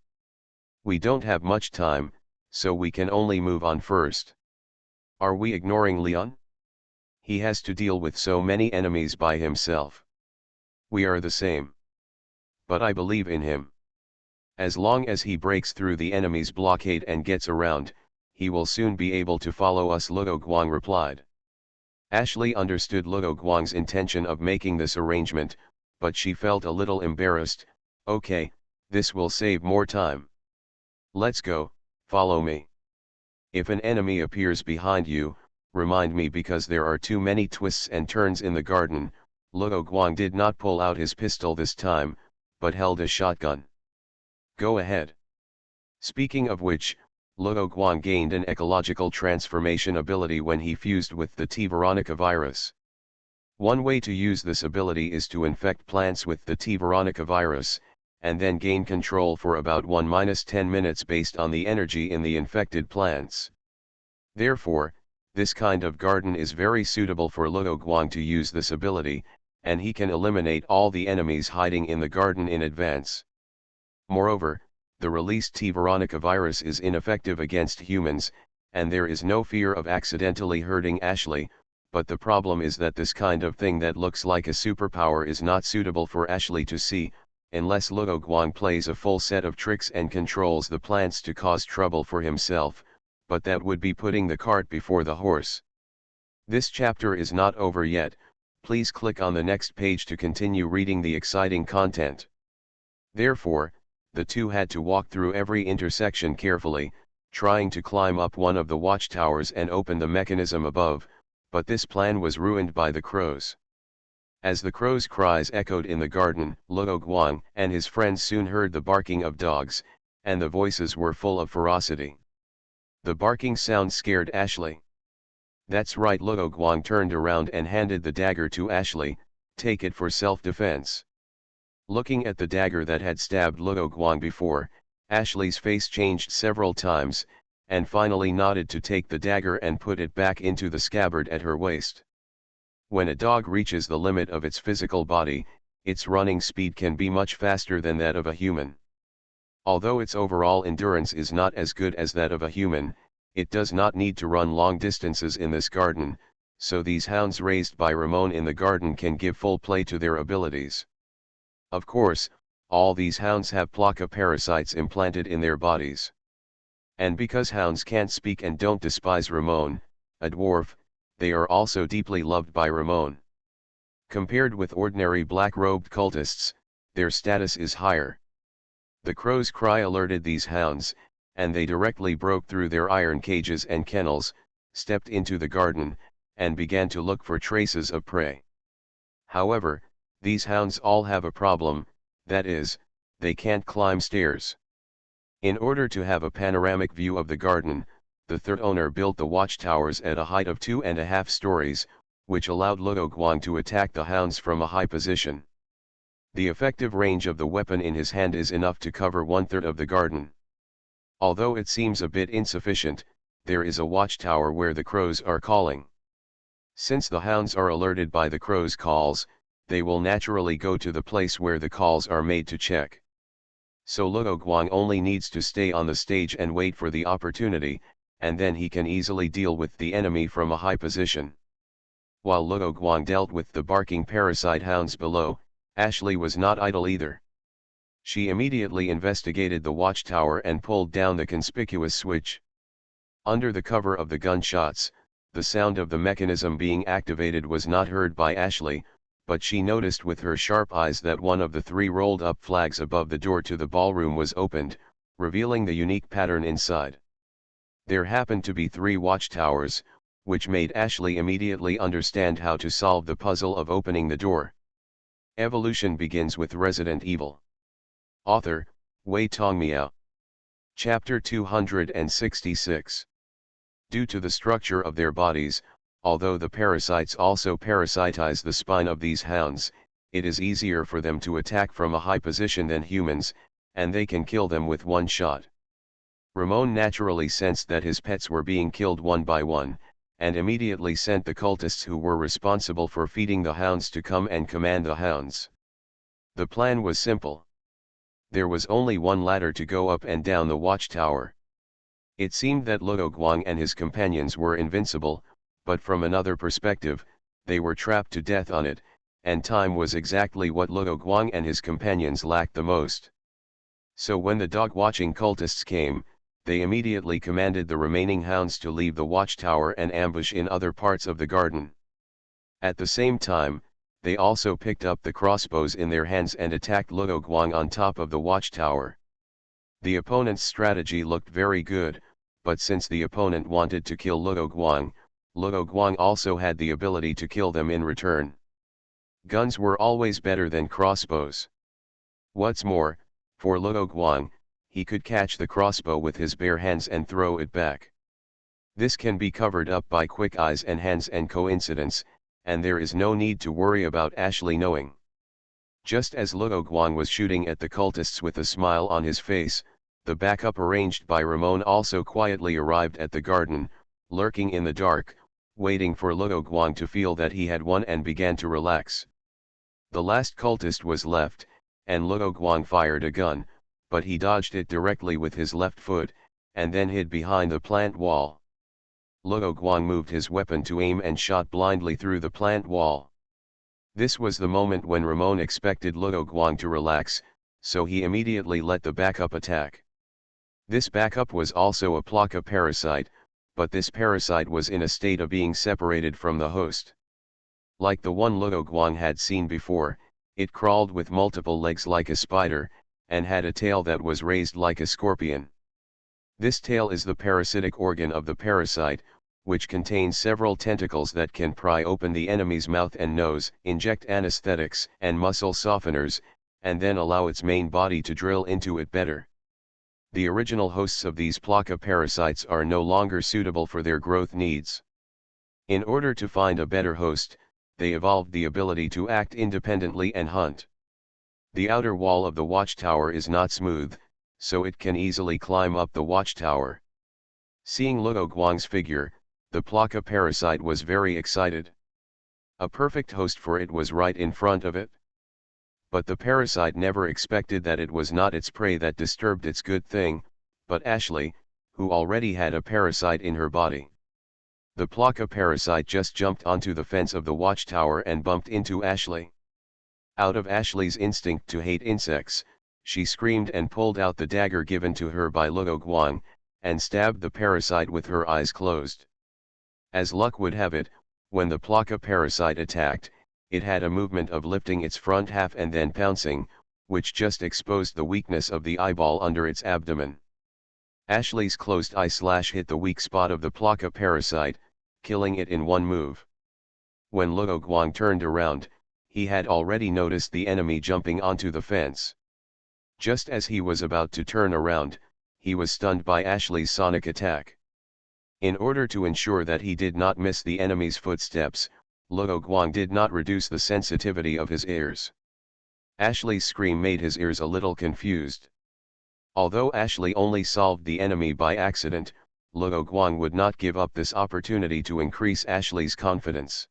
We don't have much time, so we can only move on first." "Are we ignoring Leon? He has to deal with so many enemies by himself." "We are the same. But I believe in him. As long as he breaks through the enemy's blockade and gets around, he will soon be able to follow us," Luo Guang replied. Ashley understood Luo Guang's intention of making this arrangement, but she felt a little embarrassed. "Okay, this will save more time. Let's go, follow me. If an enemy appears behind you, remind me because there are too many twists and turns in the garden." Luo Guang did not pull out his pistol this time, but held a shotgun. "Go ahead." Speaking of which, Luo Guang gained an ecological transformation ability when he fused with the T. Veronica virus. One way to use this ability is to infect plants with the T. Veronica virus, and then gain control for about 1-10 minutes based on the energy in the infected plants. Therefore, this kind of garden is very suitable for Luo Guang to use this ability, and he can eliminate all the enemies hiding in the garden in advance. Moreover, the released T. Veronica virus is ineffective against humans, and there is no fear of accidentally hurting Ashley, but the problem is that this kind of thing that looks like a superpower is not suitable for Ashley to see, unless Luo Guang plays a full set of tricks and controls the plants to cause trouble for himself, but that would be putting the cart before the horse. This chapter is not over yet, please click on the next page to continue reading the exciting content. Therefore, the two had to walk through every intersection carefully, trying to climb up one of the watchtowers and open the mechanism above, but this plan was ruined by the crows. As the crows' cries echoed in the garden, Luo Guang and his friends soon heard the barking of dogs, and the voices were full of ferocity. The barking sound scared Ashley. "That's right," Luo Guang turned around and handed the dagger to Ashley, "Take it for self-defense." Looking at the dagger that had stabbed Luo Guang before, Ashley's face changed several times, and finally nodded to take the dagger and put it back into the scabbard at her waist. When a dog reaches the limit of its physical body, its running speed can be much faster than that of a human. Although its overall endurance is not as good as that of a human, it does not need to run long distances in this garden, so these hounds raised by Ramon in the garden can give full play to their abilities. Of course, all these hounds have Plaka parasites implanted in their bodies. And because hounds can't speak and don't despise Ramon, a dwarf, they are also deeply loved by Ramon. Compared with ordinary black-robed cultists, their status is higher. The crow's cry alerted these hounds, and they directly broke through their iron cages and kennels, stepped into the garden, and began to look for traces of prey. However, these hounds all have a problem, that is, they can't climb stairs. In order to have a panoramic view of the garden, the third owner built the watchtowers at a height of 2.5 stories, which allowed Luo Guang to attack the hounds from a high position. The effective range of the weapon in his hand is enough to cover 1/3 of the garden. Although it seems a bit insufficient, there is a watchtower where the crows are calling. Since the hounds are alerted by the crows' calls, they will naturally go to the place where the calls are made to check. So Luo Guang only needs to stay on the stage and wait for the opportunity, and then he can easily deal with the enemy from a high position. While Luo Guang dealt with the barking parasite hounds below, Ashley was not idle either. She immediately investigated the watchtower and pulled down the conspicuous switch. Under the cover of the gunshots, the sound of the mechanism being activated was not heard by Ashley, but she noticed with her sharp eyes that one of the 3 rolled-up flags above the door to the ballroom was opened, revealing the unique pattern inside. There happened to be 3 watchtowers, which made Ashley immediately understand how to solve the puzzle of opening the door. Evolution begins with Resident Evil. Author, Wei Tongmiao. Chapter 266. Due to the structure of their bodies, although the parasites also parasitize the spine of these hounds, it is easier for them to attack from a high position than humans, and they can kill them with one shot. Ramon naturally sensed that his pets were being killed one by one, and immediately sent the cultists who were responsible for feeding the hounds to come and command the hounds. The plan was simple. There was only one ladder to go up and down the watchtower. It seemed that Luo Guang and his companions were invincible, but from another perspective, they were trapped to death on it, and time was exactly what Luo Guang and his companions lacked the most. So when the dog-watching cultists came, they immediately commanded the remaining hounds to leave the watchtower and ambush in other parts of the garden. At the same time, they also picked up the crossbows in their hands and attacked Luo Guang on top of the watchtower. The opponent's strategy looked very good, but since the opponent wanted to kill Luo Guang also had the ability to kill them in return. Guns were always better than crossbows. What's more, for Luo Guang, he could catch the crossbow with his bare hands and throw it back. This can be covered up by quick eyes and hands and coincidence, and there is no need to worry about Ashley knowing. Just as Luo Guang was shooting at the cultists with a smile on his face, the backup arranged by Ramon also quietly arrived at the garden, lurking in the dark, waiting for Luo Guang to feel that he had won and began to relax. The last cultist was left, and Luo Guang fired a gun, but he dodged it directly with his left foot, and then hid behind the plant wall. Luo Guang moved his weapon to aim and shot blindly through the plant wall. This was the moment when Ramon expected Luo Guang to relax, so he immediately let the backup attack. This backup was also a Plaka parasite, but this parasite was in a state of being separated from the host. Like the one Luo Guang had seen before, it crawled with multiple legs like a spider, and had a tail that was raised like a scorpion. This tail is the parasitic organ of the parasite, which contains several tentacles that can pry open the enemy's mouth and nose, inject anesthetics and muscle softeners, and then allow its main body to drill into it better. The original hosts of these Plaka parasites are no longer suitable for their growth needs. In order to find a better host, they evolved the ability to act independently and hunt. The outer wall of the watchtower is not smooth, so it can easily climb up the watchtower. Seeing Luo Guang's figure, the Plaka parasite was very excited. A perfect host for it was right in front of it. But the parasite never expected that it was not its prey that disturbed its good thing, but Ashley, who already had a parasite in her body. The Plaka parasite just jumped onto the fence of the watchtower and bumped into Ashley. Out of Ashley's instinct to hate insects, she screamed and pulled out the dagger given to her by Luo Guang, and stabbed the parasite with her eyes closed. As luck would have it, when the Plaka parasite attacked, it had a movement of lifting its front half and then pouncing, which just exposed the weakness of the eyeball under its abdomen. Ashley's closed eye hit the weak spot of the Plaka parasite, killing it in one move. When Luo Guang turned around, he had already noticed the enemy jumping onto the fence. Just as he was about to turn around, he was stunned by Ashley's sonic attack. In order to ensure that he did not miss the enemy's footsteps, Luo Guang did not reduce the sensitivity of his ears. Ashley's scream made his ears a little confused. Although Ashley only solved the enemy by accident, Luo Guang would not give up this opportunity to increase Ashley's confidence.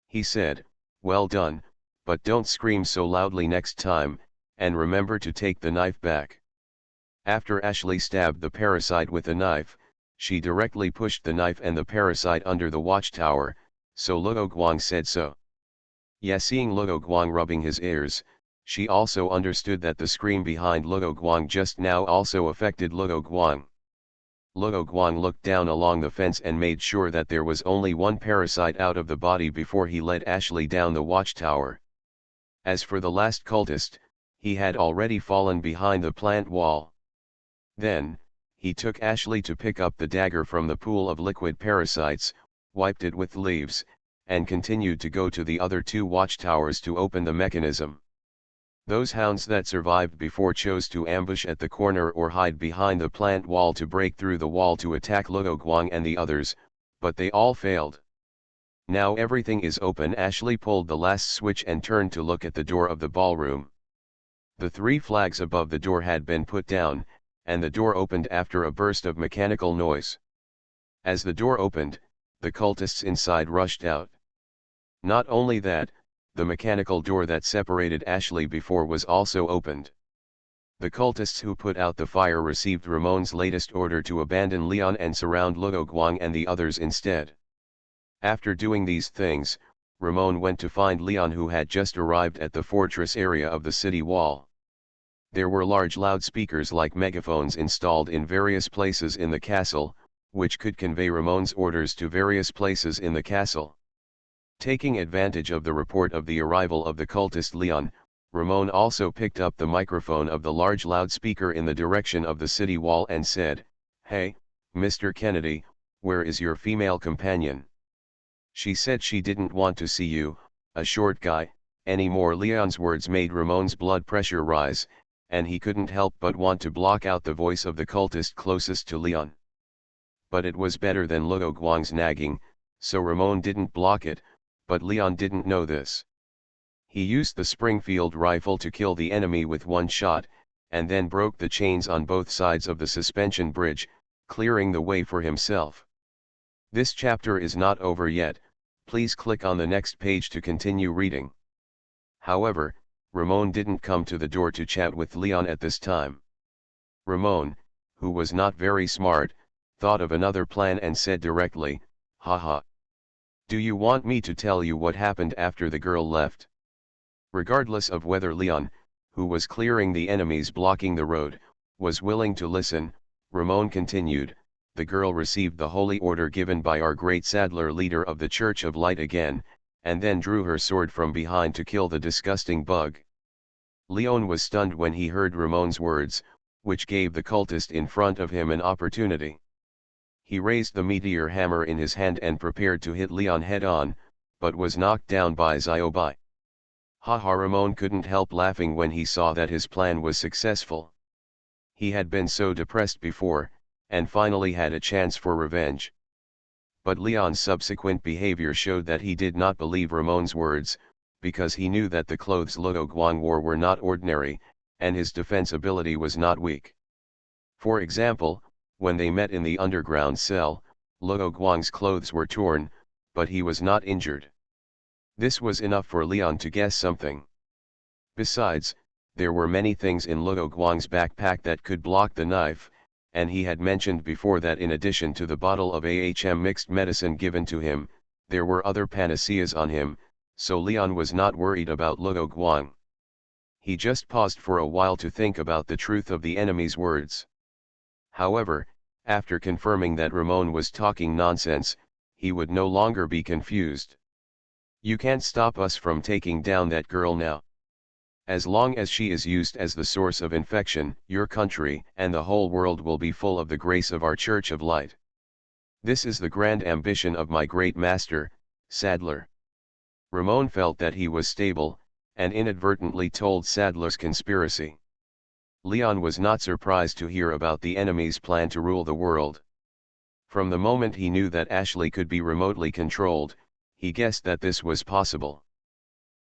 He said, "Well done, but don't scream so loudly next time, and remember to take the knife back." After Ashley stabbed the parasite with a knife, she directly pushed the knife and the parasite under the watchtower, so Luo Guang said so. Seeing Luo Guang rubbing his ears, she also understood that the scream behind Luo Guang just now also affected Luo Guang. Luo Guang looked down along the fence and made sure that there was only one parasite out of the body before he led Ashley down the watchtower. As for the last cultist, he had already fallen behind the plant wall. Then, he took Ashley to pick up the dagger from the pool of liquid parasites, wiped it with leaves, and continued to go to the other two watchtowers to open the mechanism. Those hounds that survived before chose to ambush at the corner or hide behind the plant wall to break through the wall to attack Luo Guang and the others, but they all failed. Now everything is open. Ashley pulled the last switch and turned to look at the door of the ballroom. The 3 flags above the door had been put down, and the door opened after a burst of mechanical noise. As the door opened, the cultists inside rushed out. Not only that, the mechanical door that separated Ashley before was also opened. The cultists who put out the fire received Ramon's latest order to abandon Leon and surround Luo Guang and the others instead. After doing these things, Ramon went to find Leon, who had just arrived at the fortress area of the city wall. There were large loudspeakers like megaphones installed in various places in the castle, which could convey Ramon's orders to various places in the castle. Taking advantage of the report of the arrival of the cultist Leon, Ramon also picked up the microphone of the large loudspeaker in the direction of the city wall and said, "Hey, Mr. Kennedy, where is your female companion? She said she didn't want to see you, a short guy, anymore." Leon's words made Ramon's blood pressure rise, and he couldn't help but want to block out the voice of the cultist closest to Leon. But it was better than Luo Guang's nagging, so Ramon didn't block it, but Leon didn't know this. He used the Springfield rifle to kill the enemy with one shot, and then broke the chains on both sides of the suspension bridge, clearing the way for himself. This chapter is not over yet. Please click on the next page to continue reading. However, Ramon didn't come to the door to chat with Leon at this time. Ramon, who was not very smart, thought of another plan and said directly, "Haha. Do you want me to tell you what happened after the girl left?" Regardless of whether Leon, who was clearing the enemies blocking the road, was willing to listen, Ramon continued, "The girl received the holy order given by our great Sadler, leader of the Church of Light again, and then drew her sword from behind to kill the disgusting bug." Leon was stunned when he heard Ramon's words, which gave the cultist in front of him an opportunity. He raised the meteor hammer in his hand and prepared to hit Leon head-on, but was knocked down by Ziobai. Haha, Ramon couldn't help laughing when he saw that his plan was successful. He had been so depressed before, and finally had a chance for revenge. But Leon's subsequent behavior showed that he did not believe Ramon's words, because he knew that the clothes Luo Guang wore were not ordinary, and his defense ability was not weak. For example, when they met in the underground cell, Luo Guang's clothes were torn, but he was not injured. This was enough for Leon to guess something. Besides, there were many things in Luo Guang's backpack that could block the knife, and he had mentioned before that in addition to the bottle of AHM mixed medicine given to him, there were other panaceas on him, so Leon was not worried about Luo Guang. He just paused for a while to think about the truth of the enemy's words. However, after confirming that Ramon was talking nonsense, he would no longer be confused. You can't stop us from taking down that girl now. As long as she is used as the source of infection, your country and the whole world will be full of the grace of our Church of Light. This is the grand ambition of my great master, Sadler. Ramon felt that he was stable, and inadvertently told Sadler's conspiracy. Leon was not surprised to hear about the enemy's plan to rule the world. From the moment he knew that Ashley could be remotely controlled, he guessed that this was possible.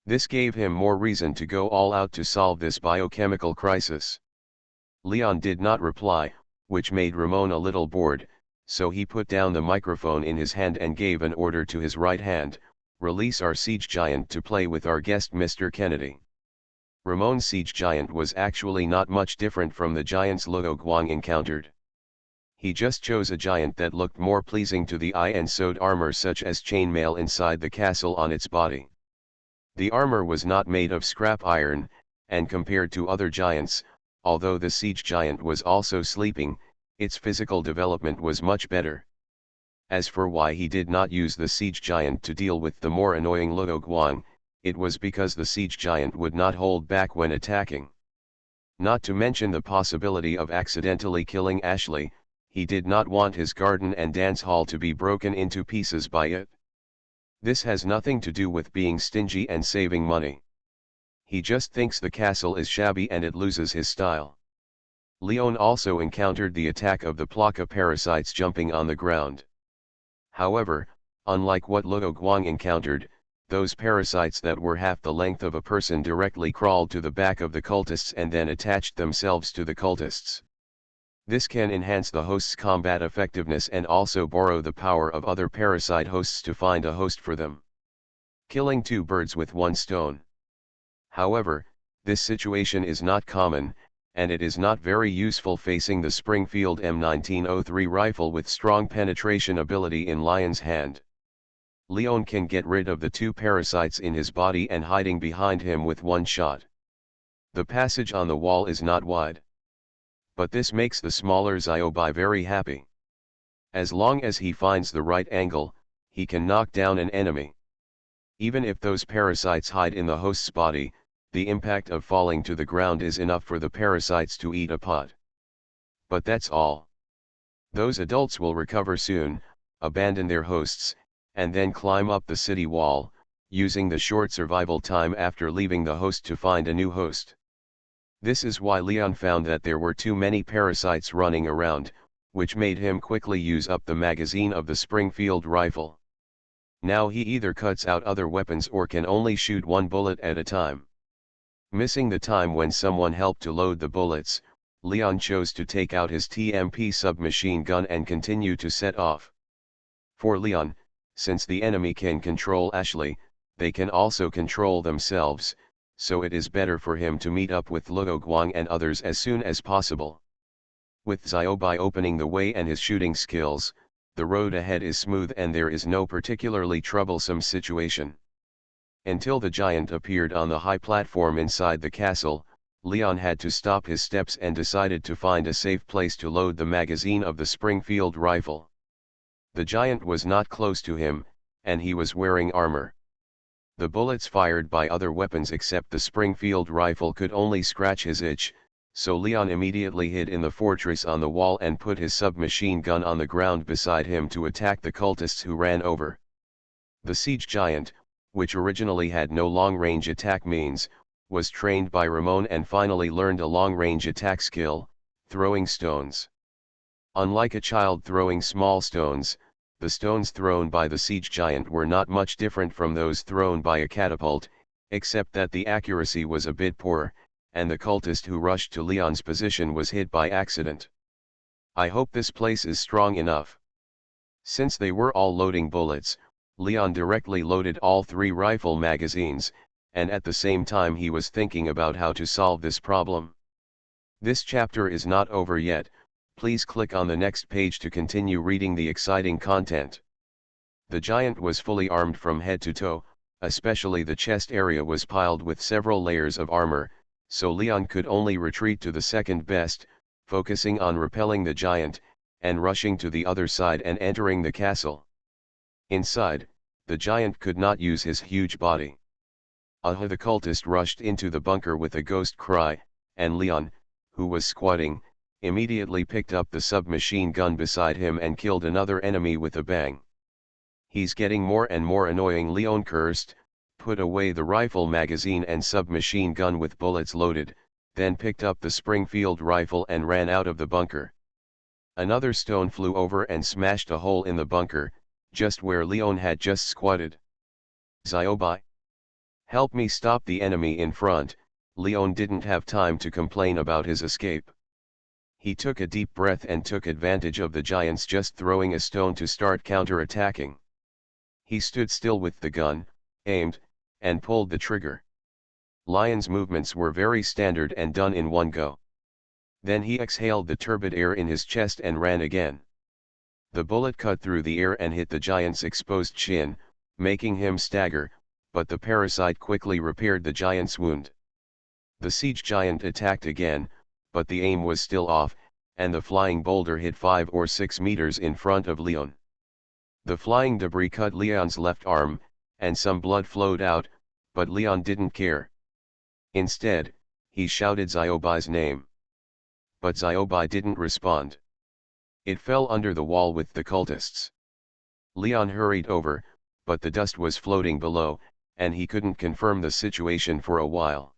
This gave him more reason to go all out to solve this biochemical crisis. Leon did not reply, which made Ramon a little bored, so he put down the microphone in his hand and gave an order to his right hand, "Release our siege giant to play with our guest Mr. Kennedy." Ramon's siege giant was actually not much different from the giants Luo Guang encountered. He just chose a giant that looked more pleasing to the eye and sewed armor such as chainmail inside the castle on its body. The armor was not made of scrap iron, and compared to other giants, although the siege giant was also sleeping, its physical development was much better. As for why he did not use the siege giant to deal with the more annoying Luo Guang, it was because the siege giant would not hold back when attacking. Not to mention the possibility of accidentally killing Ashley, he did not want his garden and dance hall to be broken into pieces by it. This has nothing to do with being stingy and saving money. He just thinks the castle is shabby and it loses his style. Leon also encountered the attack of the Plaka parasites jumping on the ground. However, unlike what Luo Guang encountered, those parasites that were half the length of a person directly crawled to the back of the cultists and then attached themselves to the cultists. This can enhance the host's combat effectiveness and also borrow the power of other parasite hosts to find a host for them. Killing two birds with one stone. However, this situation is not common, and it is not very useful facing the Springfield M1903 rifle with strong penetration ability in Lion's hand. Leon can get rid of the two parasites in his body and hiding behind him with one shot. The passage on the wall is not wide. But this makes the smaller Ziobi very happy. As long as he finds the right angle, he can knock down an enemy. Even if those parasites hide in the host's body, the impact of falling to the ground is enough for the parasites to eat a pot. But that's all. Those adults will recover soon, abandon their hosts, and then climb up the city wall, using the short survival time after leaving the host to find a new host. This is why Leon found that there were too many parasites running around, which made him quickly use up the magazine of the Springfield rifle. Now he either cuts out other weapons or can only shoot one bullet at a time. Missing the time when someone helped to load the bullets, Leon chose to take out his TMP submachine gun and continue to set off. For Leon, since the enemy can control Ashley, they can also control themselves, so it is better for him to meet up with Luo Guang and others as soon as possible. With Ziobi opening the way and his shooting skills, the road ahead is smooth and there is no particularly troublesome situation. Until the giant appeared on the high platform inside the castle, Leon had to stop his steps and decided to find a safe place to load the magazine of the Springfield rifle. The giant was not close to him, and he was wearing armor. The bullets fired by other weapons except the Springfield rifle could only scratch his itch, so Leon immediately hid in the fortress on the wall and put his submachine gun on the ground beside him to attack the cultists who ran over. The siege giant, which originally had no long-range attack means, was trained by Ramon and finally learned a long-range attack skill, throwing stones. Unlike a child throwing small stones, the stones thrown by the siege giant were not much different from those thrown by a catapult, Except that the accuracy was a bit poor, and the cultist who rushed to Leon's position was hit by accident. I hope this place is strong enough. Since they were all loading bullets, Leon directly loaded all 3 rifle magazines, and at the same time he was thinking about how to solve this problem. This chapter is not over yet, please click on the next page to continue reading the exciting content. The giant was fully armed from head to toe, especially the chest area was piled with several layers of armor, so Leon could only retreat to the second best, focusing on repelling the giant, and rushing to the other side and entering the castle. Inside, the giant could not use his huge body. The cultist rushed into the bunker with a ghost cry, and Leon, who was squatting, immediately picked up the submachine gun beside him and killed another enemy with a bang. He's getting more and more annoying, Leon cursed, put away the rifle magazine and submachine gun with bullets loaded, then picked up the Springfield rifle and ran out of the bunker. Another stone flew over and smashed a hole in the bunker, just where Leon had just squatted. Ziobai! Help me stop the enemy in front. Leon didn't have time to complain about his escape. He took a deep breath and took advantage of the giants just throwing a stone to start counter-attacking. He stood still with the gun, aimed, and pulled the trigger. Lion's movements were very standard and done in one go. Then he exhaled the turbid air in his chest and ran again. The bullet cut through the air and hit the giant's exposed chin, making him stagger, but the parasite quickly repaired the giant's wound. The siege giant attacked again, but the aim was still off, and the flying boulder hit 5 or 6 meters in front of Leon. The flying debris cut Leon's left arm, and some blood flowed out, but Leon didn't care. Instead, he shouted Ziobai's name. But Ziobai didn't respond. It fell under the wall with the cultists. Leon hurried over, but the dust was floating below, and he couldn't confirm the situation for a while.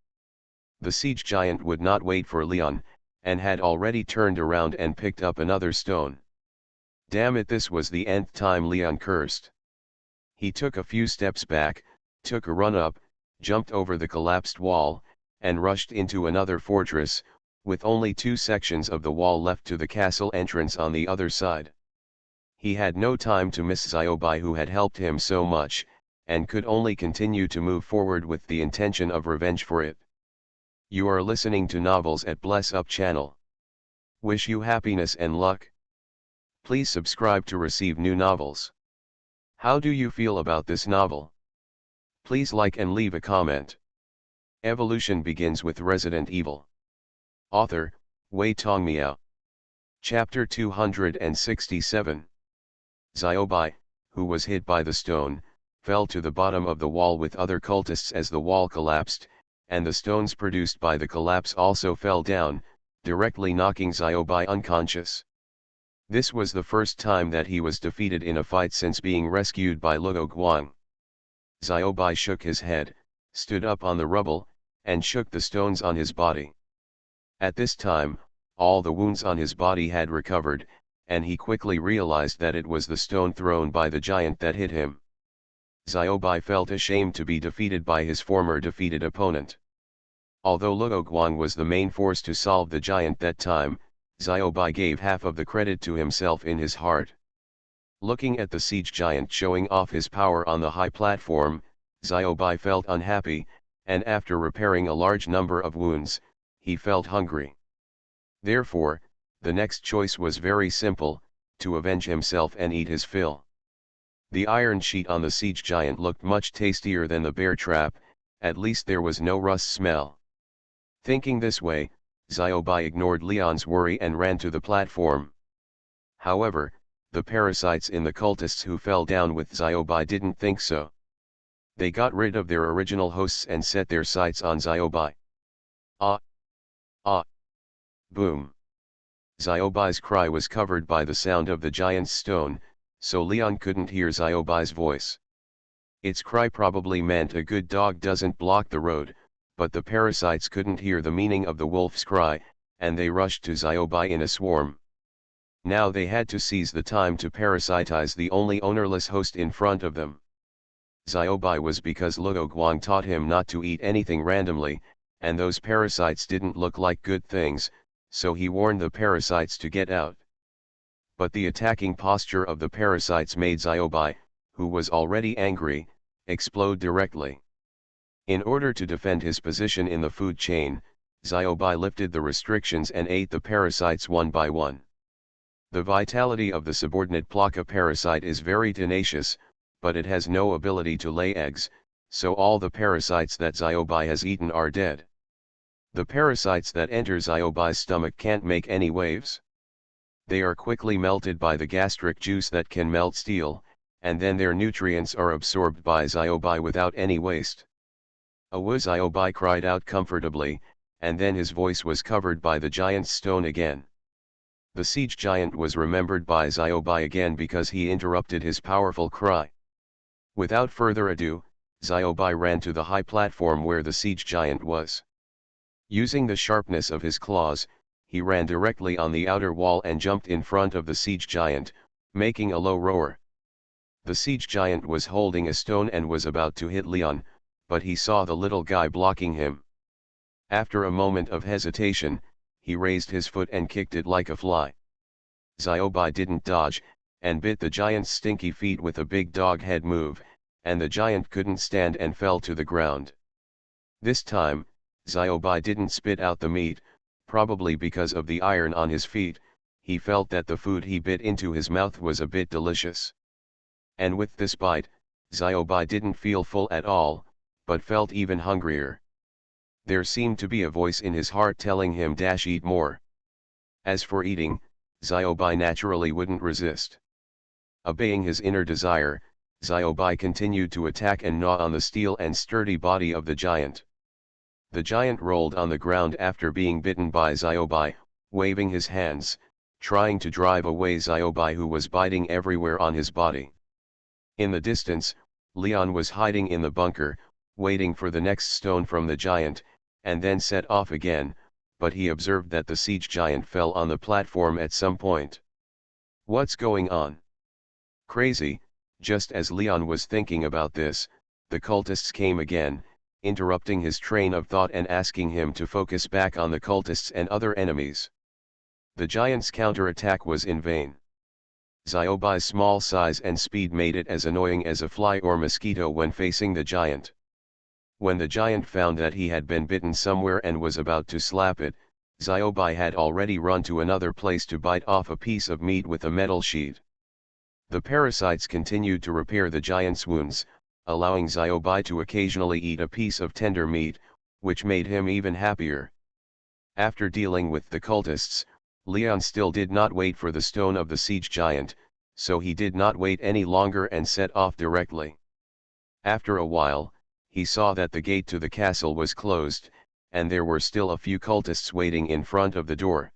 The siege giant would not wait for Leon, and had already turned around and picked up another stone. Damn it, this was the nth time, Leon cursed. He took a few steps back, took a run up, jumped over the collapsed wall, and rushed into another fortress, with only 2 sections of the wall left to the castle entrance on the other side. He had no time to miss Ziobai, who had helped him so much, and could only continue to move forward with the intention of revenge for it. You are listening to Novels at Bless Up channel. Wish you happiness and luck. Please subscribe to receive new novels. How do you feel about this novel? Please like and leave a comment. Evolution begins with Resident Evil. Author, Wei Tongmiao. Chapter 267. Ziobai, who was hit by the stone, fell to the bottom of the wall with other cultists as the wall collapsed, and the stones produced by the collapse also fell down, directly knocking Ziobai unconscious. This was the first time that he was defeated in a fight since being rescued by Luo Guang. Ziobai shook his head, stood up on the rubble, and shook the stones on his body. At this time, all the wounds on his body had recovered, and he quickly realized that it was the stone thrown by the giant that hit him. Ziobai felt ashamed to be defeated by his former defeated opponent. Although Luo Guang was the main force to solve the giant that time, Ziobai gave half of the credit to himself in his heart. Looking at the siege giant showing off his power on the high platform, Ziobai felt unhappy, and after repairing a large number of wounds, he felt hungry. Therefore, the next choice was very simple, to avenge himself and eat his fill. The iron sheet on the siege giant looked much tastier than the bear trap, at least there was no rust smell. Thinking this way, Ziobai ignored Leon's worry and ran to the platform. However, the parasites in the cultists who fell down with Ziobai didn't think so. They got rid of their original hosts and set their sights on Ziobai. Ah! Ah! Boom! Ziobai's cry was covered by the sound of the giant's stone, so Leon couldn't hear Ziobai's voice. Its cry probably meant a good dog doesn't block the road, but the parasites couldn't hear the meaning of the wolf's cry, and they rushed to Ziobai in a swarm. Now they had to seize the time to parasitize the only ownerless host in front of them. Xiaobai was because Luo Guang taught him not to eat anything randomly, and those parasites didn't look like good things, so he warned the parasites to get out. But the attacking posture of the parasites made Xiaobai, who was already angry, explode directly. In order to defend his position in the food chain, Xiaobai lifted the restrictions and ate the parasites one by one. The vitality of the subordinate Plaka parasite is very tenacious, but it has no ability to lay eggs, so all the parasites that Xiaobai has eaten are dead. The parasites that enter Xiaobai's stomach can't make any waves. They are quickly melted by the gastric juice that can melt steel, and then their nutrients are absorbed by Xiaobai without any waste. Awu Xiaobai cried out comfortably, and then his voice was covered by the giant's stone again. The siege giant was remembered by Xiaobai again because he interrupted his powerful cry. Without further ado, Xiaobai ran to the high platform where the siege giant was. Using the sharpness of his claws, he ran directly on the outer wall and jumped in front of the siege giant, making a low roar. The siege giant was holding a stone and was about to hit Leon, but he saw the little guy blocking him. After a moment of hesitation, he raised his foot and kicked it like a fly. Xiaobai didn't dodge, and bit the giant's stinky feet with a big dog head move, and the giant couldn't stand and fell to the ground. This time, Xiaobai didn't spit out the meat, probably because of the iron on his feet. He felt that the food he bit into his mouth was a bit delicious. And with this bite, Xiaobai didn't feel full at all, but felt even hungrier. There seemed to be a voice in his heart telling him to eat more. As for eating, Xiaobai naturally wouldn't resist. Obeying his inner desire, Xiaobai continued to attack and gnaw on the steel and sturdy body of the giant. The giant rolled on the ground after being bitten by Xiaobai, waving his hands, trying to drive away Xiaobai, who was biting everywhere on his body. In the distance, Leon was hiding in the bunker, waiting for the next stone from the giant, and then set off again, but he observed that the siege giant fell on the platform at some point. What's going on? Crazy. Just as Leon was thinking about this, the cultists came again, interrupting his train of thought and asking him to focus back on the cultists and other enemies. The giant's counterattack was in vain. Xiaobai's small size and speed made it as annoying as a fly or mosquito when facing the giant. When the giant found that he had been bitten somewhere and was about to slap it, Xiaobai had already run to another place to bite off a piece of meat with a metal sheet. The parasites continued to repair the giant's wounds, allowing Xiaobai to occasionally eat a piece of tender meat, which made him even happier. After dealing with the cultists, Leon still did not wait for the stone of the siege giant, so he did not wait any longer and set off directly. After a while, he saw that the gate to the castle was closed, and there were still a few cultists waiting in front of the door.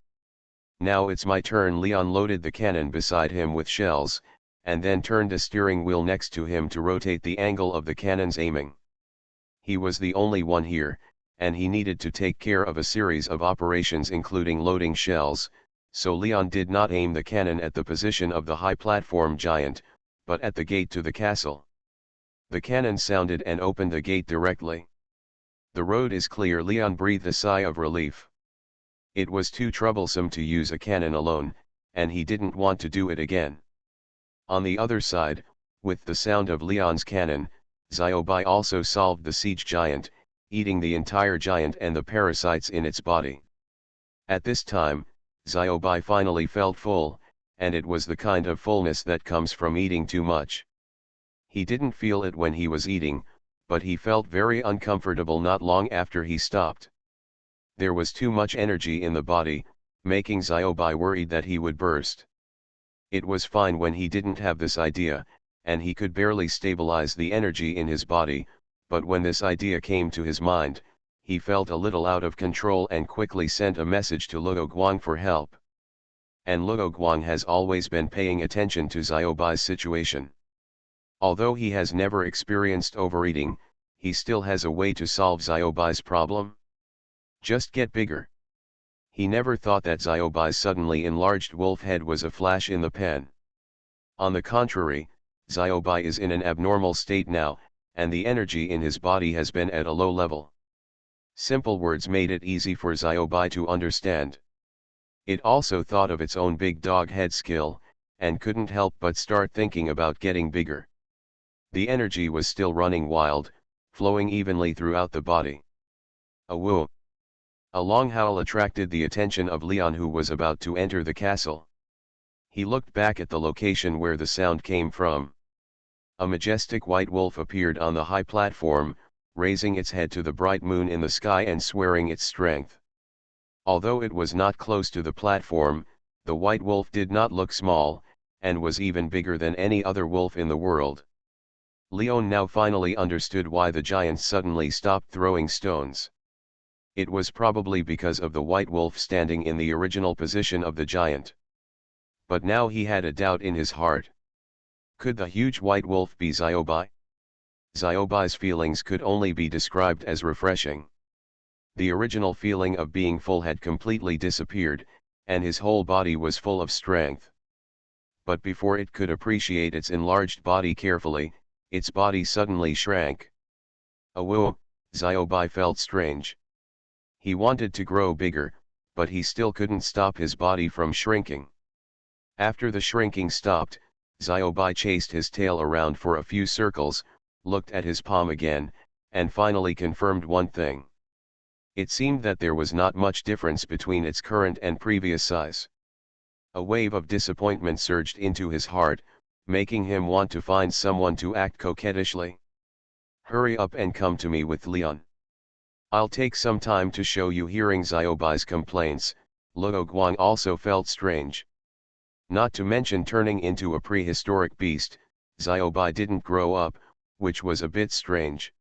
Now it's my turn. Leon loaded the cannon beside him with shells, and then turned a steering wheel next to him to rotate the angle of the cannon's aiming. He was the only one here, and he needed to take care of a series of operations including loading shells, so Leon did not aim the cannon at the position of the high platform giant, but at the gate to the castle. The cannon sounded and opened the gate directly. The road is clear. Leon breathed a sigh of relief. It was too troublesome to use a cannon alone, and he didn't want to do it again. On the other side, with the sound of Leon's cannon, Xiaobai also solved the siege giant, eating the entire giant and the parasites in its body. At this time, Xiaobai finally felt full, and it was the kind of fullness that comes from eating too much. He didn't feel it when he was eating, but he felt very uncomfortable not long after he stopped. There was too much energy in the body, making Xiaobai worried that he would burst. It was fine when he didn't have this idea, and he could barely stabilize the energy in his body, but when this idea came to his mind, he felt a little out of control and quickly sent a message to Luo Guang for help. And Luo Guang has always been paying attention to Xiaobai's situation. Although he has never experienced overeating, he still has a way to solve Xiaobai's problem. Just get bigger. He never thought that Xiaobai's suddenly enlarged wolf head was a flash in the pan. On the contrary, Xiaobai is in an abnormal state now, and the energy in his body has been at a low level. Simple words made it easy for Xiaobai to understand. It also thought of its own big dog head skill, and couldn't help but start thinking about getting bigger. The energy was still running wild, flowing evenly throughout the body. A whoop! A long howl attracted the attention of Leon, who was about to enter the castle. He looked back at the location where the sound came from. A majestic white wolf appeared on the high platform, raising its head to the bright moon in the sky and swearing its strength. Although it was not close to the platform, the white wolf did not look small, and was even bigger than any other wolf in the world. Leon now finally understood why the giants suddenly stopped throwing stones. It was probably because of the white wolf standing in the original position of the giant. But now he had a doubt in his heart. Could the huge white wolf be Xiaobai? Xiaobai's feelings could only be described as refreshing. The original feeling of being full had completely disappeared, and his whole body was full of strength. But before it could appreciate its enlarged body carefully, its body suddenly shrank. Whoa! Xiaobai felt strange. He wanted to grow bigger, but he still couldn't stop his body from shrinking. After the shrinking stopped, Xiaobai chased his tail around for a few circles, looked at his palm again, and finally confirmed one thing. It seemed that there was not much difference between its current and previous size. A wave of disappointment surged into his heart, making him want to find someone to act coquettishly. Hurry up and come to me with Leon. I'll take some time to show you. Hearing Xiaobai's complaints, Luo Guang also felt strange. Not to mention turning into a prehistoric beast, Xiaobai didn't grow up, which was a bit strange.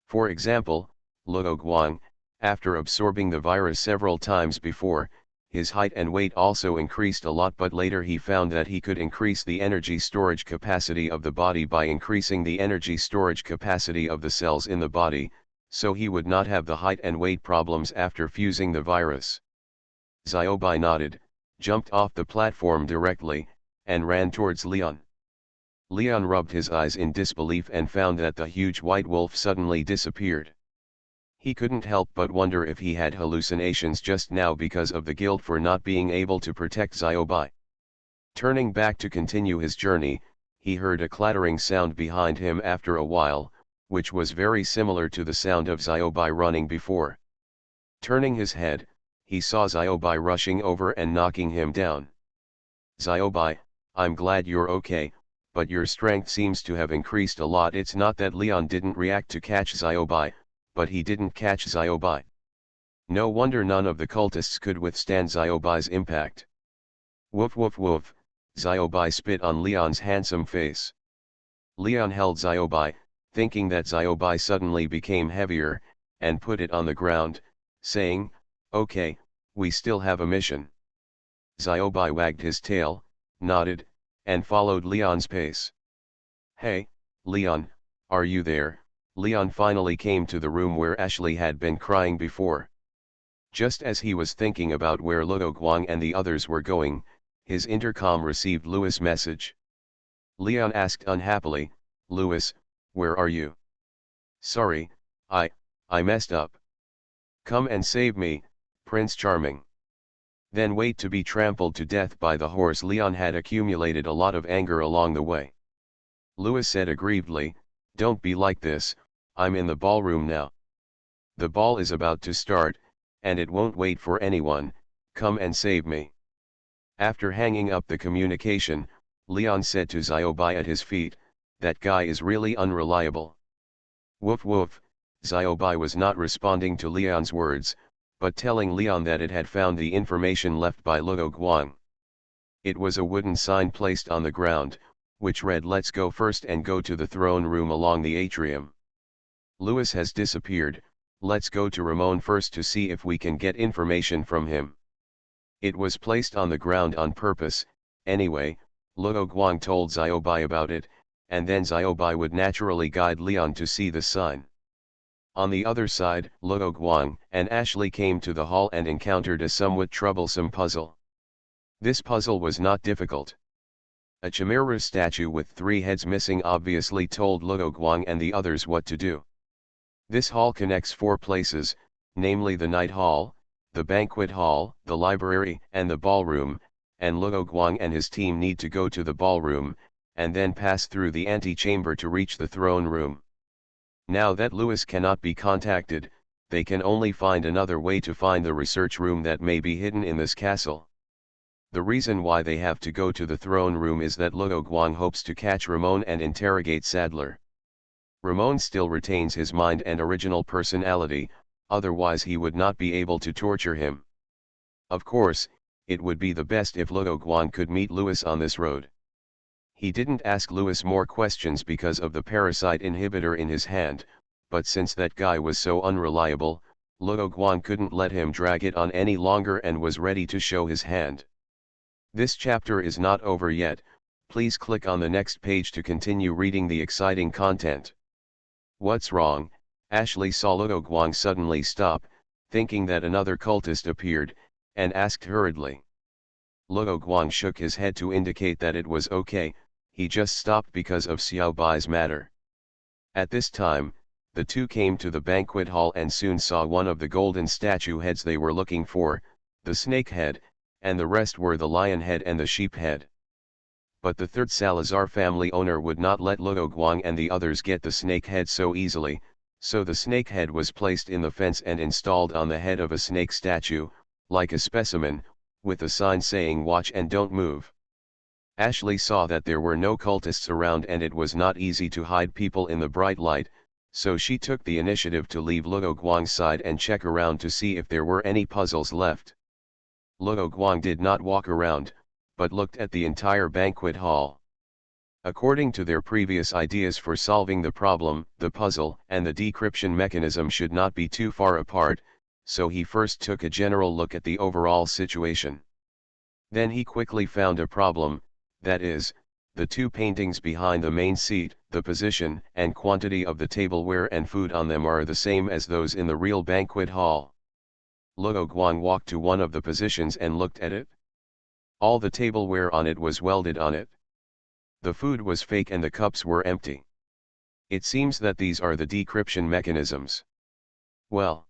For example, Luo Guang, after absorbing the virus several times before, his height and weight also increased a lot, but later he found that he could increase the energy storage capacity of the body by increasing the energy storage capacity of the cells in the body, so he would not have the height and weight problems after fusing the virus. Xiaobai nodded, jumped off the platform directly, and ran towards Leon. Leon rubbed his eyes in disbelief and found that the huge white wolf suddenly disappeared. He couldn't help but wonder if he had hallucinations just now because of the guilt for not being able to protect Xiaobai. Turning back to continue his journey, he heard a clattering sound behind him after a while, which was very similar to the sound of Xiaobai running before. Turning his head, he saw Xiaobai rushing over and knocking him down. Xiaobai, I'm glad you're okay, but your strength seems to have increased a lot. It's not that Leon didn't react to catch Xiaobai, but he didn't catch Xiaobai. No wonder none of the cultists could withstand Xiaobai's impact. Woof woof woof, Xiaobai spit on Leon's handsome face. Leon held Xiaobai, thinking that Xiaobai suddenly became heavier, and put it on the ground, saying, "Okay, we still have a mission." Xiaobai wagged his tail, nodded, and followed Leon's pace. "Hey, Leon, are you there?" Leon finally came to the room where Ashley had been crying before. Just as he was thinking about where Luo Guang and the others were going, his intercom received Louis' message. Leon asked unhappily, "Louis, where are you?" "Sorry, I messed up." "Come and save me, Prince Charming." "Then wait to be trampled to death by the horse." Leon had accumulated a lot of anger along the way. Louis said aggrievedly, "Don't be like this, I'm in the ballroom now. The ball is about to start, and it won't wait for anyone. Come and save me." After hanging up the communication, Leon said to Xiaobai at his feet, "That guy is really unreliable." Woof woof, Xiaobai was not responding to Leon's words, but telling Leon that it had found the information left by Luo Guang. It was a wooden sign placed on the ground, which read, "Let's go first and go to the throne room along the atrium. Louis has disappeared, let's go to Ramon first to see if we can get information from him." It was placed on the ground on purpose, anyway. Luo Guang told Xiaobai about it, and then Xiaobai would naturally guide Leon to see the sign. On the other side, Luo Guang and Ashley came to the hall and encountered a somewhat troublesome puzzle. This puzzle was not difficult. A chimera statue with 3 heads missing obviously told Luo Guang and the others what to do. This hall connects 4 places, namely the night hall, the banquet hall, the library, and the ballroom, and Luo Guang and his team need to go to the ballroom, and then pass through the antechamber to reach the throne room. Now that Louis cannot be contacted, they can only find another way to find the research room that may be hidden in this castle. The reason why they have to go to the throne room is that Luo Guang hopes to catch Ramon and interrogate Sadler. Ramon still retains his mind and original personality, otherwise he would not be able to torture him. Of course, it would be the best if Luo Guang could meet Louis on this road. He didn't ask Louis more questions because of the parasite inhibitor in his hand, but since that guy was so unreliable, Luo Guang couldn't let him drag it on any longer and was ready to show his hand. This chapter is not over yet, please click on the next page to continue reading the exciting content. What's wrong? Ashley saw Luo Guang suddenly stop, thinking that another cultist appeared, and asked hurriedly. Luo Guang shook his head to indicate that it was okay, he just stopped because of Xiao Bai's matter. At this time, the two came to the banquet hall and soon saw one of the golden statue heads they were looking for, the snake head, and the rest were the lion head and the sheep head. But the third Salazar family owner would not let Luo Guang and the others get the snake head so easily, so the snake head was placed in the fence and installed on the head of a snake statue, like a specimen, with a sign saying "Watch and don't move." Ashley saw that there were no cultists around and it was not easy to hide people in the bright light, so she took the initiative to leave Luo Guang's side and check around to see if there were any puzzles left. Luo Guang did not walk around, but looked at the entire banquet hall. According to their previous ideas for solving the problem, the puzzle and the decryption mechanism should not be too far apart, so he first took a general look at the overall situation. Then he quickly found a problem, that is, the 2 paintings behind the main seat, the position and quantity of the tableware and food on them are the same as those in the real banquet hall. Luo Guang walked to one of the positions and looked at it. All the tableware on it was welded on it. The food was fake and the cups were empty. It seems that these are the decryption mechanisms. Well,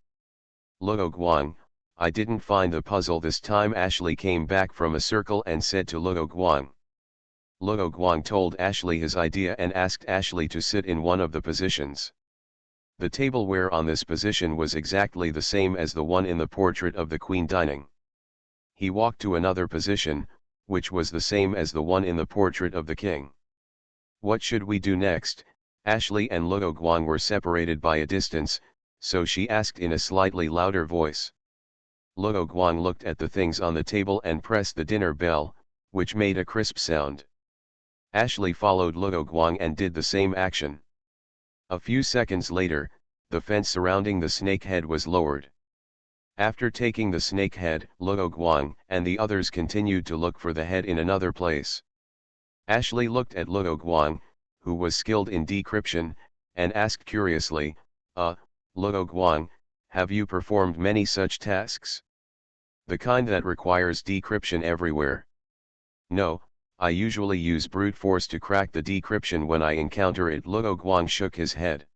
Luo Guang, I didn't find the puzzle this time. Ashley came back from a circle and said to Luo Guang. Luo Guang told Ashley his idea and asked Ashley to sit in one of the positions. The tableware on this position was exactly the same as the one in the portrait of the Queen dining. He walked to another position, which was the same as the one in the portrait of the King. What should we do next? Ashley and Luo Guang were separated by a distance, so she asked in a slightly louder voice. Luo Guang looked at the things on the table and pressed the dinner bell, which made a crisp sound. Ashley followed Luo Guang and did the same action. A few seconds later, the fence surrounding the snake head was lowered. After taking the snake head, Luo Guang and the others continued to look for the head in another place. Ashley looked at Luo Guang, who was skilled in decryption, and asked curiously, Luo Guang, have you performed many such tasks? The kind that requires decryption everywhere? No, I usually use brute force to crack the decryption when I encounter it. Luo Guang shook his head.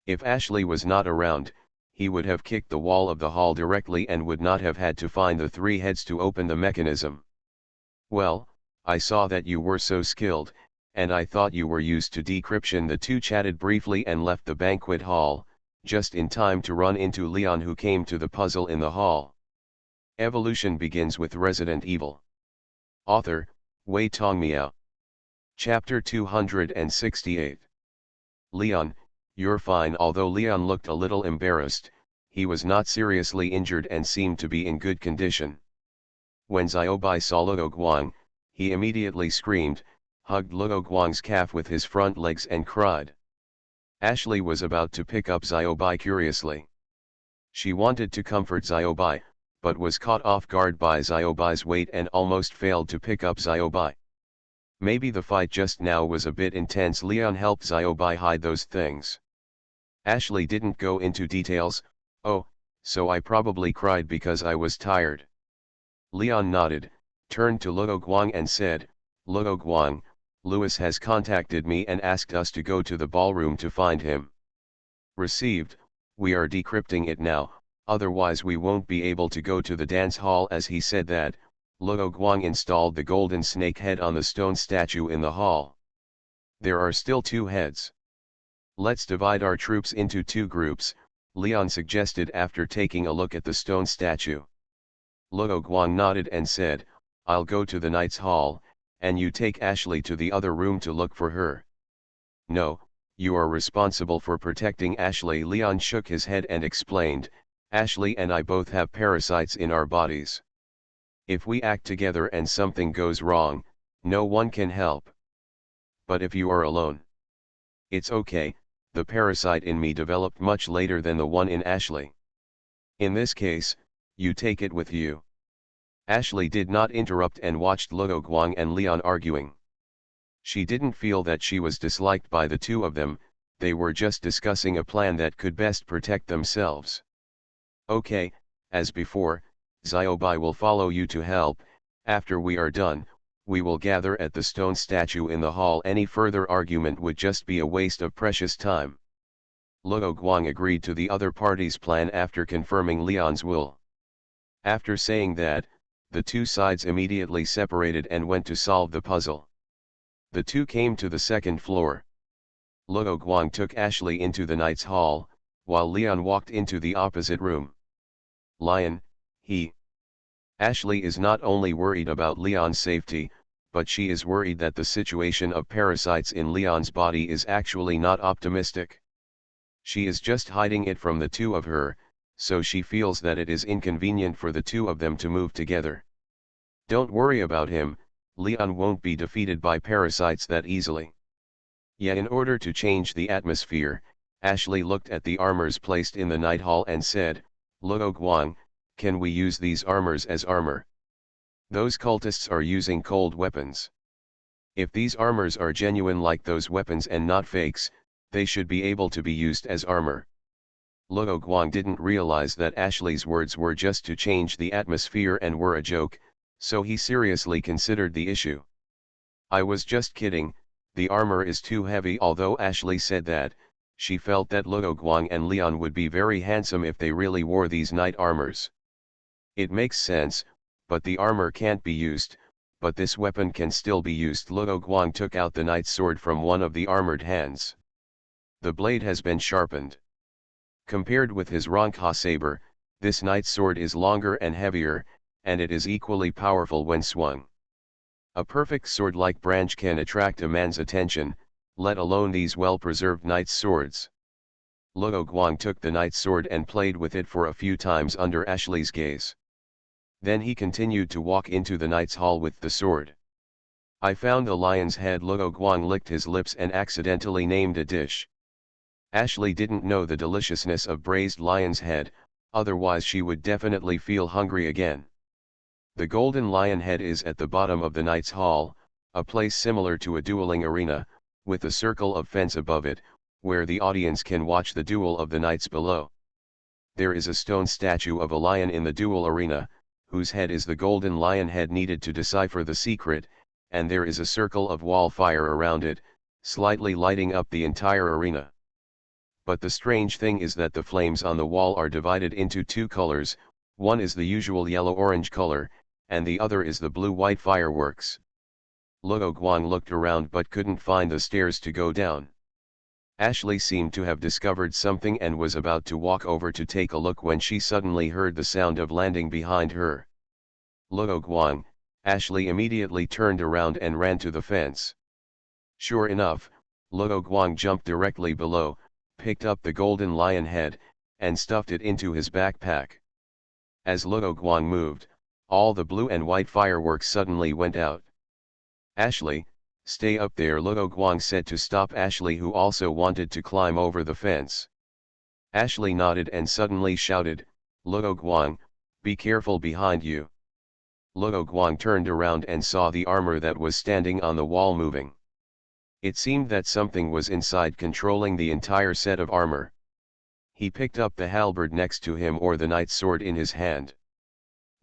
If Ashley was not around, he would have kicked the wall of the hall directly and would not have had to find the 3 heads to open the mechanism. Well, I saw that you were so skilled, and I thought you were used to decryption. The two chatted briefly and left the banquet hall, just in time to run into Leon, who came to the puzzle in the hall. Evolution begins with Resident Evil. Author, Wei Tongmiao. Chapter 268. Leon, you're fine. Although Leon looked a little embarrassed, he was not seriously injured and seemed to be in good condition. When Xiaobai saw Luo Guang, he immediately screamed, hugged Luo Guang's calf with his front legs and cried. Ashley was about to pick up Xiaobai curiously. She wanted to comfort Xiaobai, but was caught off guard by Xiaobai's weight and almost failed to pick up Xiaobai. Maybe the fight just now was a bit intense. Leon helped Xiaobai hide those things. Ashley didn't go into details. Oh, so I probably cried because I was tired. Leon nodded, turned to Luo Guang and said, Luo Guang, Lewis has contacted me and asked us to go to the ballroom to find him. Received, we are decrypting it now, otherwise we won't be able to go to the dance hall. As he said that, Luo Guang installed the golden snake head on the stone statue in the hall. There are still 2 heads. Let's divide our troops into 2 groups, Leon suggested after taking a look at the stone statue. Luo Guang nodded and said, I'll go to the Knight's Hall, and you take Ashley to the other room to look for her. No, you are responsible for protecting Ashley. Leon shook his head and explained, Ashley and I both have parasites in our bodies. If we act together and something goes wrong, no one can help. But if you are alone, it's okay, the parasite in me developed much later than the one in Ashley. In this case, you take it with you. Ashley did not interrupt and watched Luo Guang and Leon arguing. She didn't feel that she was disliked by the 2 of them, they were just discussing a plan that could best protect themselves. Okay, as before, Xiaobai will follow you to help. After we are done, we will gather at the stone statue in the hall. Any further argument would just be a waste of precious time. Luo Guang agreed to the other party's plan after confirming Leon's will. After saying that, the 2 sides immediately separated and went to solve the puzzle. The 2 came to the 2nd floor. Luo Guang took Ashley into the Knight's Hall, while Leon walked into the opposite room. Lion, Ashley is not only worried about Leon's safety, but she is worried that the situation of parasites in Leon's body is actually not optimistic. She is just hiding it from the 2 of her, so she feels that it is inconvenient for the 2 of them to move together. Don't worry about him, Leon won't be defeated by parasites that easily. Yet in order to change the atmosphere, Ashley looked at the armors placed in the Night Hall and said, Luo Guang, can we use these armors as armor? Those cultists are using cold weapons. If these armors are genuine like those weapons and not fakes, they should be able to be used as armor. Luo Guang didn't realize that Ashley's words were just to change the atmosphere and were a joke, so he seriously considered the issue. I was just kidding, the armor is too heavy. Although Ashley said that, she felt that Luo Guang and Leon would be very handsome if they really wore these knight armors. It makes sense, but the armor can't be used, but this weapon can still be used. Luo Guang took out the knight's sword from one of the armored hands. The blade has been sharpened. Compared with his Ronka saber, this knight's sword is longer and heavier, and it is equally powerful when swung. A perfect sword-like branch can attract a man's attention, let alone these well-preserved knight's swords. Luo Guang took the knight's sword and played with it for a few times under Ashley's gaze. Then he continued to walk into the knight's hall with the sword. I found the lion's head. Luo Guang licked his lips and accidentally named a dish. Ashley didn't know the deliciousness of braised lion's head, otherwise she would definitely feel hungry again. The golden lion head is at the bottom of the knight's hall, a place similar to a dueling arena, with a circle of fence above it, where the audience can watch the duel of the knights below. There is a stone statue of a lion in the duel arena, whose head is the golden lion head needed to decipher the secret, and there is a circle of wall fire around it, slightly lighting up the entire arena. But the strange thing is that the flames on the wall are divided into 2 colors, one is the usual yellow-orange color, and the other is the blue-white fireworks. Luo Guang looked around but couldn't find the stairs to go down. Ashley seemed to have discovered something and was about to walk over to take a look when she suddenly heard the sound of landing behind her. Luo Guang, Ashley immediately turned around and ran to the fence. Sure enough, Luo Guang jumped directly below, picked up the golden lion head, and stuffed it into his backpack. As Luo Guang moved, all the blue and white fireworks suddenly went out. Ashley, stay up there, Luo Guang said to stop Ashley, who also wanted to climb over the fence. Ashley nodded and suddenly shouted, Luo Guang, be careful behind you. Luo Guang turned around and saw the armor that was standing on the wall moving. It seemed that something was inside controlling the entire set of armor. He picked up the halberd next to him or the knight's sword in his hand.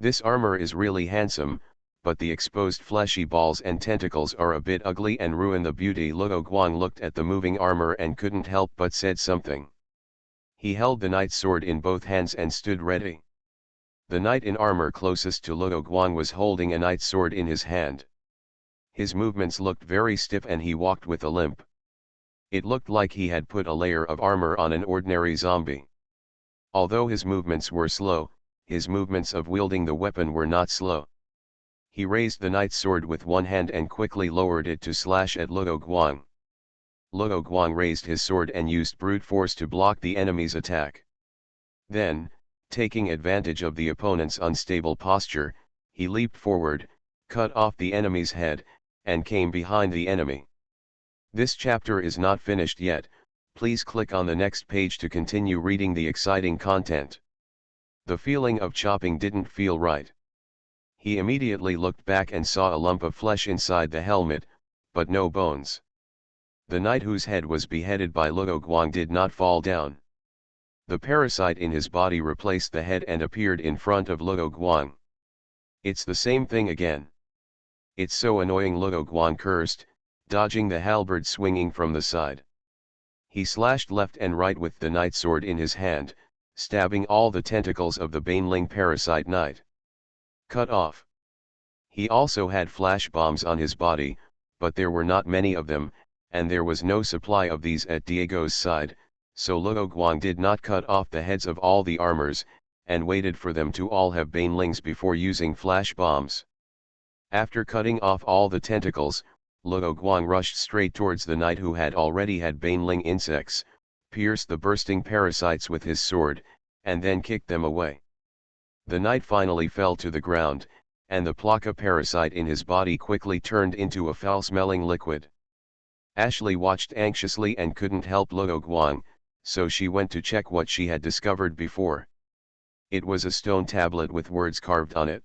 This armor is really handsome, but the exposed fleshy balls and tentacles are a bit ugly and ruin the beauty. Luo Guang looked at the moving armor and couldn't help but said something. He held the knight's sword in both hands and stood ready. The knight in armor closest to Luo Guang was holding a knight's sword in his hand. His movements looked very stiff and he walked with a limp. It looked like he had put a layer of armor on an ordinary zombie. Although his movements were slow, his movements of wielding the weapon were not slow. He raised the knight's sword with one hand and quickly lowered it to slash at Luo Guang. Luo Guang raised his sword and used brute force to block the enemy's attack. Then, taking advantage of the opponent's unstable posture, he leaped forward, cut off the enemy's head, and came behind the enemy. This chapter is not finished yet, please click on the next page to continue reading the exciting content. The feeling of chopping didn't feel right. He immediately looked back and saw a lump of flesh inside the helmet, but no bones. The knight whose head was beheaded by Luo Guang did not fall down. The parasite in his body replaced the head and appeared in front of Luo Guang. It's the same thing again. It's so annoying, Luo Guang cursed, dodging the halberd swinging from the side. He slashed left and right with the knight's sword in his hand, stabbing all the tentacles of the baneling parasite knight. Cut off. He also had flash bombs on his body, but there were not many of them, and there was no supply of these at Diego's side, so Luo Guang did not cut off the heads of all the armors, and waited for them to all have banelings before using flash bombs. After cutting off all the tentacles, Luo Guang rushed straight towards the knight who had already had baneling insects, pierced the bursting parasites with his sword, and then kicked them away. The knight finally fell to the ground, and the Plaka parasite in his body quickly turned into a foul-smelling liquid. Ashley watched anxiously and couldn't help Luo Guang, so she went to check what she had discovered before. It was a stone tablet with words carved on it.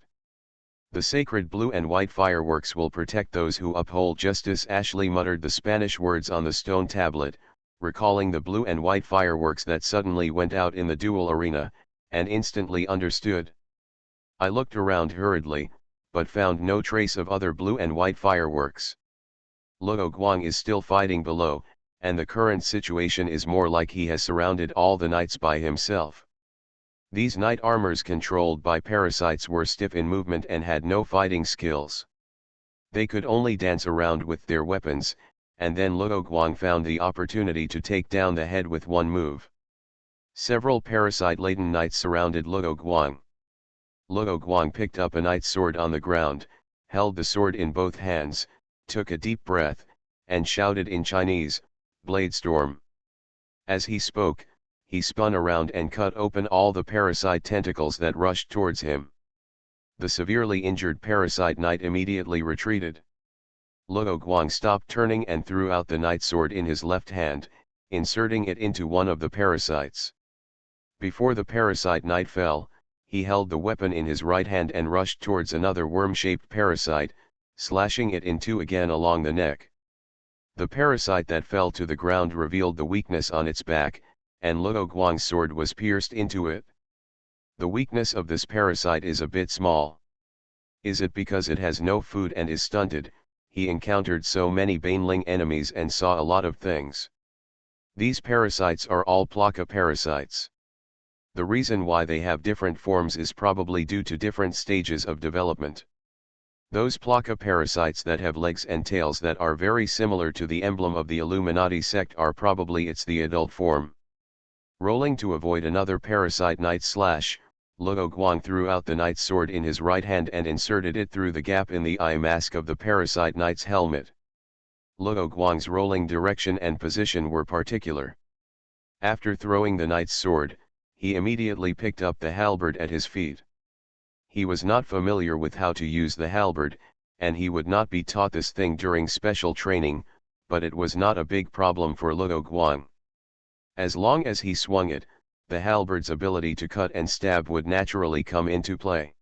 The sacred blue and white fireworks will protect those who uphold justice. Ashley muttered the Spanish words on the stone tablet, recalling the blue and white fireworks that suddenly went out in the duel arena, and instantly understood. I looked around hurriedly, but found no trace of other blue and white fireworks. Luo Guang is still fighting below, and the current situation is more like he has surrounded all the knights by himself. These knight armors controlled by parasites were stiff in movement and had no fighting skills. They could only dance around with their weapons, and then Luo Guang found the opportunity to take down the head with one move. Several parasite-laden knights surrounded Luo Guang. Luo Guang picked up a knight's sword on the ground, held the sword in both hands, took a deep breath, and shouted in Chinese, "Blade Storm." As he spoke, he spun around and cut open all the parasite tentacles that rushed towards him. The severely injured parasite knight immediately retreated. Luo Guang stopped turning and threw out the knight's sword in his left hand, inserting it into one of the parasites. Before the parasite knight fell, he held the weapon in his right hand and rushed towards another worm-shaped parasite, slashing it in two again along the neck. The parasite that fell to the ground revealed the weakness on its back, and Luo Guang's sword was pierced into it. The weakness of this parasite is a bit small. Is it because it has no food and is stunted? He encountered so many baneling enemies and saw a lot of things. These parasites are all Plaka parasites. The reason why they have different forms is probably due to different stages of development. Those Plaka parasites that have legs and tails that are very similar to the emblem of the Illuminati sect are probably the adult form. Rolling to avoid another parasite knight slash, Luo Guang threw out the knight's sword in his right hand and inserted it through the gap in the eye mask of the parasite knight's helmet. Luo Guang's rolling direction and position were particular. After throwing the knight's sword, he immediately picked up the halberd at his feet. He was not familiar with how to use the halberd, and he would not be taught this thing during special training, but it was not a big problem for Luo Guang. As long as he swung it, the halberd's ability to cut and stab would naturally come into play.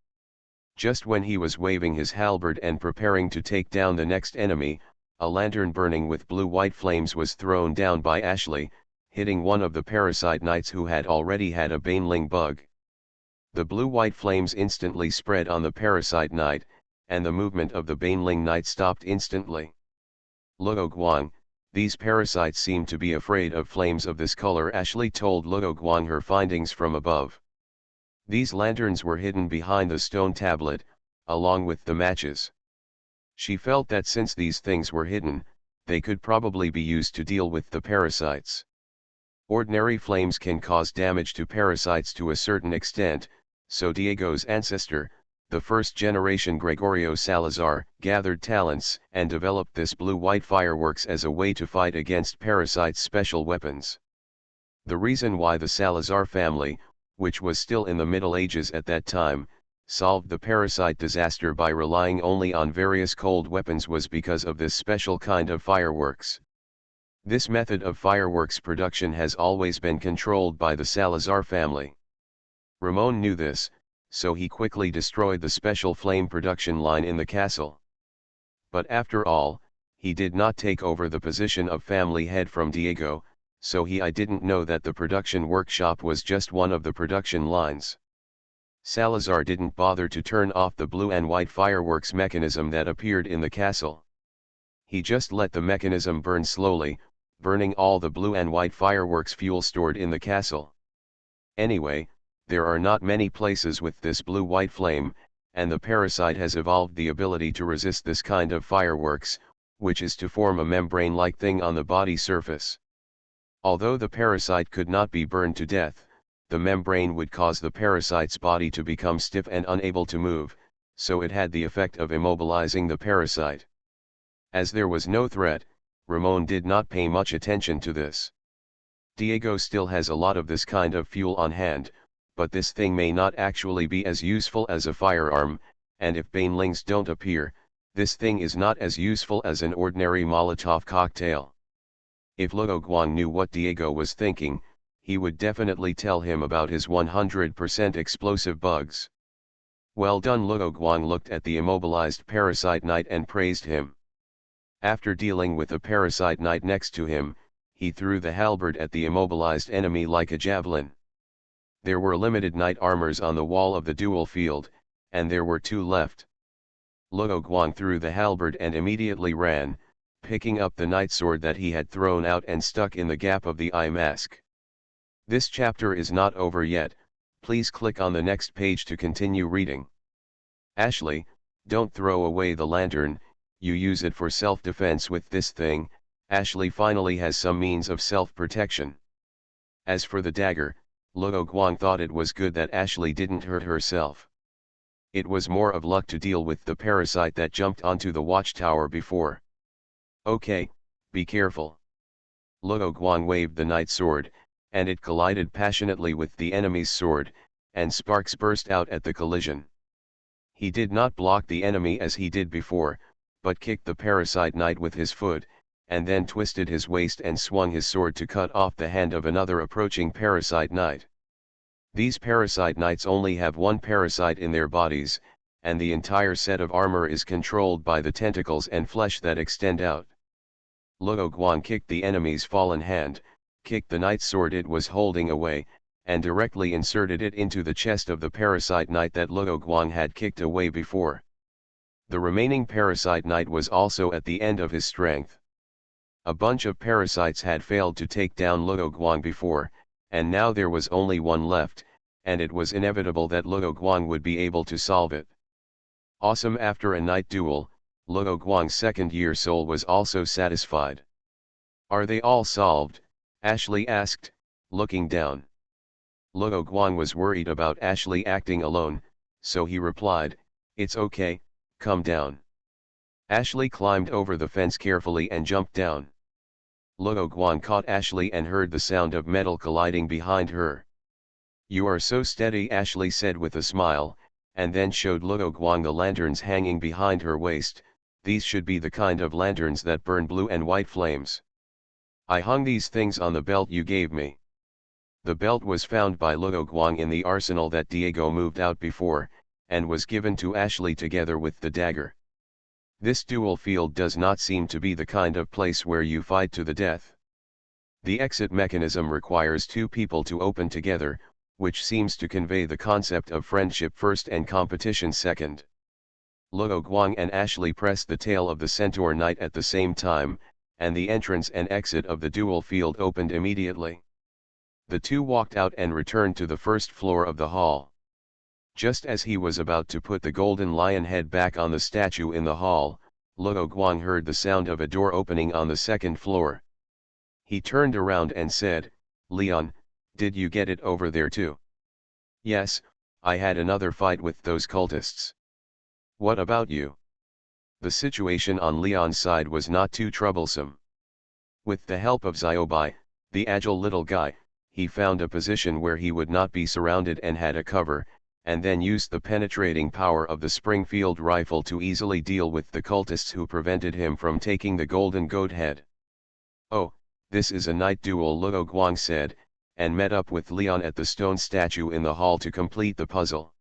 Just when he was waving his halberd and preparing to take down the next enemy, a lantern burning with blue-white flames was thrown down by Ashley, hitting one of the parasite knights who had already had a baneling bug. The blue-white flames instantly spread on the parasite knight, and the movement of the Baneling Knight stopped instantly. Luo Guang, these parasites seem to be afraid of flames of this color. Ashley told Luo Guang her findings from above. These lanterns were hidden behind the stone tablet, along with the matches. She felt that since these things were hidden, they could probably be used to deal with the parasites. Ordinary flames can cause damage to parasites to a certain extent, so Diego's ancestor, the first-generation Gregorio Salazar, gathered talents and developed this blue-white fireworks as a way to fight against parasites' special weapons. The reason why the Salazar family, which was still in the Middle Ages at that time, solved the parasite disaster by relying only on various cold weapons was because of this special kind of fireworks. This method of fireworks production has always been controlled by the Salazar family. Ramon knew this, so he quickly destroyed the special flame production line in the castle. But after all, he did not take over the position of family head from Diego, so I didn't know that the production workshop was just one of the production lines. Salazar didn't bother to turn off the blue and white fireworks mechanism that appeared in the castle. He just let the mechanism burn slowly, burning all the blue and white fireworks fuel stored in the castle. Anyway, there are not many places with this blue-white flame, and the parasite has evolved the ability to resist this kind of fireworks, which is to form a membrane-like thing on the body surface. Although the parasite could not be burned to death, the membrane would cause the parasite's body to become stiff and unable to move, so it had the effect of immobilizing the parasite. As there was no threat, Ramon did not pay much attention to this. Diego still has a lot of this kind of fuel on hand, but this thing may not actually be as useful as a firearm, and if banelings don't appear, this thing is not as useful as an ordinary Molotov cocktail. If Luo Guang knew what Diego was thinking, he would definitely tell him about his 100% explosive bugs. Well done. Luo Guang looked at the immobilized parasite knight and praised him. After dealing with the parasite knight next to him, he threw the halberd at the immobilized enemy like a javelin. There were limited knight armors on the wall of the duel field, and there were 2 left. Luo Guang threw the halberd and immediately ran, picking up the knight sword that he had thrown out and stuck in the gap of the eye mask. This chapter is not over yet, please click on the next page to continue reading. Ashley, don't throw away the lantern, you use it for self-defense with this thing. Ashley finally has some means of self-protection. As for the dagger, Luo Guang thought it was good that Ashley didn't hurt herself. It was more of luck to deal with the parasite that jumped onto the watchtower before. Okay, be careful. Luo Guang waved the knight sword, and it collided passionately with the enemy's sword, and sparks burst out at the collision. He did not block the enemy as he did before, but kicked the parasite knight with his foot, and then twisted his waist and swung his sword to cut off the hand of another approaching parasite knight. These parasite knights only have one parasite in their bodies, and the entire set of armor is controlled by the tentacles and flesh that extend out. Luo Guang kicked the enemy's fallen hand, kicked the knight's sword it was holding away, and directly inserted it into the chest of the parasite knight that Luo Guang had kicked away before. The remaining parasite knight was also at the end of his strength. A bunch of parasites had failed to take down Luo Guang before, and now there was only one left, and it was inevitable that Luo Guang would be able to solve it. Awesome. After a night duel, Luo Guang's second-year soul was also satisfied. Are they all solved? Ashley asked, looking down. Luo Guang was worried about Ashley acting alone, so he replied, "It's okay, come down." Ashley climbed over the fence carefully and jumped down. Luo Guang caught Ashley and heard the sound of metal colliding behind her. "You are so steady," Ashley said with a smile, and then showed Luo Guang the lanterns hanging behind her waist. These should be the kind of lanterns that burn blue and white flames. I hung these things on the belt you gave me. The belt was found by Luo Guang in the arsenal that Diego moved out before, and was given to Ashley together with the dagger. This duel field does not seem to be the kind of place where you fight to the death. The exit mechanism requires 2 people to open together, which seems to convey the concept of friendship first and competition second. Luo Guang and Ashley pressed the tail of the Centaur Knight at the same time, and the entrance and exit of the dual field opened immediately. The two walked out and returned to the first floor of the hall. Just as he was about to put the golden lion head back on the statue in the hall, Luo Guang heard the sound of a door opening on the second floor. He turned around and said, "Leon, did you get it over there too?" "Yes, I had another fight with those cultists." "What about you?" The situation on Leon's side was not too troublesome. With the help of Xiaobai, the agile little guy, he found a position where he would not be surrounded and had a cover, and then used the penetrating power of the Springfield rifle to easily deal with the cultists who prevented him from taking the golden goat head. "Oh, this is a night duel," Luo Guang said, and met up with Leon at the stone statue in the hall to complete the puzzle.